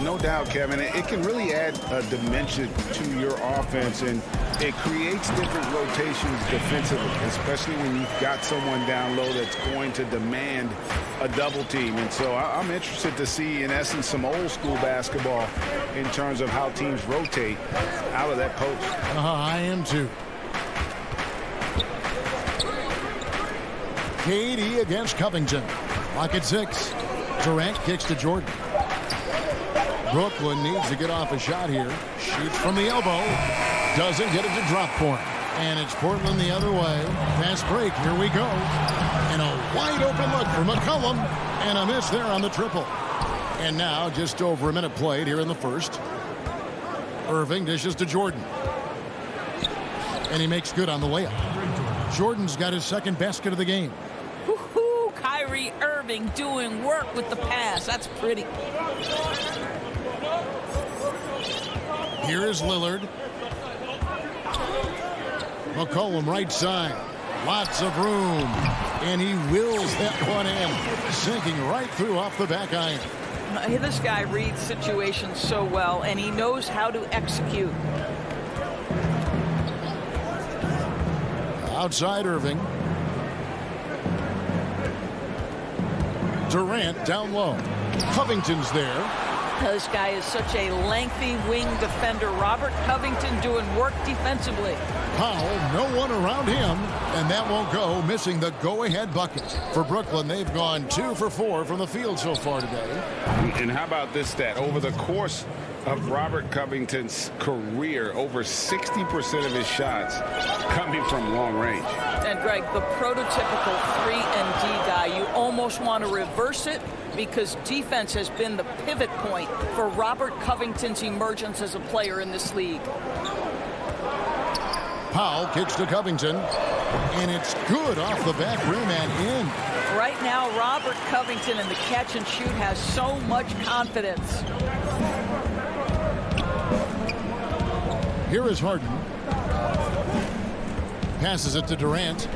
No doubt, Kevin. It can really add a dimension to your offense, and it creates different rotations defensively, especially when you've got someone down low that's going to demand a double team. And so I'm interested to see, in essence, some old school basketball in terms of how teams rotate out of that post. I am too. KD against Covington. Lock at 6. Durant kicks to Jordan. Brooklyn needs to get off a shot here. Shoots from the elbow. Doesn't get it to drop for him. And it's Portland the other way. Fast break. Here we go. And a wide open look for McCollum. And a miss there on the triple. And now just over a minute played here in the first. Irving dishes to Jordan. And he makes good on the layup. Jordan's got his second basket of the game. Woo-hoo, Kyrie Irving doing work with the pass. That's pretty. Here is Lillard. McCollum right side. Lots of room. And he wills that one in. Sinking right through off the back iron. This guy reads situations so well, and he knows how to execute. Outside Irving. Durant down low. Covington's there. This guy is such a lengthy wing defender. Robert Covington doing work defensively. Powell, no one around him, and that won't go, missing the go-ahead bucket. For Brooklyn, they've gone 2 for 4 from the field so far today. And how about this stat? Over the course of Robert Covington's career, over 60% of his shots coming from long range. And Greg, the prototypical 3-and-D guy, you almost want to reverse it because defense has been the pivot point for Robert Covington's emergence as a player in this league. Powell kicks to Covington, and it's good off the back rim and in. Right now, Robert Covington in the catch and shoot has so much confidence. Here is Harden. Passes it to Durant.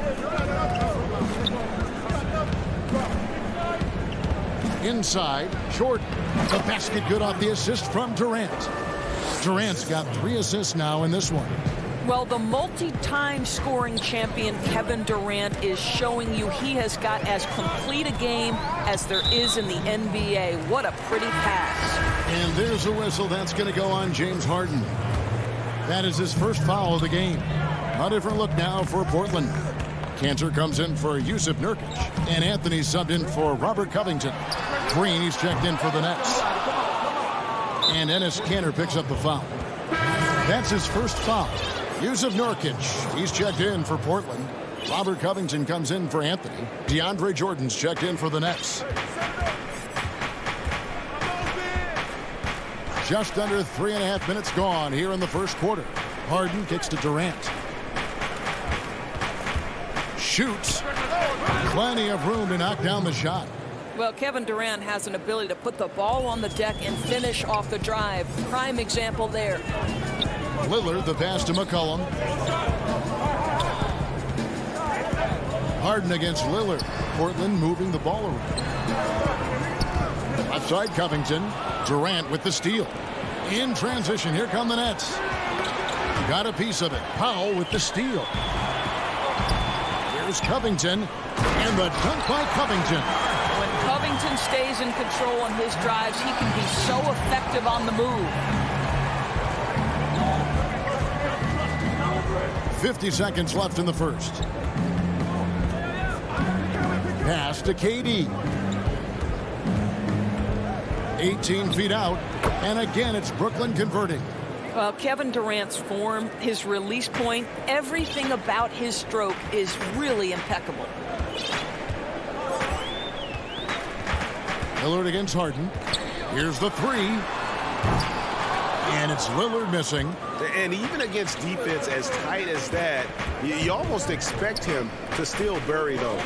Inside, Jordan. The basket good off the assist from Durant. Durant's got 3 assists now in this one. Well, the multi-time scoring champion Kevin Durant is showing you he has got as complete a game as there is in the NBA. What a pretty pass. And there's a whistle. That's going to go on James Harden. That is his first foul of the game. A different look now for Portland. Cantor comes in for Yusuf Nurkic. And Anthony subbed in for Robert Covington. Green, he's checked in for the Nets. And Enes Kanter picks up the foul. That's his first foul. Yusuf Nurkic, he's checked in for Portland. Robert Covington comes in for Anthony. DeAndre Jordan's checked in for the Nets. Just under 3.5 minutes gone here in the first quarter. Harden kicks to Durant. Shoots. Plenty of room to knock down the shot. Well, Kevin Durant has an ability to put the ball on the deck and finish off the drive. Prime example there. Lillard, the pass to McCollum. Harden against Lillard. Portland moving the ball around. Outside Covington. Durant with the steal. In transition, here come the Nets. Got a piece of it. Powell with the steal. Here's Covington. And the dunk by Covington. When Covington stays in control on his drives, he can be so effective on the move. 50 seconds left in the first. Pass to KD. 18 feet out. And again, it's Brooklyn converting. Well, Kevin Durant's form, his release point, everything about his stroke is really impeccable. Lillard against Harden. Here's the 3. And it's Lillard missing. And even against defense as tight as that, you almost expect him to still bury those.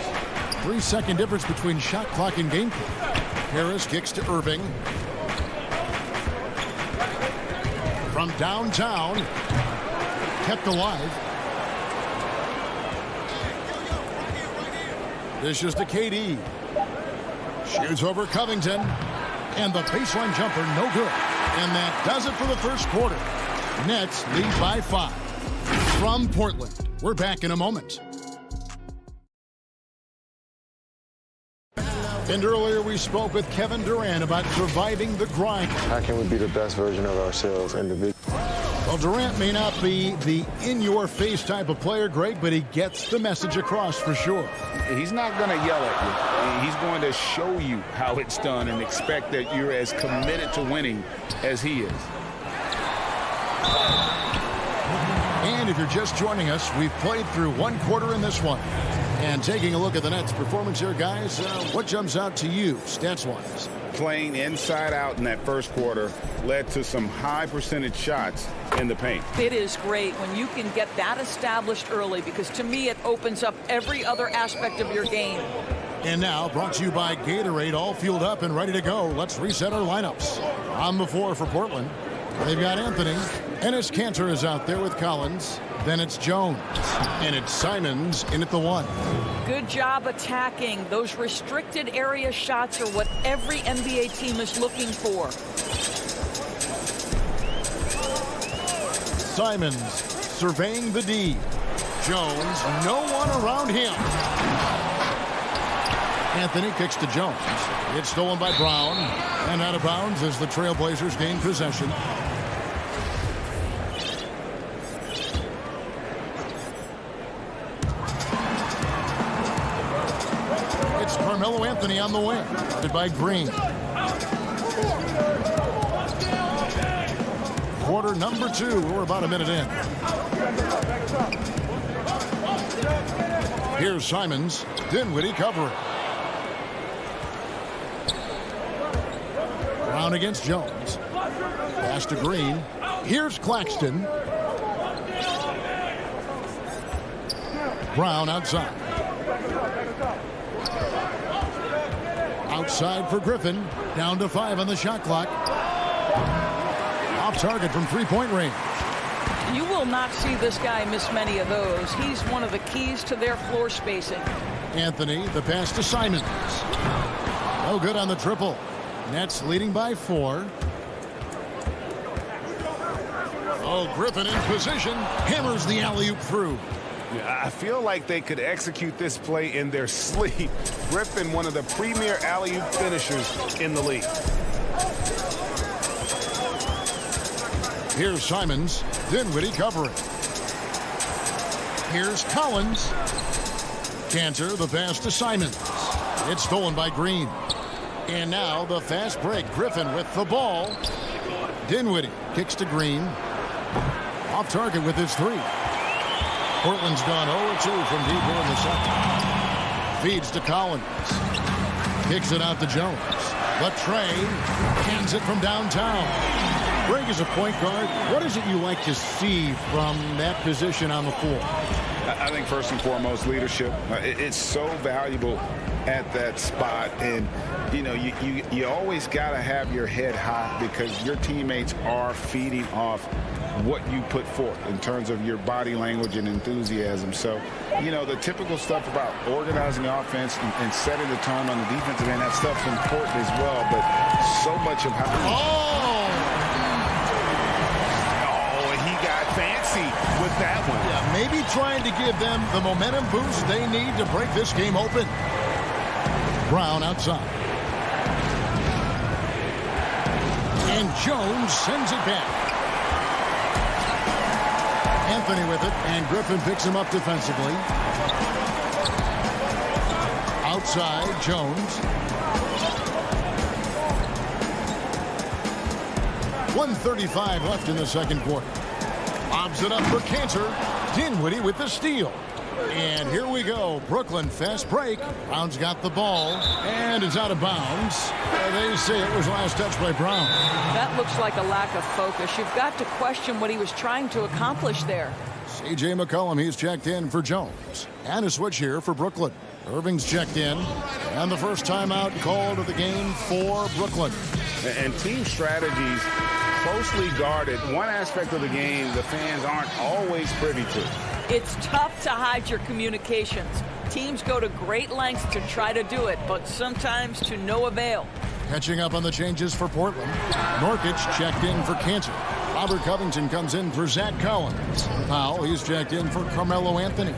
3-second difference between shot clock and game clock. Harris kicks to Irving. From downtown. Kept alive. This is to KD. Shoots over Covington. And the baseline jumper, no good. And that does it for the first quarter. Nets lead by 5. From Portland, we're back in a moment. And earlier we spoke with Kevin Durant about surviving the grind. How can we be the best version of ourselves individually? Well, Durant may not be the in-your-face type of player, Greg, but he gets the message across for sure. He's not going to yell at you. He's going to show you how it's done and expect that you're as committed to winning as he is. And if you're just joining us, we've played through one quarter in this one. And taking a look at the Nets' performance here, guys, what jumps out to you stats-wise? playing inside out in that first quarter led to some high percentage shots in the paint. It is great when you can get that established early, because to me it opens up every other aspect of your game. And now, brought to you by Gatorade, all fueled up and ready to go. Let's reset our lineups. On the floor for Portland, they've got Anthony. Enes Kanter is out there with Collins. Then it's Jones. And it's Simons in at the 1. Good job attacking. Those restricted area shots are what every NBA team is looking for. Simons surveying the D. Jones, no one around him. Anthony kicks to Jones. It's stolen by Brown. And out of bounds as the Trailblazers gain possession. It's Carmelo Anthony on the wing. Guarded by Green. Quarter number 2. We're about a minute in. Here's Simons. Dinwiddie covering. Brown against Jones. Pass to Green. Here's Claxton. Brown outside. Outside for Griffin. Down to 5 on the shot clock. Off target from three-point range. You will not see this guy miss many of those. He's one of the keys to their floor spacing. Anthony, the pass to Simons. No good on the triple. Nets leading by 4. Oh, Griffin in position. Hammers the alley-oop through. I feel like they could execute this play in their sleep. Griffin, one of the premier alley-oop finishers in the league. Here's Simons. Dinwiddie covering. Here's Collins. Kanter, the pass to Simons. It's stolen by Green. And now the fast break. Griffin with the ball. Dinwiddie kicks to Green. Off target with his 3. Portland's gone 0-2 from deep here in the second. Feeds to Collins. Kicks it out to Jones. Latrey hands it from downtown. Greg is a point guard. What is it you like to see from that position on the floor? I think first and foremost, leadership. It's so valuable at that spot. And, you know, you always got to have your head high because your teammates are feeding off what you put forth in terms of your body language and enthusiasm. So, you know, the typical stuff about organizing offense and setting the tone on the defensive end, that stuff's important as well. But so much of how... fancy with that one. Yeah, maybe trying to give them the momentum boost they need to break this game open. Brown outside. And Jones sends it back. Anthony with it, and Griffin picks him up defensively. Outside, Jones. 1:35 left in the second quarter. Lobs it up for Kanter. Dinwiddie with the steal. And here we go. Brooklyn fast break. Brown's got the ball. And it's out of bounds. They say it was last touch by Brown. That looks like a lack of focus. You've got to question what he was trying to accomplish there. C.J. McCollum, he's checked in for Jones. And a switch here for Brooklyn. Irving's checked in. And the first timeout called of the game for Brooklyn. And team strategies closely guarded. One aspect of the game the fans aren't always privy to. It's tough to hide your communications. Teams go to great lengths to try to do it, but sometimes to no avail. Catching up on the changes for Portland. Nurkic checked in for Kanter. Robert Covington comes in for Zach Collins. Powell, he's checked in for Carmelo Anthony.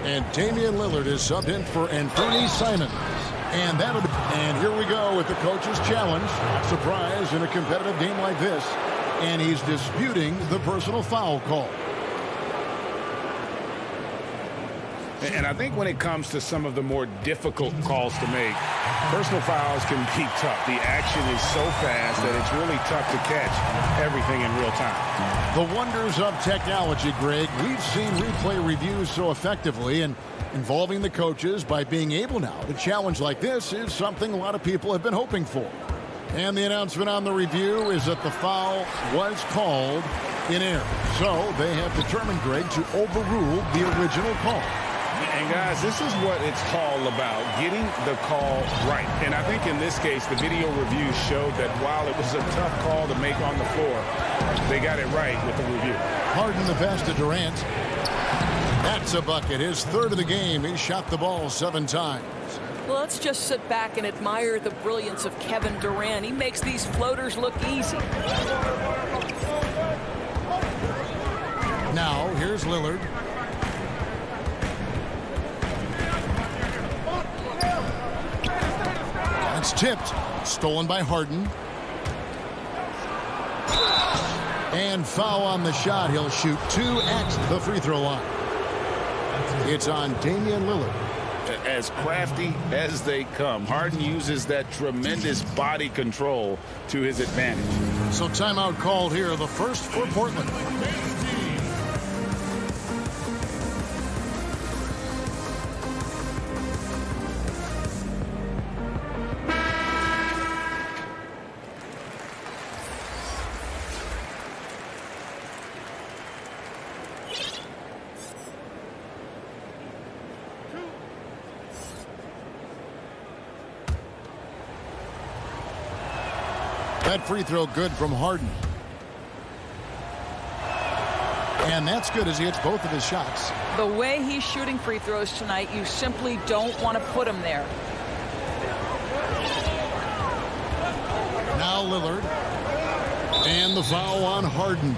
And Damian Lillard is subbed in for Anthony Simons. And here we go with the coach's challenge. Surprise in a competitive game like this. And he's disputing the personal foul call. And I think when it comes to some of the more difficult calls to make, personal fouls can be tough. The action is so fast that it's really tough to catch everything in real time. The wonders of technology, Greg. We've seen replay reviews so effectively, and involving the coaches by being able now to challenge like this is something a lot of people have been hoping for. And the announcement on the review is that the foul was called in error. So they have determined, Greg, to overrule the original call. And guys, this is what it's all about, getting the call right. And I think in this case, the video review showed that while it was a tough call to make on the floor, they got it right with the review. Harden the pass to Durant. That's a bucket. His third of the game. He shot the ball 7 times. Well, let's just sit back and admire the brilliance of Kevin Durant. He makes these floaters look easy. Now, here's Lillard. That's tipped. Stolen by Harden. And foul on the shot. He'll shoot 2 at the free throw line. It's on Damian Lillard. As crafty as they come, Harden uses that tremendous body control to his advantage. So timeout called here, the first for Portland. That free throw good from Harden. And that's good as he hits both of his shots. The way he's shooting free throws tonight, you simply don't want to put him there. Now Lillard. And the foul on Harden.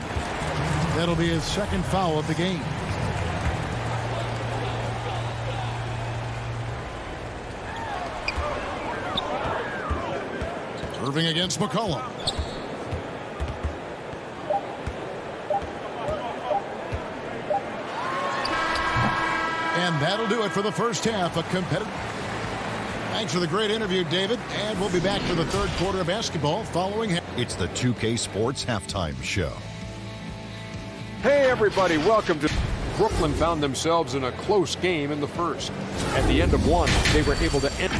That'll be his second foul of the game. Irving against McCollum. And that'll do it for the first half. A competitive. Thanks for the great interview, David. And we'll be back for the third quarter of basketball following. It's the 2K Sports Halftime Show. Hey, everybody. Welcome to... Brooklyn found themselves in a close game in the first. At the end of one, they were able to end.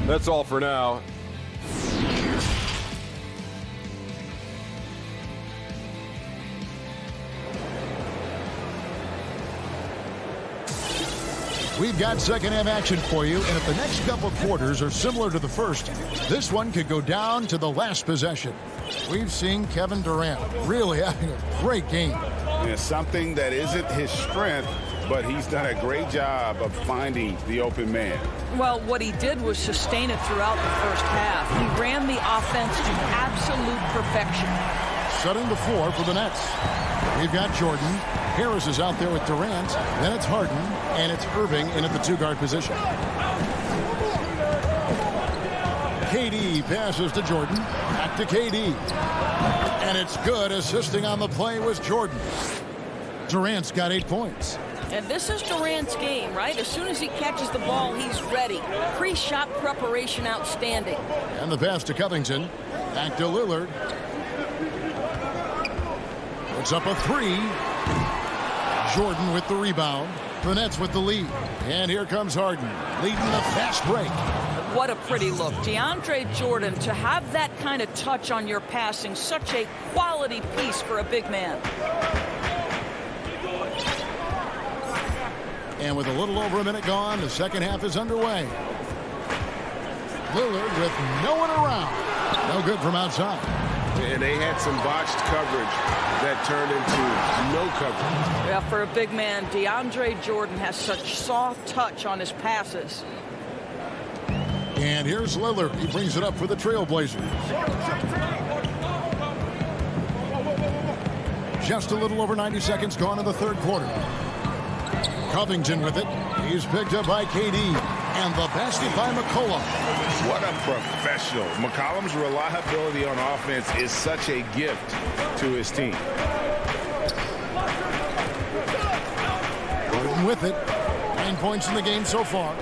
That's all for now. We've got second half action for you, and if the next couple quarters are similar to the first, this one could go down to the last possession. We've seen Kevin Durant really having a great game. Yeah, something that isn't his strength, but he's done a great job of finding the open man. Well, what he did was sustain it throughout the first half. He ran the offense to absolute perfection. Setting the floor for the Nets. We've got Jordan. Harris is out there with Durant. Then it's Harden, and it's Irving in at the 2-guard position. KD passes to Jordan. Back to KD. And it's good. Assisting on the play was Jordan. Durant's got 8 points. And this is Durant's game, right? As soon as he catches the ball, he's ready. Pre-shot preparation outstanding. And the pass to Covington. Back to Lillard. Puts up a 3. Jordan with the rebound. The Nets with the lead. And here comes Harden, leading the fast break. What a pretty look. DeAndre Jordan, to have that kind of touch on your passing, such a quality piece for a big man. And with a little over a minute gone, the second half is underway. Lillard with no one around. No good from outside. And they had some botched coverage that turned into no coverage. Yeah, for a big man, DeAndre Jordan has such soft touch on his passes. And here's Lillard. He brings it up for the Trailblazers. Just a little over 90 seconds gone in the third quarter. Covington with it. He's picked up by KD. And the basket by McCollum. What a professional. McCollum's reliability on offense is such a gift to his team. Gordon with it. 9 points in the game so far.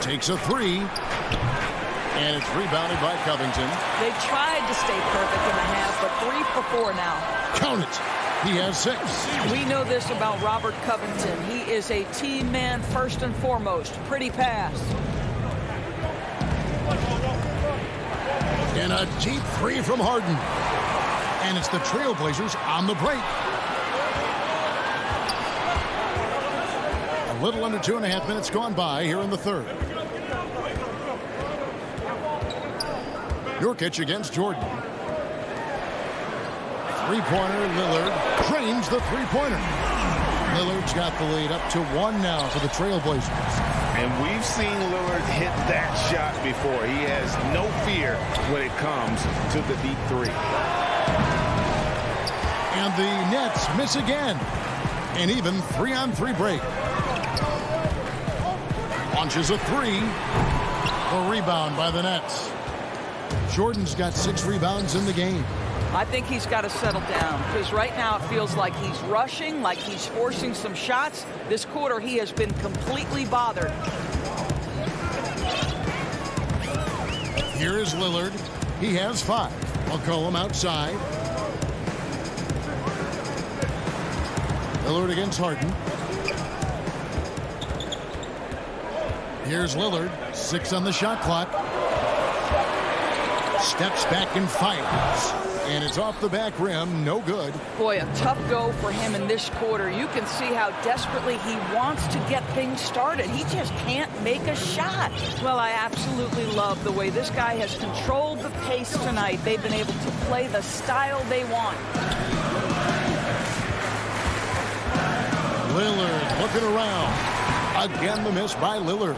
Takes a 3. And it's rebounded by Covington. They tried to stay perfect in the half, but 3 for 4 now. Count it. He has 6. We know this about Robert Covington. He is a team man first and foremost. Pretty pass. And a deep three from Harden. And it's the Trailblazers on the break. A little under 2.5 minutes gone by here in the third. Nurkic against Jordan. Three-pointer, Lillard drains the three-pointer. Lillard's got the lead up to 1 now for the Trailblazers. And we've seen Lillard hit that shot before. He has no fear when it comes to the deep three. And the Nets miss again. An even 3-on-3 break. Launches a three. The rebound by the Nets. Jordan's got 6 rebounds in the game. I think he's got to settle down because right now it feels like he's rushing, like he's forcing some shots. This quarter he has been completely bothered. Here is Lillard. He has 5. McCollum outside. Lillard against Harden. Here's Lillard. 6 on the shot clock. Steps back and fires. And it's off the back rim. No good. Boy, a tough go for him in this quarter. You can see how desperately he wants to get things started. He just can't make a shot. Well, I absolutely love the way this guy has controlled the pace tonight. They've been able to play the style they want. Lillard looking around. Again, the miss by Lillard.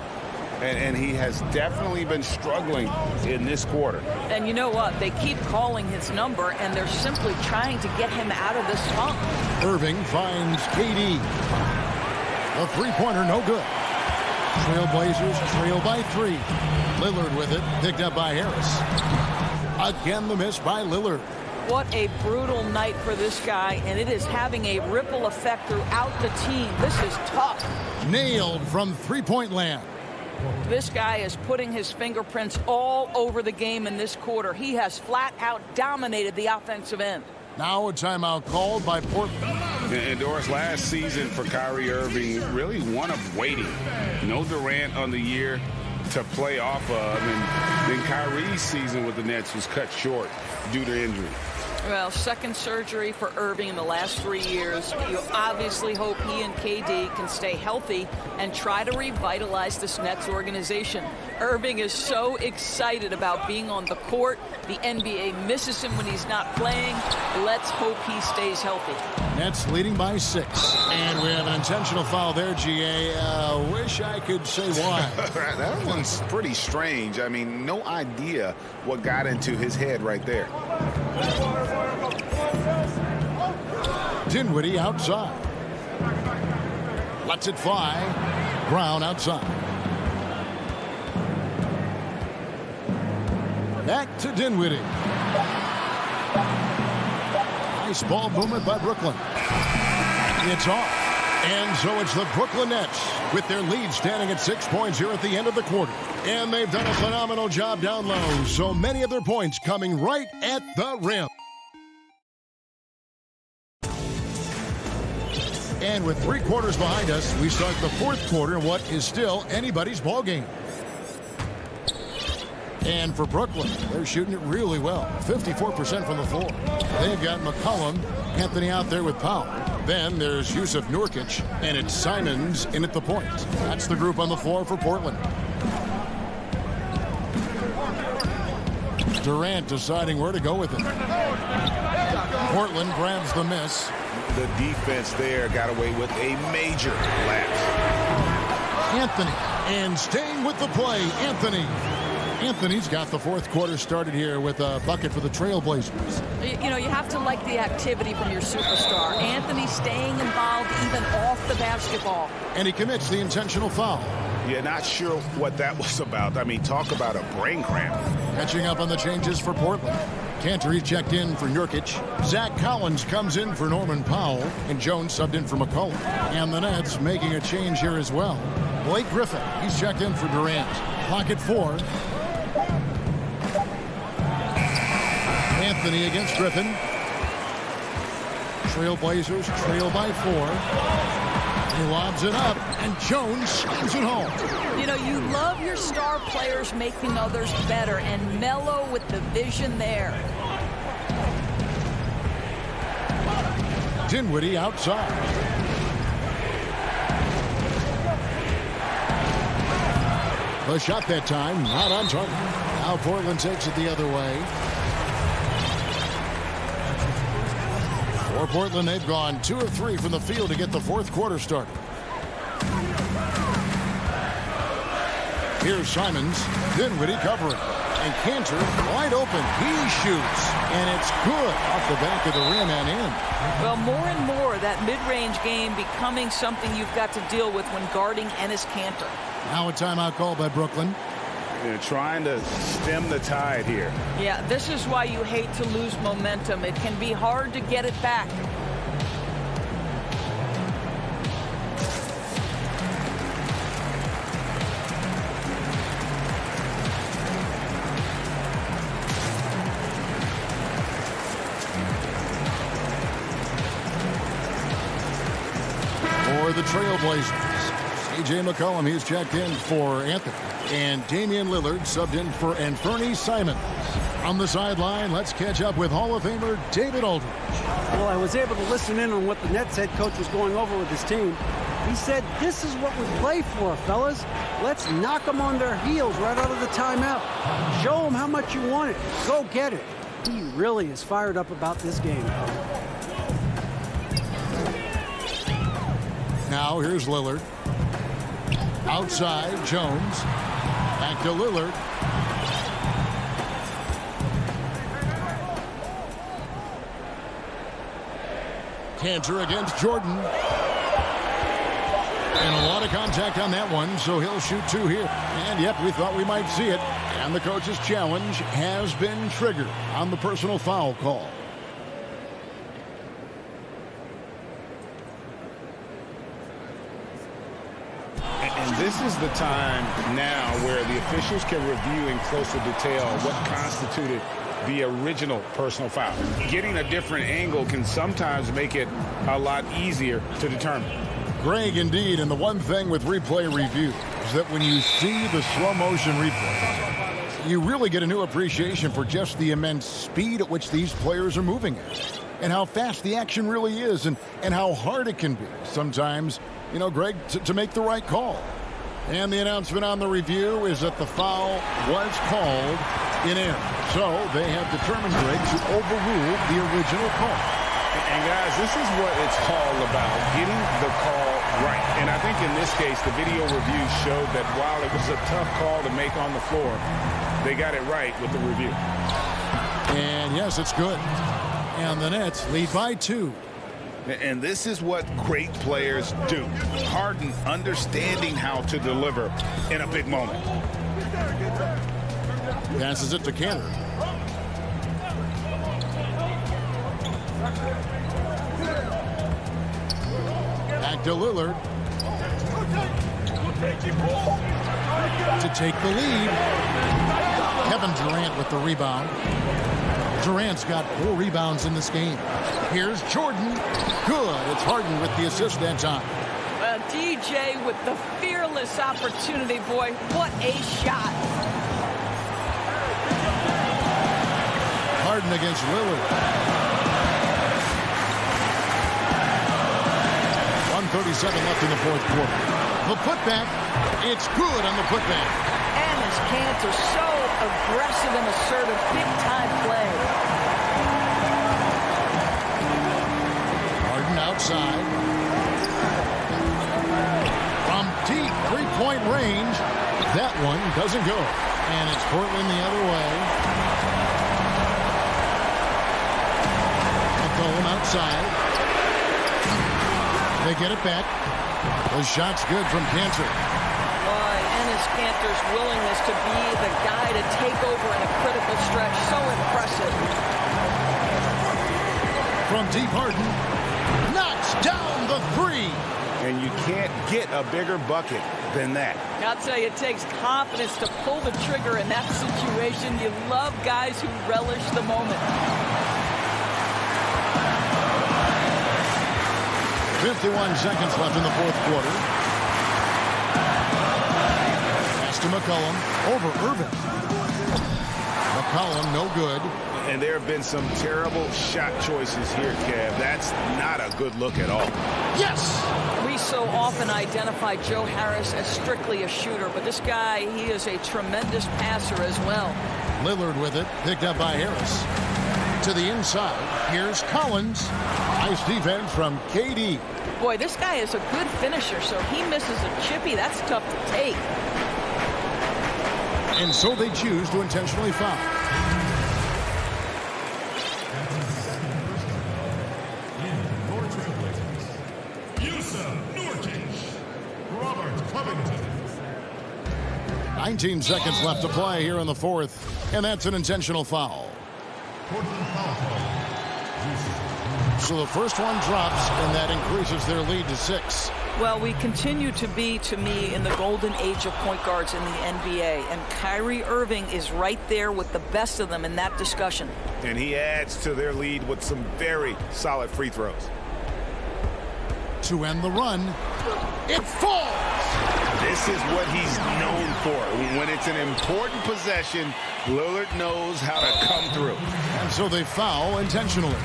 And he has definitely been struggling in this quarter. And you know what? They keep calling his number, and they're simply trying to get him out of this funk. Irving finds KD. The three-pointer, no good. Trailblazers trail by 3. Lillard with it, picked up by Harris. Again, the miss by Lillard. What a brutal night for this guy, and it is having a ripple effect throughout the team. This is tough. Nailed from three-point land. This guy is putting his fingerprints all over the game in this quarter. He has flat out dominated the offensive end. Now a timeout called by Portland. And Doris, last season for Kyrie Irving, really one of waiting. No Durant on the year to play off of. And then Kyrie's season with the Nets was cut short due to injury. Well, second surgery for Irving in the last 3 years. You obviously hope he and KD can stay healthy and try to revitalize this Nets organization. Irving is so excited about being on the court. The NBA misses him when he's not playing. Let's hope he stays healthy. Nets leading by 6. And we have an intentional foul there, GA. Wish I could say why. That one's pretty strange. I mean, no idea what got into his head right there. Dinwiddie outside. Lets it fly. Brown outside. Back to Dinwiddie. Nice ball movement by Brooklyn. It's off. And so it's the Brooklyn Nets with their lead standing at 6 points here at the end of the quarter. And they've done a phenomenal job down low. So many of their points coming right at the rim. And with 3 quarters behind us, we start the 4th quarter in what is still anybody's ball game. And for Brooklyn, they're shooting it really well. 54% from the floor. They've got McCollum, Anthony out there with Powell. Then there's Yusuf Nurkic, and it's Simons in at the point. That's the group on the floor for Portland. Durant deciding where to go with it. Portland grabs the miss. The defense there got away with a major lapse. Anthony, and staying with the play, Anthony. Anthony's got the 4th quarter started here with a bucket for the Trailblazers. You know, you have to like the activity from your superstar. Anthony staying involved even off the basketball. And he commits the intentional foul. Yeah, not sure what that was about. I mean, talk about a brain cramp. Catching up on the changes for Portland. Cantor checked in for Nurkic. Zach Collins comes in for Norman Powell. And Jones subbed in for McCollum. And the Nets making a change here as well. Blake Griffin, he's checked in for Durant. Clock at 4. Anthony against Griffin. Trailblazers trail by 4. He lobs it up, and Jones slams it home. You know, you love your star players making others better, and Melo with the vision there. Dinwiddie outside. The shot that time, not on target. Now Portland takes it the other way. For Portland, they've gone 2 of 3 from the field to get the fourth quarter started. Here's Simons. Dinwiddie covering. And Cantor wide open. He shoots. And it's good off the back of the rim and in. Well, more and more, that mid-range game becoming something you've got to deal with when guarding Enes Kanter. Now a timeout call by Brooklyn. They're trying to stem the tide here. Yeah, this is why you hate to lose momentum. It can be hard to get it back. For the Trailblazers, C.J. McCollum, he's checked in for Anthony. And Damian Lillard subbed in for Anthony Simons. On the sideline, let's catch up with Hall of Famer David Aldridge. Well, I was able to listen in on what the Nets head coach was going over with his team. He said, this is what we play for, fellas. Let's knock them on their heels right out of the timeout. Show them how much you want it. Go get it. He really is fired up about this game. Now here's Lillard. Outside, Jones. Back to Lillard. Cantor against Jordan. And a lot of contact on that one, so he'll shoot 2 here. And yep, we thought we might see it. And the coach's challenge has been triggered on the personal foul call. This is the time now where the officials can review in closer detail what constituted the original personal foul. Getting a different angle can sometimes make it a lot easier to determine. Greg, indeed, and the one thing with replay review is that when you see the slow motion replay, you really get a new appreciation for just the immense speed at which these players are moving at, and how fast the action really is, and how hard it can be sometimes, you know, Greg, to make the right call. And the announcement on the review is that the foul was called in error. So they have determined, Greg, to overrule the original call. And guys, this is what it's all about, getting the call right. And I think in this case, the video review showed that while it was a tough call to make on the floor, they got it right with the review. And yes, it's good. And the Nets lead by 2. And this is what great players do. Harden understanding how to deliver in a big moment. Passes it to Cantor. Back to Lillard. To take the lead. Kevin Durant with the rebound. Durant's got 4 rebounds in this game. Here's Jordan. Good. It's Harden with the assist that time. DJ with the fearless opportunity, boy. What a shot. Harden against Lillard. 1:37 left in the fourth quarter. The putback. It's good on the putback. Enes Kanter so aggressive and assertive. Big-time play. Harden outside. From deep three-point range. That one doesn't go. And it's Portland the other way. McCollum outside. They get it back. The shot's good from Cantor. Boy, Enes Kanter's willingness to be the guy to take over in a critical stretch. So impressive. From deep, Harden knocks down the 3. And you can't get a bigger bucket than that. I'll tell you, it takes confidence to pull the trigger in that situation. You love guys who relish the moment. 51 seconds left in the fourth quarter. Pass to McCollum. Over Irving. McCollum, no good. And there have been some terrible shot choices here, Kev. That's not a good look at all. Yes! We so often identify Joe Harris as strictly a shooter, but this guy, he is a tremendous passer as well. Lillard with it, picked up by Harris. To the inside, here's Collins. Nice defense from KD. Boy, this guy is a good finisher, so he misses a chippy. That's tough to take. And so they choose to intentionally foul. Robert Covington. 19 seconds left to play here in the fourth, and that's an intentional foul. So the first one drops, and that increases their lead to 6. Well, we continue to be, to me, in the golden age of point guards in the NBA, and Kyrie Irving is right there with the best of them in that discussion. And he adds to their lead with some very solid free throws. To end the run, it falls! This is what he's known for. When it's an important possession, Lillard knows how to come through. And so they foul intentionally.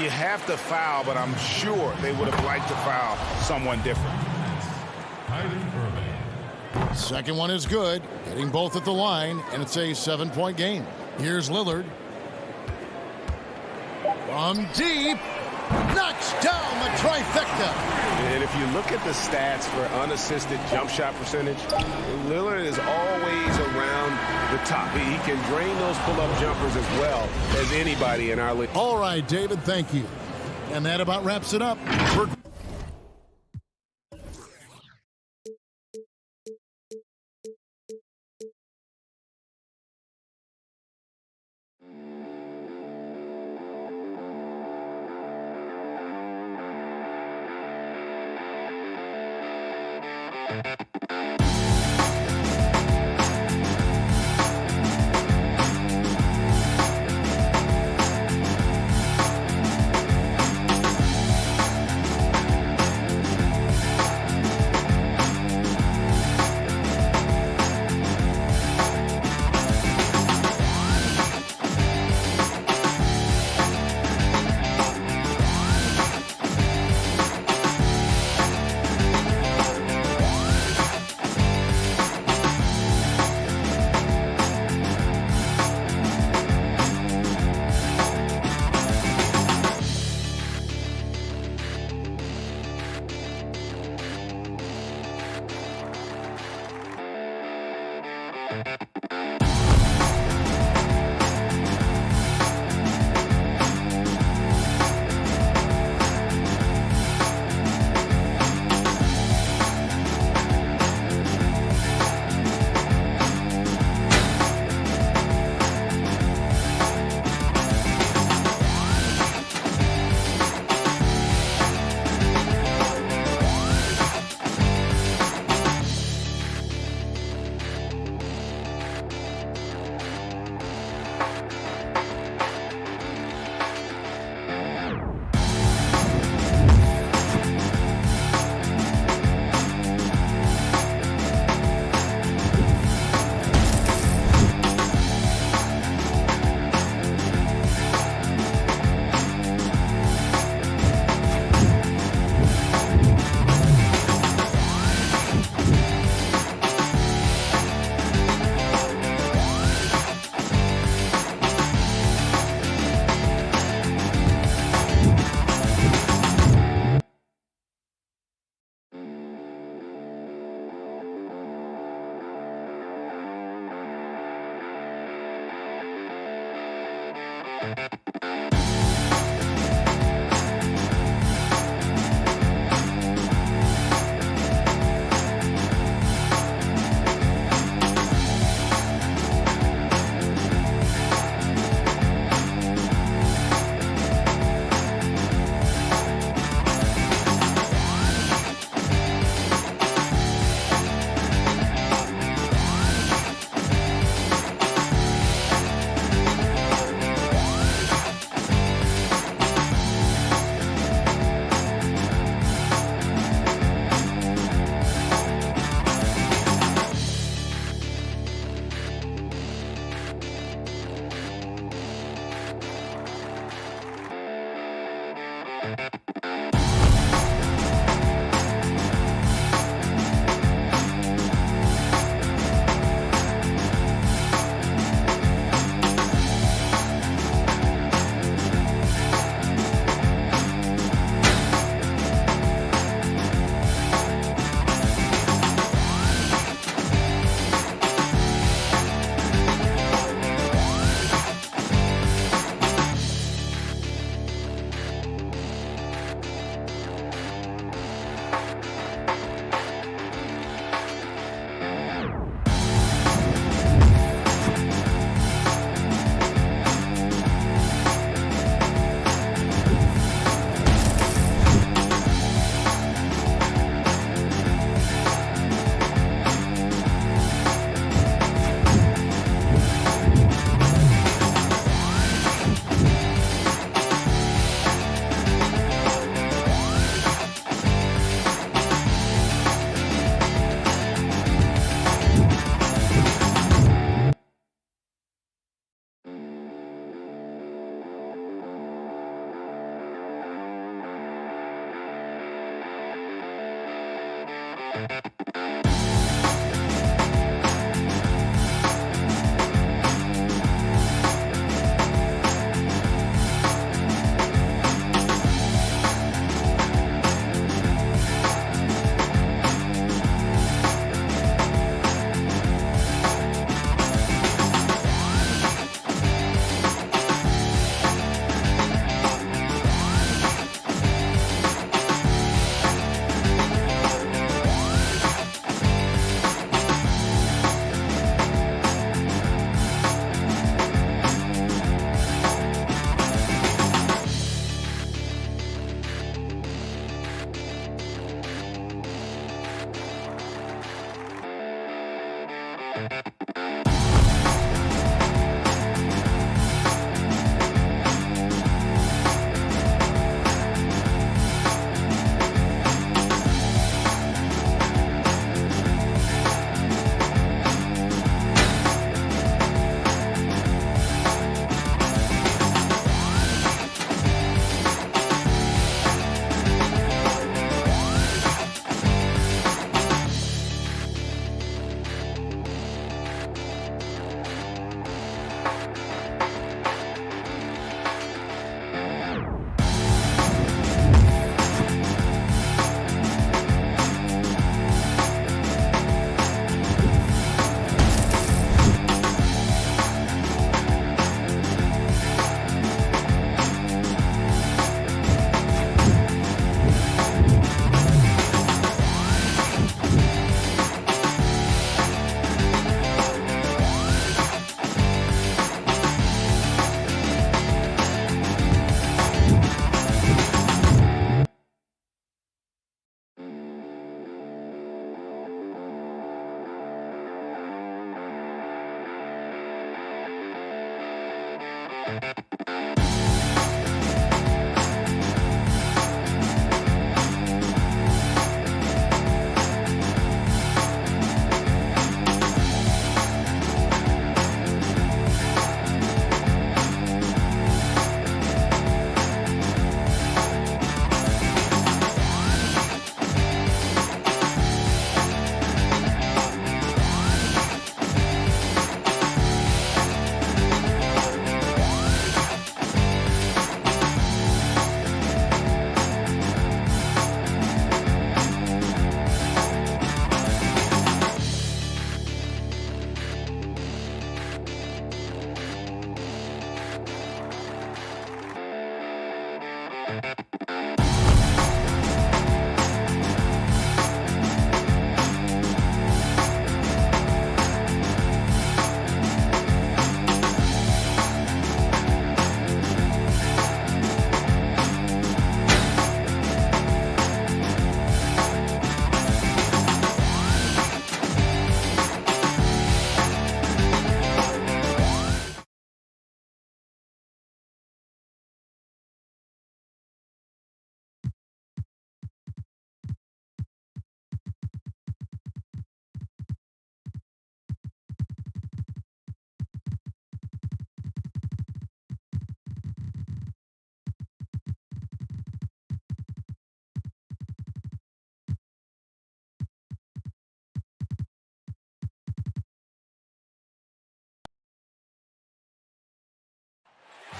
You have to foul, but I'm sure they would have liked to foul someone different. Second one is good, hitting both at the line, and it's a 7-point game. Here's Lillard. From deep, knocks down the trifecta. And if you look at the stats for unassisted jump shot percentage, Lillard is always around the top. He can drain those pull-up jumpers as well as anybody in our league. All right, David, thank you. And that about wraps it up.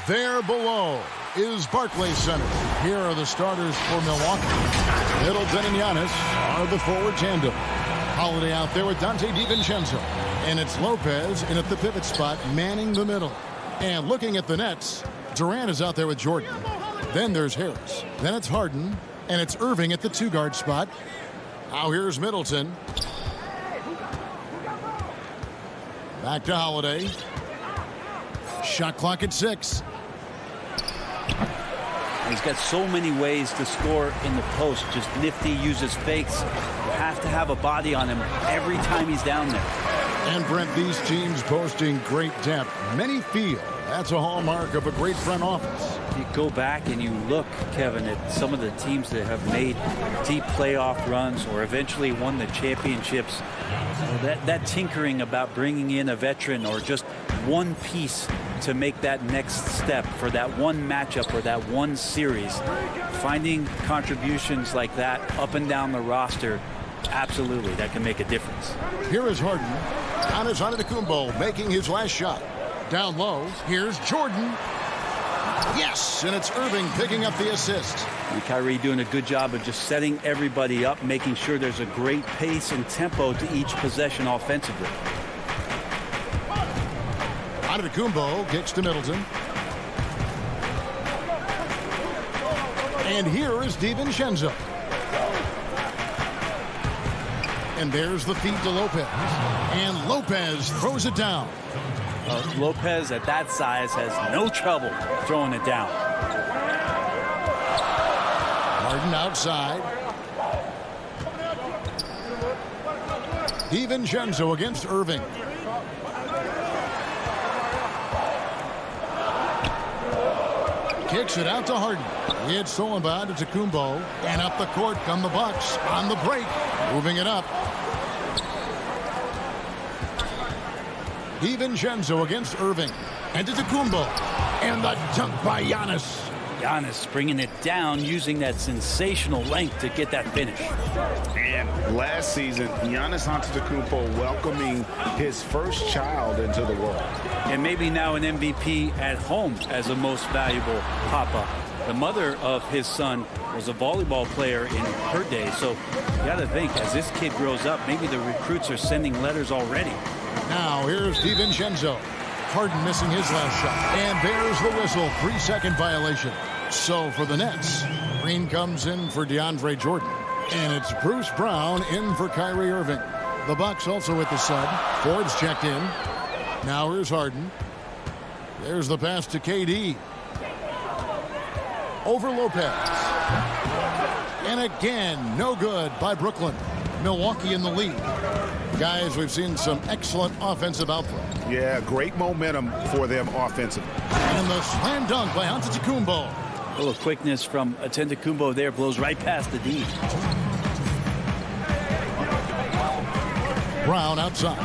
There below is Barclays Center. Here are the starters for Milwaukee. Middleton and Giannis are the forward tandem. Holiday out there with Dante DiVincenzo. And it's Lopez in at the pivot spot, manning the middle. And looking at the Nets, Durant is out there with Jordan. Then there's Harris. Then it's Harden. And it's Irving at the two-guard spot. Now here's Middleton. Back to Holiday. Shot clock at 6. He's got so many ways to score in the post. Just nifty, uses fakes. You have to have a body on him every time he's down there. And Brent, these teams boasting great depth. Many feel that's a hallmark of a great front office. You go back and you look, Kevin, at some of the teams that have made deep playoff runs or eventually won the championships. That tinkering about bringing in a veteran or just one piece to make that next step for that one matchup or that one series, finding contributions like that up and down the roster, absolutely, that can make a difference. Here is Harden. Giannis Antetokounmpo making his last shot. Down low, here's Jordan. Yes, and it's Irving picking up the assist. And Kyrie doing a good job of just setting everybody up, making sure there's a great pace and tempo to each possession offensively. Antetokounmpo kicks to Middleton. And here is DiVincenzo. And there's the feed to Lopez. And Lopez throws it down. Lopez at that size has no trouble throwing it down. Harden outside. DiVincenzo against Irving. Kicks it out to Harden. It's stolen by Antetokounmpo. And up the court come the Bucks on the break. Moving it up. DiVincenzo against Irving. Antetokounmpo. And the dunk by Giannis. Giannis bringing it down, using that sensational length to get that finish. And last season, Giannis Antetokounmpo welcoming his first child into the world. And maybe now an MVP at home as a most valuable papa. The mother of his son was a volleyball player in her day. So you got to think, as this kid grows up, maybe the recruits are sending letters already. Now here's DiVincenzo. Harden missing his last shot. And there's the whistle. 3-second violation. So for the Nets, Green comes in for DeAndre Jordan. And it's Bruce Brown in for Kyrie Irving. The Bucks also with the sub. Ford's checked in. Now here's Harden. There's the pass to KD. Over Lopez. And again, no good by Brooklyn. Milwaukee in the lead. Guys, we've seen some excellent offensive output. Yeah, great momentum for them offensively. And the slam dunk by Antetokounmpo. A little quickness from Antetokounmpo there, blows right past the D. Brown outside.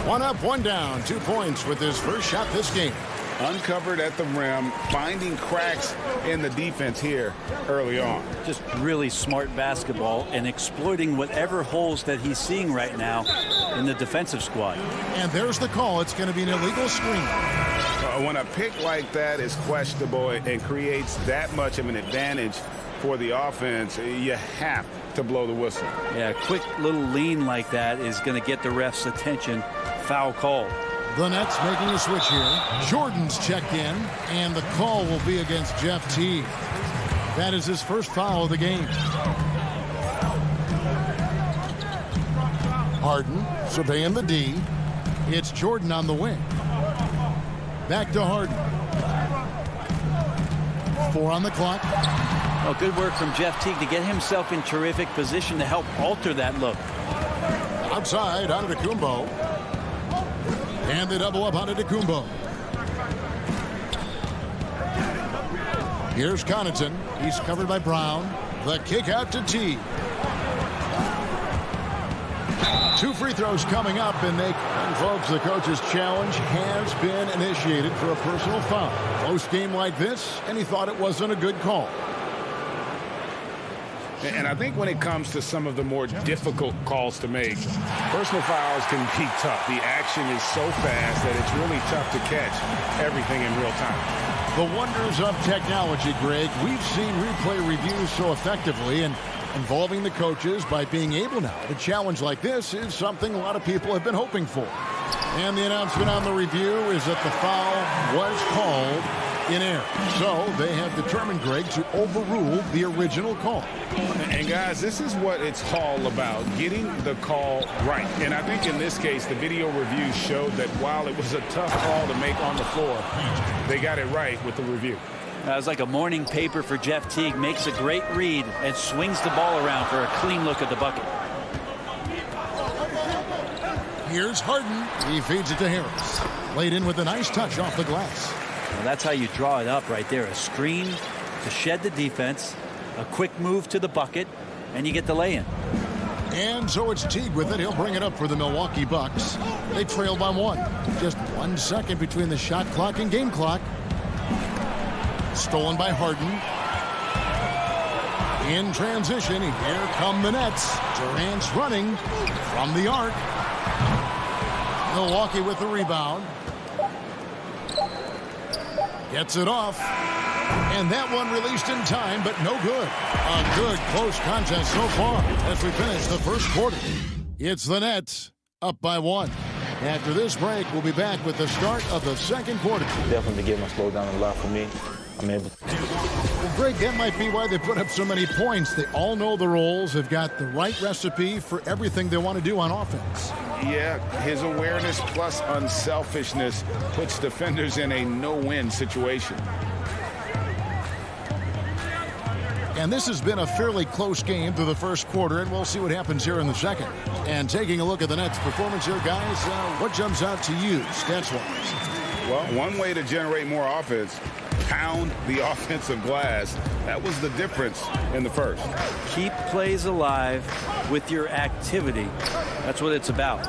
One up, one down. 2 points with his first shot this game. Uncovered at the rim, finding cracks in the defense here early on. Just really smart basketball and exploiting whatever holes that he's seeing right now in the defensive squad. And there's the call. It's going to be an illegal screen. When a pick like that is questionable and creates that much of an advantage for the offense, you have to blow the whistle. Yeah, a quick little lean like that is going to get the ref's attention. Foul call. The Nets making a switch here. Jordan's checked in, and the call will be against Jeff Teague. That is his first foul of the game. Harden surveying the D. It's Jordan on the wing. Back to Harden. 4 on the clock. Well, good work from Jeff Teague to get himself in terrific position to help alter that look. Outside, Antetokounmpo. And they double up Antetokounmpo. Here's Connaughton. He's covered by Brown. The kick out to Teague. 2 free throws coming up, and folks, the coach's challenge has been initiated for a personal foul. Close game like this, and he thought it wasn't a good call. And I think when it comes to some of the more difficult calls to make, personal fouls can be tough. The action is so fast that it's really tough to catch everything in real time. The wonders of technology, Greg. We've seen replay reviews so effectively, and involving the coaches by being able now to challenge like this is something a lot of people have been hoping for. And the announcement on the review is that the foul was called in error. So they have determined, Greg, to overrule the original call. And guys, this is what it's all about, getting the call right. And I think in this case, the video review showed that while it was a tough call to make on the floor, they got it right with the review. It was like a morning paper for Jeff Teague. Makes a great read and swings the ball around for a clean look at the bucket. Here's Harden. He feeds it to Harris. Laid in with a nice touch off the glass. Well, that's how you draw it up right there. A screen to shed the defense, a quick move to the bucket, and you get the lay-in. And so it's Teague with it. He'll bring it up for the Milwaukee Bucks. They trail by 1. Just 1 second between the shot clock and game clock. Stolen by Harden. In transition, here come the Nets. Durant's running from the arc. Milwaukee with the rebound. Gets it off. And that one released in time, but no good. A good close contest so far as we finish the first quarter. It's the Nets up by 1. After this break, we'll be back with the start of the second quarter. Definitely getting my slow down a lot for me. I'm able to. Well, Greg, that might be why they put up so many points. They all know the roles. They've got the right recipe for everything they want to do on offense. Yeah, his awareness plus unselfishness puts defenders in a no-win situation. And this has been a fairly close game through the first quarter, and we'll see what happens here in the second. And taking a look at the Nets' performance here, guys, what jumps out to you stats-wise? Well, one way to generate more offense, pound the offensive glass. That was the difference in the first. Keep plays alive with your activity. That's what it's about.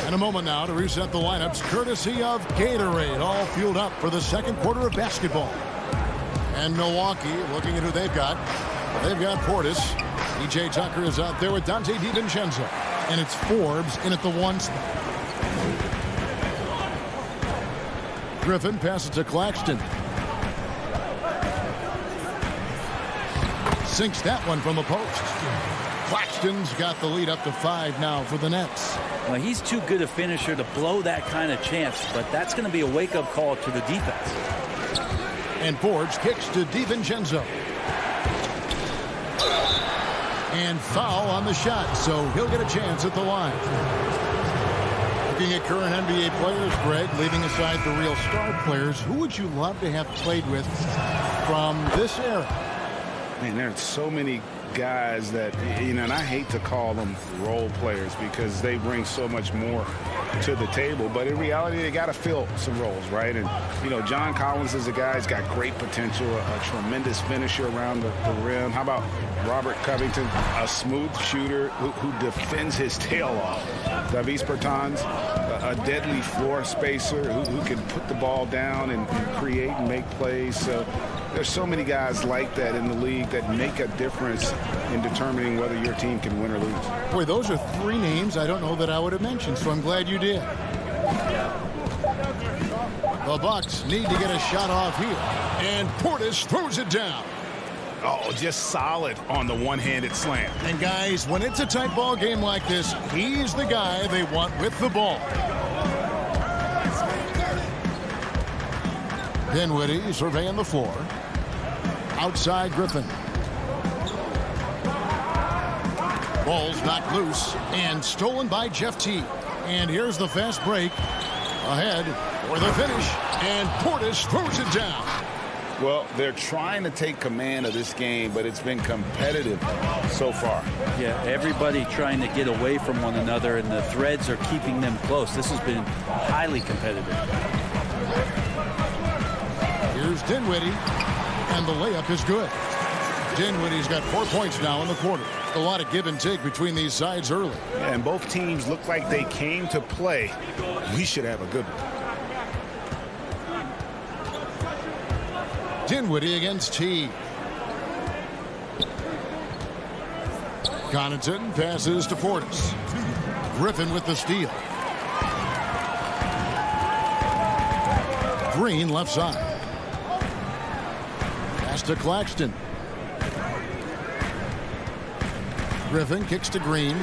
In a moment now to reset the lineups, courtesy of Gatorade, all fueled up for the second quarter of basketball. And Milwaukee, looking at who they've got. They've got Portis. E.J. Tucker is out there with Dante DiVincenzo. And it's Forbes in at the 1 spot. Griffin passes to Claxton. Sinks that one from the post. Claxton's got the lead up to 5 now for the Nets. Well, he's too good a finisher to blow that kind of chance, but that's going to be a wake-up call to the defense. And Forbes kicks to DiVincenzo. And foul on the shot, so he'll get a chance at the line. Looking at current NBA players, Greg, leaving aside the real star players, who would you love to have played with from this era? Man, there's so many guys that, you know, and I hate to call them role players because they bring so much more to the table, but in reality they got to fill some roles, right? And you know, John Collins is a guy who's got great potential, a tremendous finisher around the rim. How about Robert Covington, a smooth shooter who defends his tail off? Davis Bertans, a deadly floor spacer who can put the ball down and create and make plays. So there's so many guys like that in the league that make a difference in determining whether your team can win or lose. Boy, those are 3 names I don't know that I would have mentioned, so I'm glad you did. The Bucks need to get a shot off here. And Portis throws it down. Oh, just solid on the one-handed slam. And guys, when it's a tight ball game like this, he's the guy they want with the ball. Dinwiddie surveying the floor. Outside Griffin. Ball's knocked loose and stolen by Jeff Teague. And here's the fast break. Ahead for the finish. And Portis throws it down. Well, they're trying to take command of this game, but it's been competitive so far. Yeah, everybody trying to get away from one another, and the threads are keeping them close. This has been highly competitive. Here's Dinwiddie, and the layup is good. Dinwiddie's got 4 points now in the quarter. A lot of give and take between these sides early. Yeah, and both teams look like they came to play. We should have a good one. Dinwiddie against Teague. Connaughton passes to Portis. Griffin with the steal. Green left side. Pass to Claxton. Griffin kicks to Green.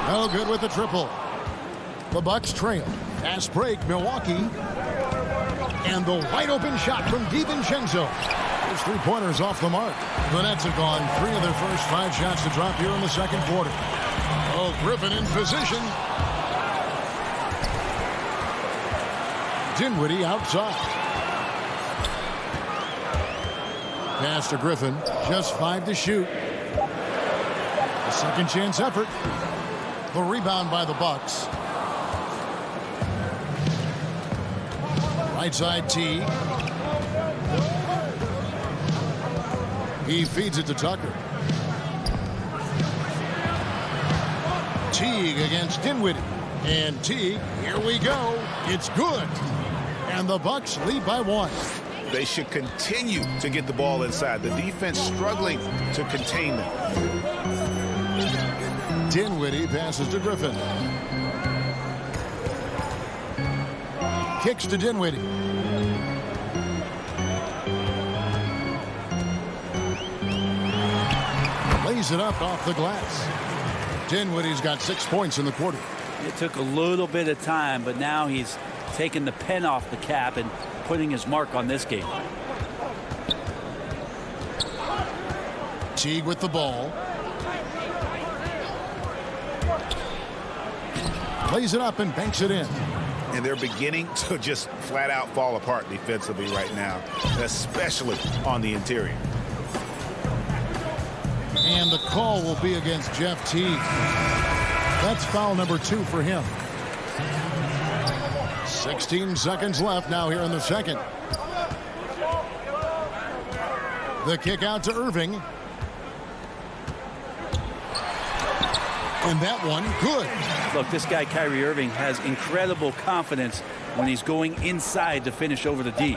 No good with the triple. The Bucks trail. Fast break, Milwaukee. And the wide open shot from DiVincenzo. Those three-pointers off the mark. The Nets have gone 3 of their first 5 shots to drop here in the second quarter. Oh, Griffin in position. Dinwiddie outside. Pass to Griffin. Just 5 to shoot. A second chance effort. The rebound by the Bucks. Right side T. He feeds it to Tucker. Teague against Dinwiddie. And Teague, here we go. It's good. And the Bucks lead by 1. They should continue to get the ball inside. The defense struggling to contain them. Dinwiddie passes to Griffin. Kicks to Dinwiddie. Lays it up off the glass. Dinwiddie's got 6 points in the quarter. It took a little bit of time, but now he's taking the pen off the cap and putting his mark on this game. Teague with the ball. Lays it up and banks it in. And they're beginning to just flat out fall apart defensively right now, especially on the interior. And the call will be against Jeff Teague. That's foul number 2 for him. 16 seconds left now here in the second. The kick out to Irving. And that one, good. Look, this guy, Kyrie Irving, has incredible confidence when he's going inside to finish over the D.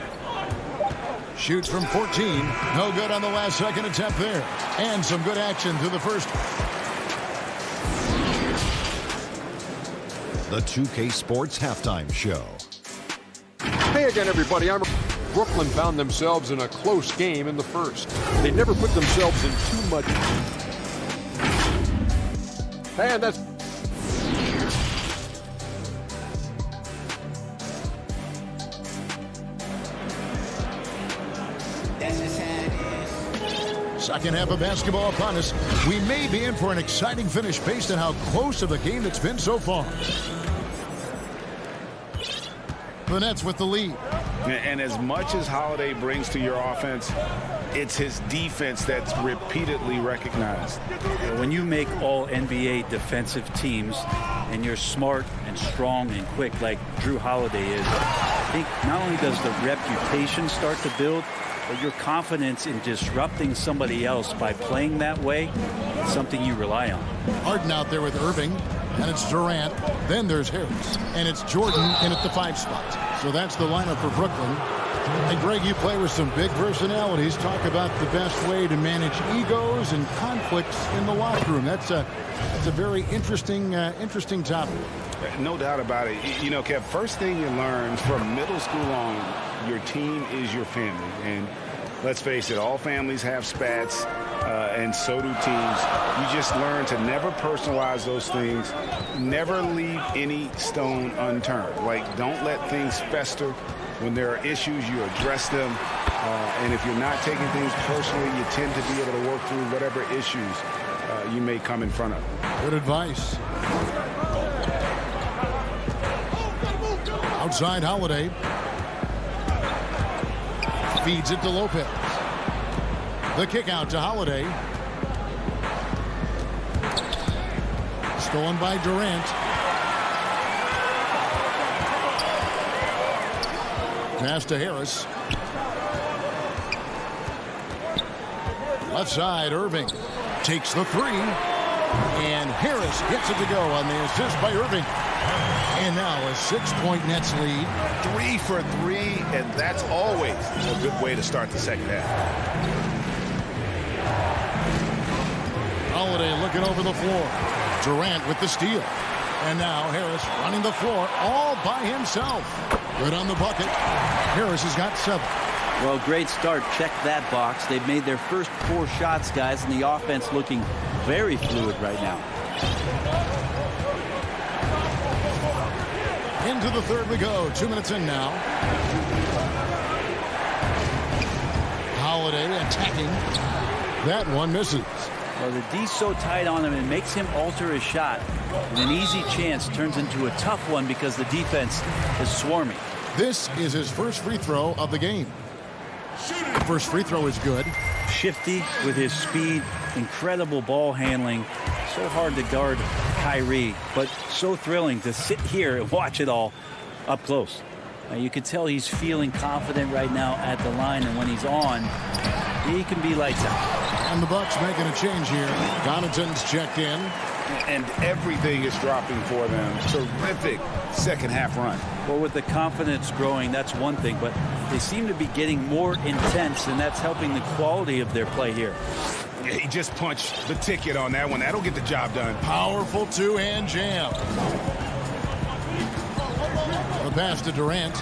Shoots from 14. No good on the last second attempt there. And some good action through the first. The 2K Sports Halftime Show. Hey again, everybody. Brooklyn found themselves in a close game in the first. They never put themselves in too much. And that's... Second half of basketball upon us. We may be in for an exciting finish based on how close of the game it's been so far. The Nets with the lead. And as much as Holiday brings to your offense, it's his defense that's repeatedly recognized. When you make all NBA defensive teams and you're smart and strong and quick like Drew Holiday is, I think not only does the reputation start to build, but your confidence in disrupting somebody else by playing that way is something you rely on. Harden out there with Irving, and it's Durant. Then there's Harris, and it's Jordan in at the 5 spot. So that's the lineup for Brooklyn. And Greg, you play with some big personalities. Talk about the best way to manage egos and conflicts in the locker room. That's a very interesting topic. No doubt about it. You know, Kev, first thing you learn from middle school on, your team is your family. And let's face it, all families have spats, and so do teams. You just learn to never personalize those things. Never leave any stone unturned. Like, don't let things fester. When there are issues, you address them. And if you're not taking things personally, you tend to be able to work through whatever issues you may come in front of. Good advice. Outside Holiday. Feeds it to Lopez. The kick out to Holiday. Stolen by Durant. Pass to Harris. Left side, Irving takes the 3. And Harris gets it to go on the assist by Irving. And now a 6-point Nets lead. 3 for 3, and that's always a good way to start the second half. Holiday looking over the floor. Durant with the steal. And now Harris running the floor all by himself. Good on the bucket. Harris has got 7. Well, great start. Check that box. They've made their first 4 shots, guys, and the offense looking very fluid right now. Into the third we go. 2 minutes in now. Holiday attacking. That one misses. Well, the D's so tight on him, it makes him alter his shot. And an easy chance turns into a tough one because the defense is swarming. This is his first free throw of the game. First free throw is good. Shifty with his speed, incredible ball handling. So hard to guard Kyrie, but so thrilling to sit here and watch it all up close. You can tell he's feeling confident right now at the line, and when he's on, he can be lights out. And the Bucks making a change here. Connaughton's checked in. And everything is dropping for them. Terrific second half run. Well, with the confidence growing, that's one thing, but they seem to be getting more intense, and that's helping the quality of their play here. He just punched the ticket on that one. That'll get the job done. Powerful two-hand jam. The pass to Durant.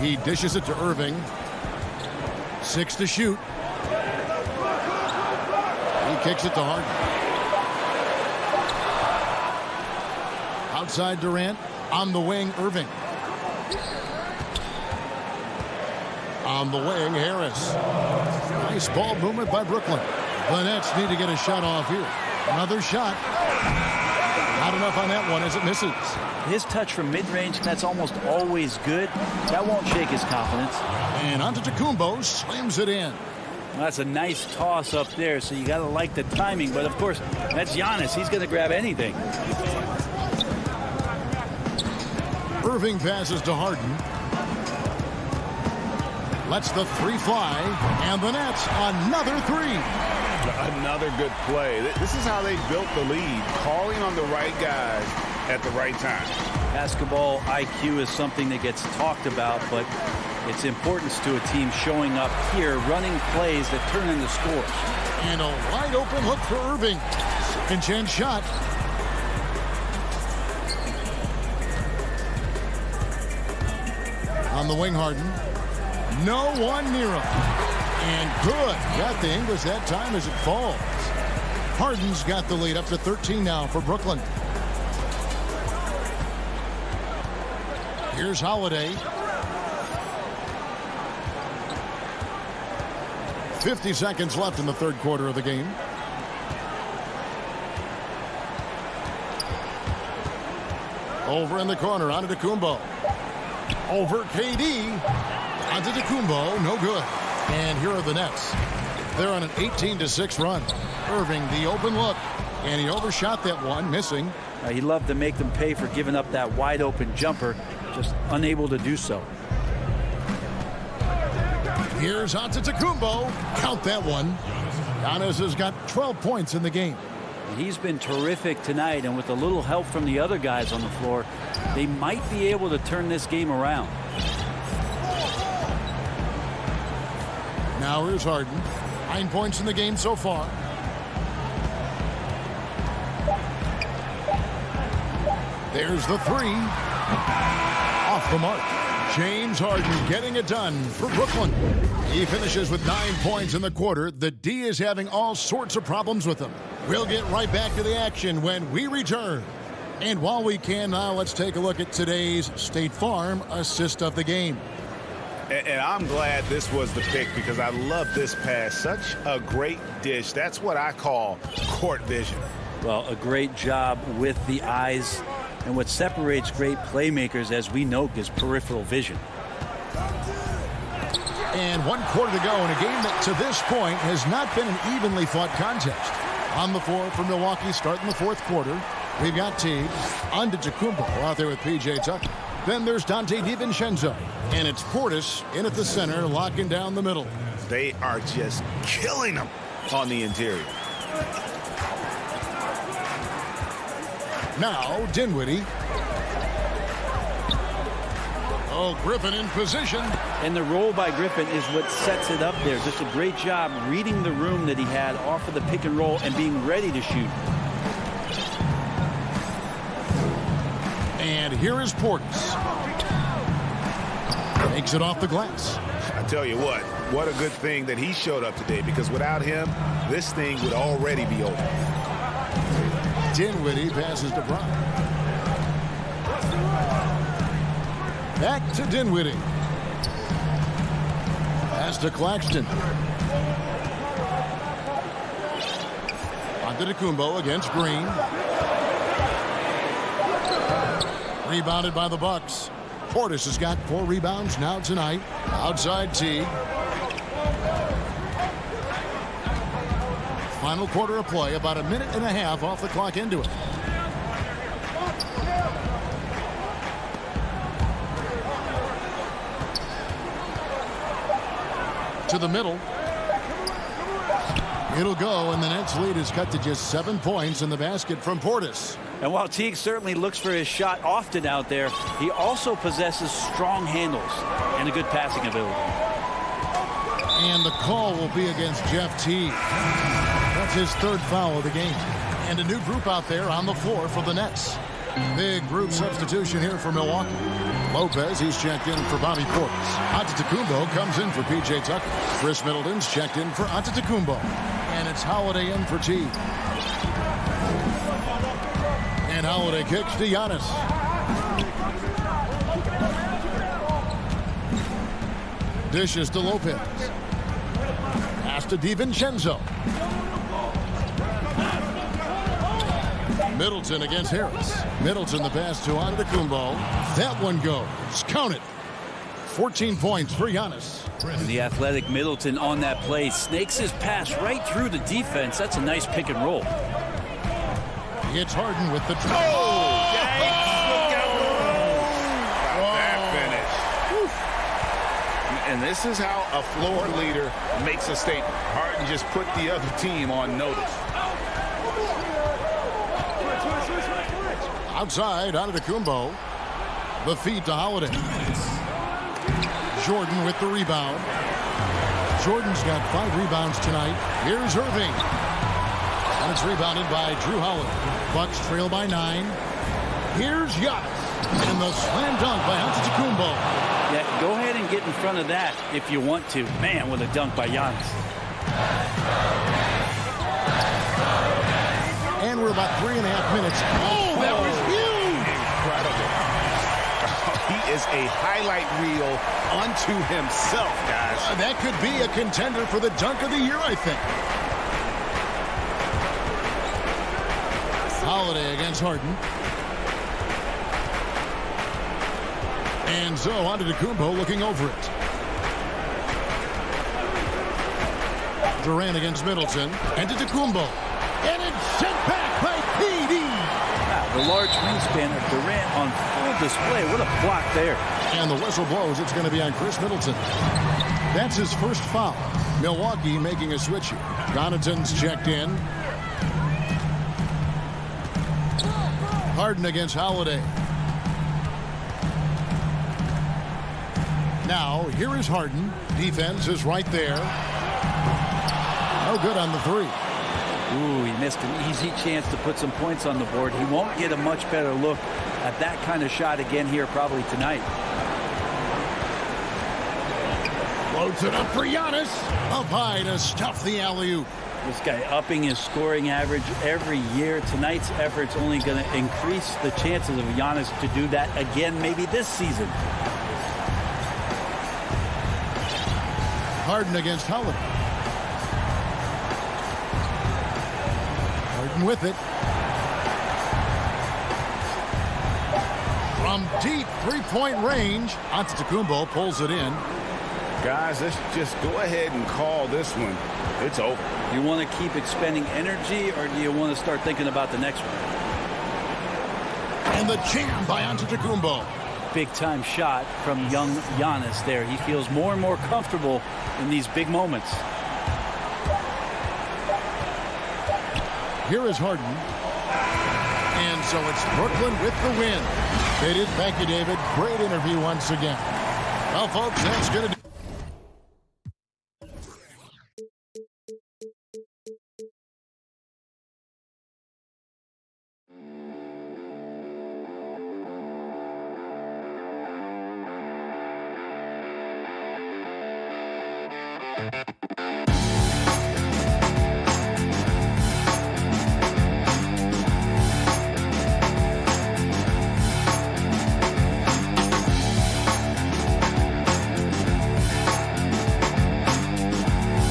He dishes it to Irving. 6 to shoot. He kicks it to Harden. Outside Durant. On the wing, Irving. On the wing, Harris. Nice ball movement by Brooklyn. The Nets need to get a shot off here. Another shot. Not enough on that one as it misses. His touch from mid-range, that's almost always good. That won't shake his confidence. And Antetokounmpo slams it in. Well, that's a nice toss up there, so you got to like the timing. But, of course, that's Giannis. He's going to grab anything. Irving passes to Harden. Lets the 3 fly. And the Nets, another 3. Another good play. This is how they built the lead, calling on the right guys at the right time. Basketball IQ is something that gets talked about, but its importance to a team showing up here, running plays that turn into scores. And a wide open look for Irving. Second chance shot. On the wing, Harden. No one near him. And good. Got the English that time as it falls. Harden's got the lead up to 13 now for Brooklyn. Here's Holiday. 50 seconds left in the third quarter of the game. Over in the corner, Antetokounmpo. Over KD. Antetokounmpo, no good. And here are the Nets. They're on an 18-6 run. Irving, the open look. And he overshot that one, missing. He loved to make them pay for giving up that wide-open jumper, just unable to do so. Here's Antetokounmpo. Count that one. Giannis has got 12 points in the game. He's been terrific tonight, and with a little help from the other guys on the floor, they might be able to turn this game around. Now here's Harden. 9 points in the game so far. There's the 3. Off the mark. James Harden getting it done for Brooklyn. He finishes with 9 points in the quarter. The D is having all sorts of problems with him. We'll get right back to the action when we return. And while we can now, let's take a look at today's State Farm assist of the game. And I'm glad this was the pick because I love this pass. Such a great dish. That's what I call court vision. Well, a great job with the eyes. And what separates great playmakers, as we know, is peripheral vision. And 1 quarter to go in a game that to this point has not been an evenly fought contest. On the floor for Milwaukee starting the fourth quarter. We've got Teague, Antetokounmpo out there with P.J. Tucker. Then there's Dante DiVincenzo. And it's Portis in at the center, locking down the middle. They are just killing them on the interior. Now, Dinwiddie. Oh, Griffin in position. And the roll by Griffin is what sets it up there. Just a great job reading the room that he had off of the pick and roll and being ready to shoot. And here is Portis. Takes it off the glass. I tell you what a good thing that he showed up today, because without him, this thing would already be over. Dinwiddie passes to Brown. Back to Dinwiddie. Pass to Claxton. Antetokounmpo against Green. Rebounded by the Bucks. Portis has got 4 rebounds now tonight. Outside T. Final quarter of play, about a minute and a half off the clock into it. To the middle. It'll go, and the Nets lead is cut to just 7 points in the basket from Portis. And while Teague certainly looks for his shot often out there, he also possesses strong handles and a good passing ability. And the call will be against Jeff Teague. That's his 3rd foul of the game. And a new group out there on the floor for the Nets. Big group substitution here for Milwaukee. Lopez, he's checked in for Bobby Portis. Antetokounmpo comes in for P.J. Tucker. Chris Middleton's checked in for Antetokounmpo. And it's Holiday in for Teague. And Holiday kicks to Giannis. Dishes to Lopez. Pass to DiVincenzo. Middleton against Harris. Middleton the pass to Antetokounmpo. That one goes. Count it. 14 points for Giannis. And the athletic Middleton on that play snakes his pass right through the defense. That's a nice pick and roll. It's Harden with the... Oh! Look out. That finish. And this is how a floor leader makes a statement. Harden just put the other team on notice. Outside, Antetokounmpo. The feed to Holiday. Jordan with the rebound. Jordan's got 5 rebounds tonight. Here's Irving. And it's rebounded by Drew Holiday. Bucks trail by 9. Here's Giannis. And the slam dunk by Antetokounmpo. Yeah, go ahead and get in front of that if you want to. Man, what a dunk by Giannis. And we're about 3.5 minutes. Oh, that was huge! Incredible. He is a highlight reel unto himself, guys. That could be a contender for the dunk of the year, I think. Holiday against Harden. And so Antetokounmpo looking over it. Durant against Middleton. Antetokounmpo. And it's sent back by PD. The large wingspan of Durant on full display. What a block there. And the whistle blows. It's going to be on Chris Middleton. That's his first foul. Milwaukee making a switch here. Connaughton's checked in. Harden against Holiday. Now, here is Harden. Defense is right there. No good on the 3. Ooh, he missed an easy chance to put some points on the board. He won't get a much better look at that kind of shot again here probably tonight. Loads it up for Giannis. Up high to stuff the alley-oop. This guy upping his scoring average every year. Tonight's effort's only going to increase the chances of Giannis to do that again maybe this season. Harden against Holiday. Harden with it. From deep 3-point range, Antetokounmpo pulls it in. Guys, let's just go ahead and call this one. It's over. You want to keep expending energy, or do you want to start thinking about the next one? And the jam by Antetokounmpo. Big-time shot from young Giannis there. He feels more and more comfortable in these big moments. Here is Harden. And so it's Brooklyn with the win. They did. Thank you, David. Great interview once again. Well, folks, that's going to do. Thank you.